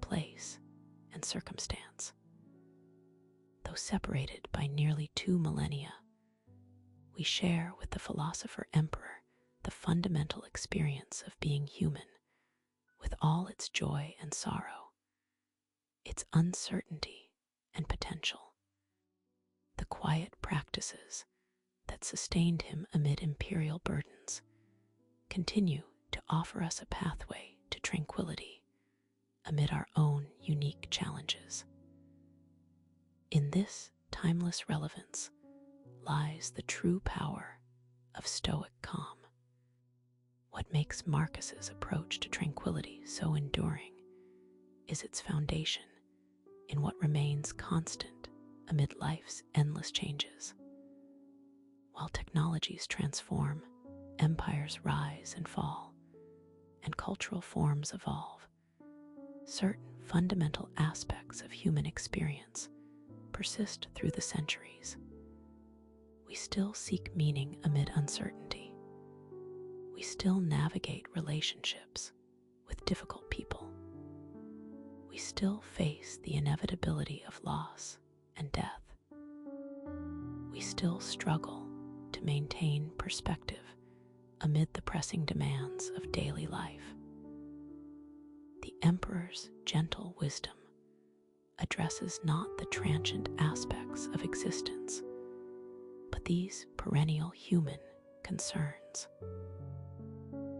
place, and circumstance. Though separated by nearly 2 millennia, we share with the philosopher emperor the fundamental experience of being human, with all its joy and sorrow, its uncertainty and potential. The quiet practices that sustained him amid imperial burdens continue to offer us a pathway to tranquility amid our own unique challenges. In this timeless relevance lies the true power of Stoic calm. What makes Marcus's approach to tranquility so enduring is its foundation in what remains constant amid life's endless changes. While technologies transform, empires rise and fall, and cultural forms evolve, certain fundamental aspects of human experience persist through the centuries. We still seek meaning amid uncertainty. We still navigate relationships with difficult people. We still face the inevitability of loss and death. We still struggle to maintain perspective amid the pressing demands of daily life. The emperor's gentle wisdom addresses not the transient aspects of existence, but these perennial human concerns.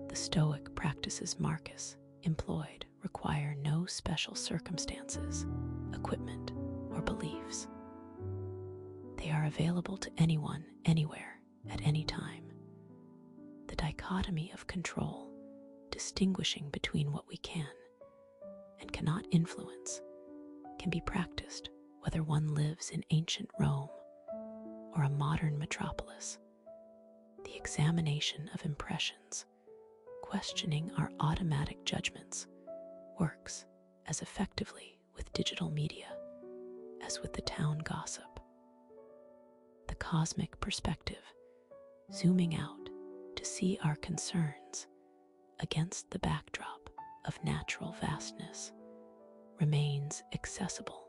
The Stoic practices Marcus employed require no special circumstances, equipment, or beliefs. They are available to anyone, anywhere, at any time. The dichotomy of control, distinguishing between what we can and cannot influence, can be practiced whether one lives in ancient Rome or a modern metropolis. The examination of impressions, questioning our automatic judgments, works as effectively with digital media as with the town gossip. The cosmic perspective, zooming out to see our concerns against the backdrop of natural vastness, remains accessible,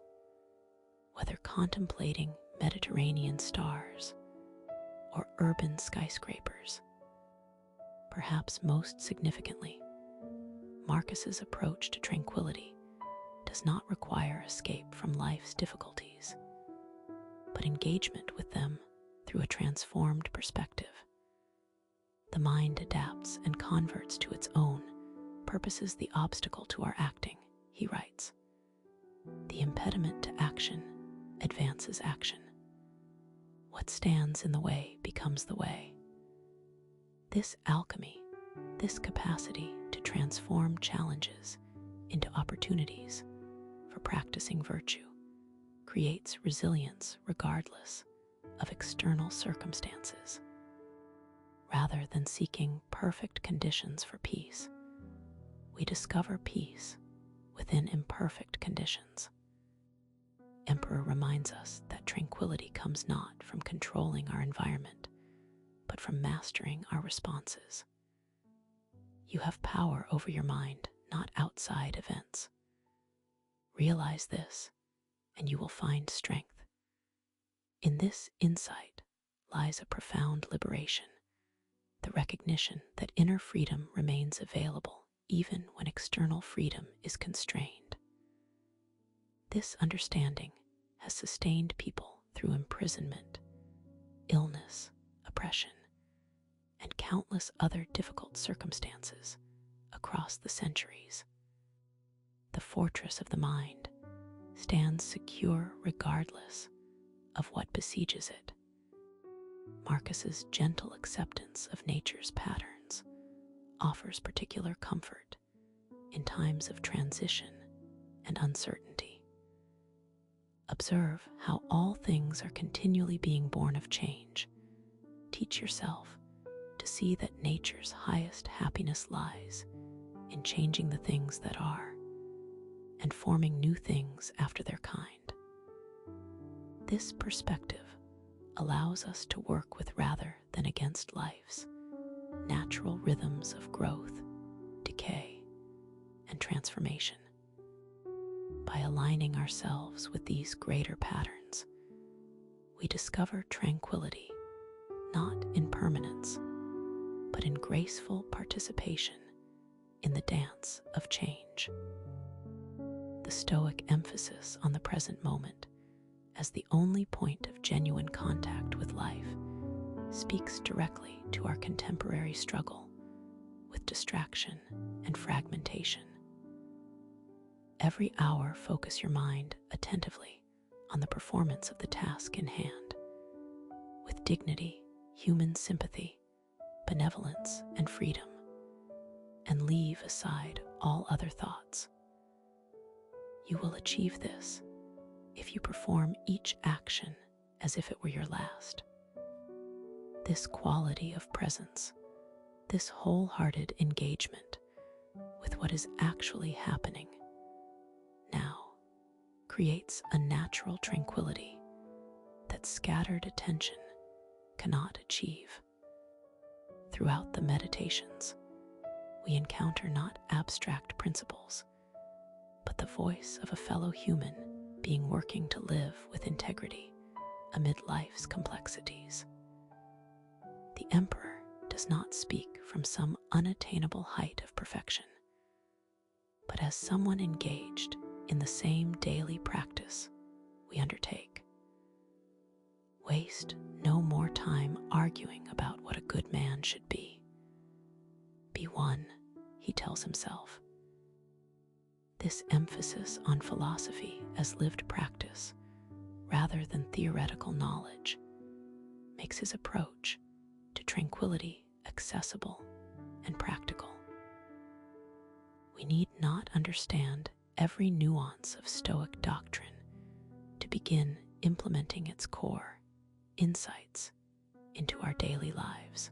whether contemplating Mediterranean stars or urban skyscrapers. Perhaps most significantly, Marcus's approach to tranquility does not require escape from life's difficulties, but engagement with them through a transformed perspective. The mind adapts and converts to its own purposes the obstacle to our acting, he writes. The impediment to action advances action. What stands in the way becomes the way. This alchemy, this capacity to transform challenges into opportunities for practicing virtue, creates resilience regardless of external circumstances. Rather than seeking perfect conditions for peace, we discover peace within imperfect conditions. Emperor reminds us that tranquility comes not from controlling our environment, but from mastering our responses. You have power over your mind, not outside events. Realize this, and you will find strength. In this insight lies a profound liberation, the recognition that inner freedom remains available even when external freedom is constrained. This understanding has sustained people through imprisonment, illness, oppression, and countless other difficult circumstances across the centuries. The fortress of the mind stands secure regardless of what besieges it. Marcus's gentle acceptance of nature's patterns offers particular comfort in times of transition and uncertainty. Observe how all things are continually being born of change. Teach yourself to see that nature's highest happiness lies in changing the things that are and forming new things after their kind. This perspective allows us to work with rather than against life's natural rhythms of growth, decay, and transformation. By aligning ourselves with these greater patterns, we discover tranquility, not in permanence, but in graceful participation in the dance of change. The Stoic emphasis on the present moment as the only point of genuine contact with life speaks directly to our contemporary struggle with distraction and fragmentation. Every hour, focus your mind attentively on the performance of the task in hand. With dignity, human sympathy, benevolence, and freedom, and leave aside all other thoughts. You will achieve this if you perform each action as if it were your last. This quality of presence, this wholehearted engagement with what is actually happening now, creates a natural tranquility that scattered attention cannot achieve. Throughout the meditations, we encounter not abstract principles, but the voice of a fellow human being working to live with integrity amid life's complexities. The emperor does not speak from some unattainable height of perfection, but as someone engaged in the same daily practice we undertake. Waste no more time arguing about what a good man should be. Be one, he tells himself. This emphasis on philosophy as lived practice, rather than theoretical knowledge, makes his approach to tranquility accessible and practical. We need not understand every nuance of Stoic doctrine to begin implementing its core insights into our daily lives.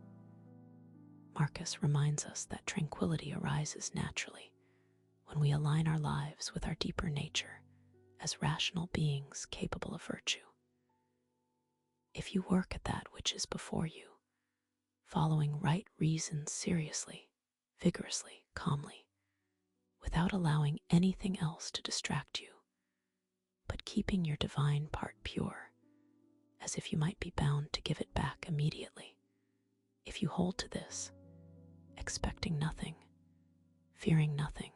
Marcus reminds us that tranquility arises naturally when we align our lives with our deeper nature as rational beings capable of virtue. If you work at that which is before you, following right reason seriously vigorously, calmly, without allowing anything else to distract you, but keeping your divine part pure, as if you might be bound to give it back immediately. If you hold to this, expecting nothing, fearing nothing,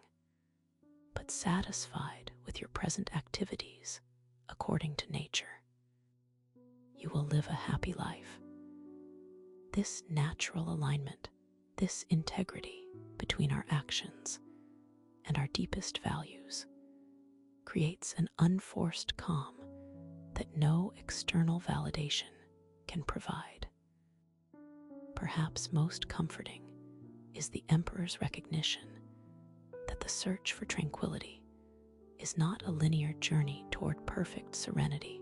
but satisfied with your present activities according to nature, you will live a happy life. This natural alignment, this integrity between our actions and our deepest values, creates an unforced calm that no external validation can provide. Perhaps most comforting is the Emperor's recognition that the search for tranquility is not a linear journey toward perfect serenity,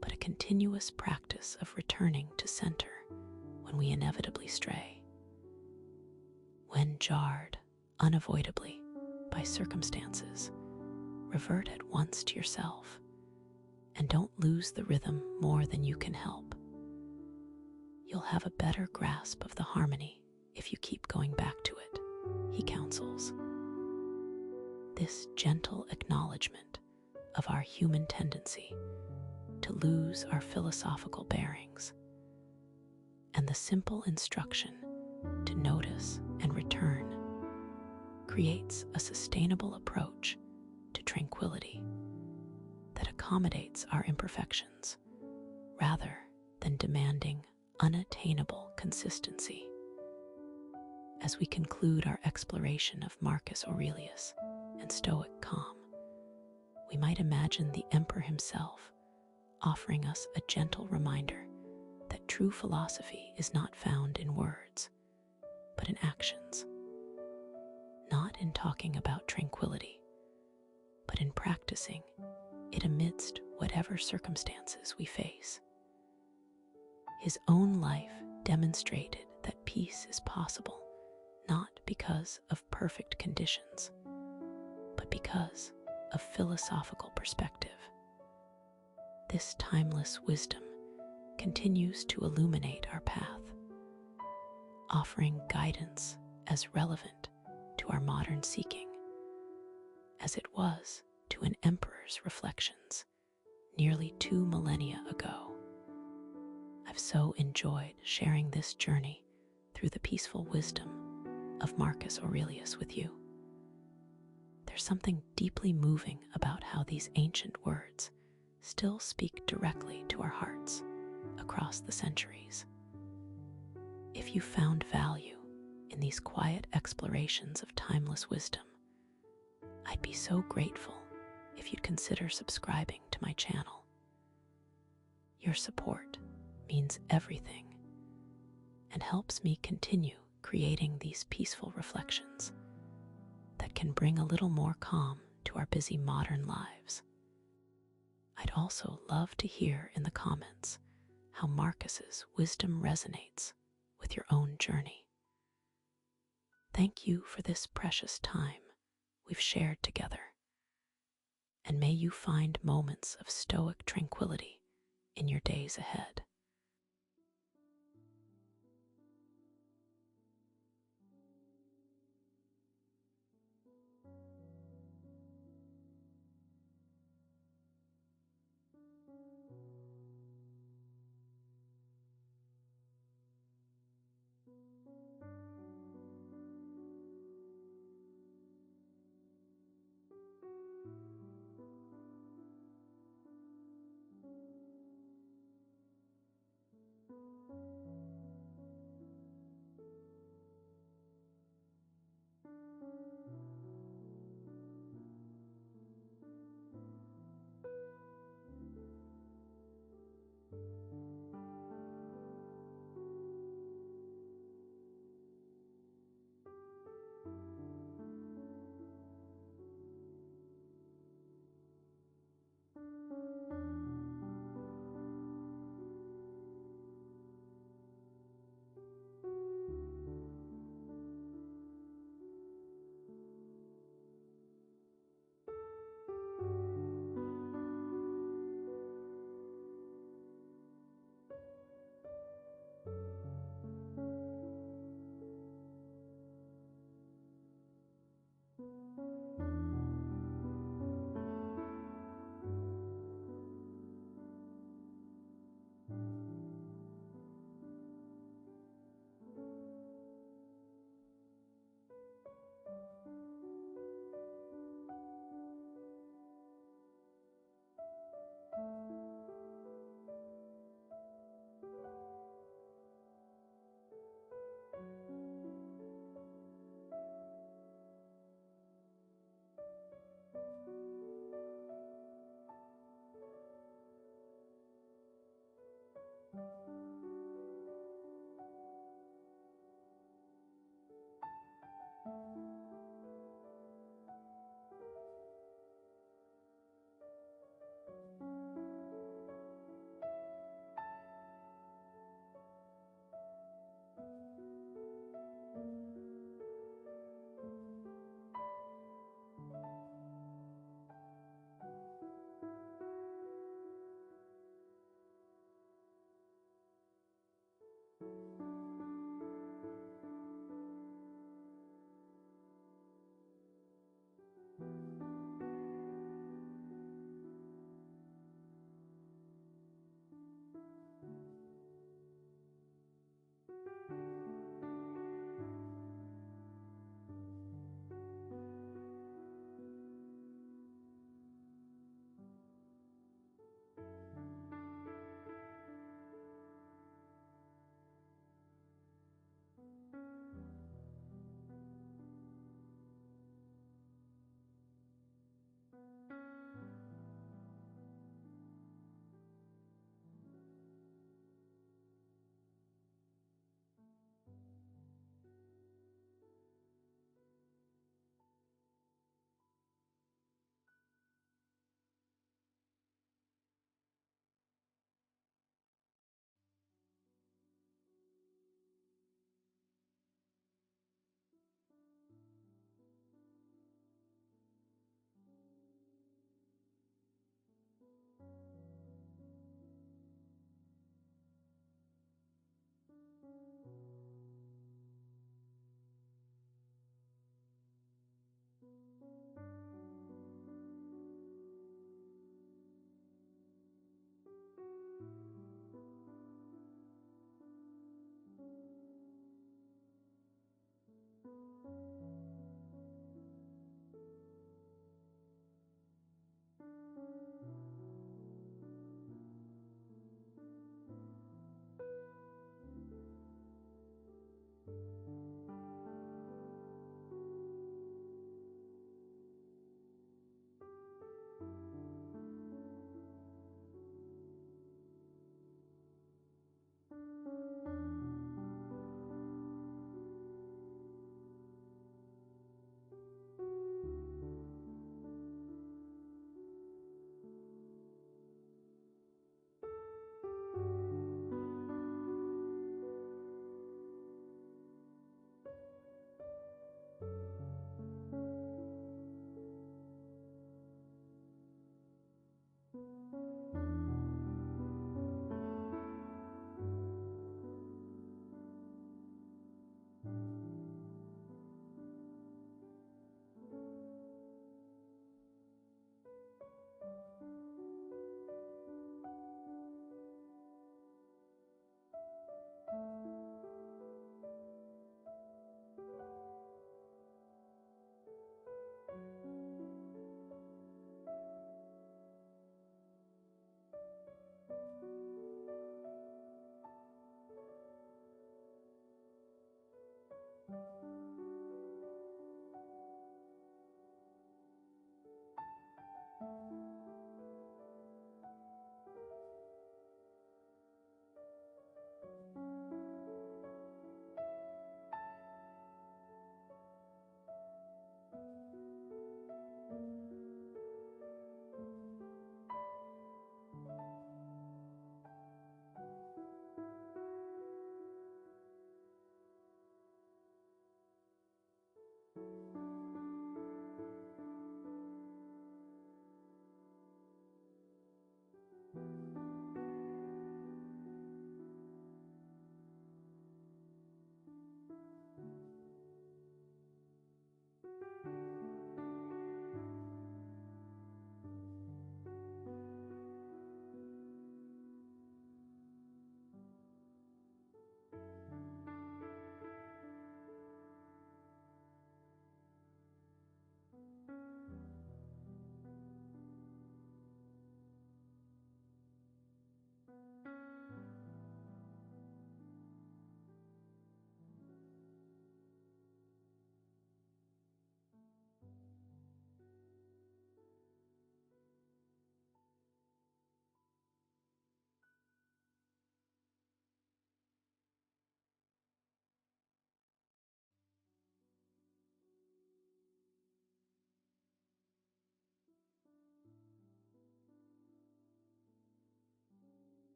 but a continuous practice of returning to center when we inevitably stray. When jarred, unavoidably, by circumstances, revert at once to yourself and don't lose the rhythm more than you can help. You'll have a better grasp of the harmony if you keep going back to it, he counsels. This gentle acknowledgement of our human tendency to lose our philosophical bearings, and the simple instruction to notice and return, creates a sustainable approach to tranquility that accommodates our imperfections rather than demanding unattainable consistency. As we conclude our exploration of Marcus Aurelius and Stoic calm, we might imagine the Emperor himself offering us a gentle reminder that true philosophy is not found in words, but in actions. Not in talking about tranquility, but in practicing it amidst whatever circumstances we face. His own life demonstrated that peace is possible, not because of perfect conditions, but because of philosophical perspective. This timeless wisdom continues to illuminate our path, offering guidance as relevant to our modern seeking as it was to an emperor's reflections nearly 2 millennia ago. I've so enjoyed sharing this journey through the peaceful wisdom of Marcus Aurelius with you. There's something deeply moving about how these ancient words still speak directly to our hearts across the centuries. If you found value in these quiet explorations of timeless wisdom, I'd be so grateful if you'd consider subscribing to my channel. Your support means everything and helps me continue creating these peaceful reflections that can bring a little more calm to our busy modern lives. I'd also love to hear in the comments how Marcus's wisdom resonates with your own journey. Thank you for this precious time we've shared together, and may you find moments of stoic tranquility in your days ahead.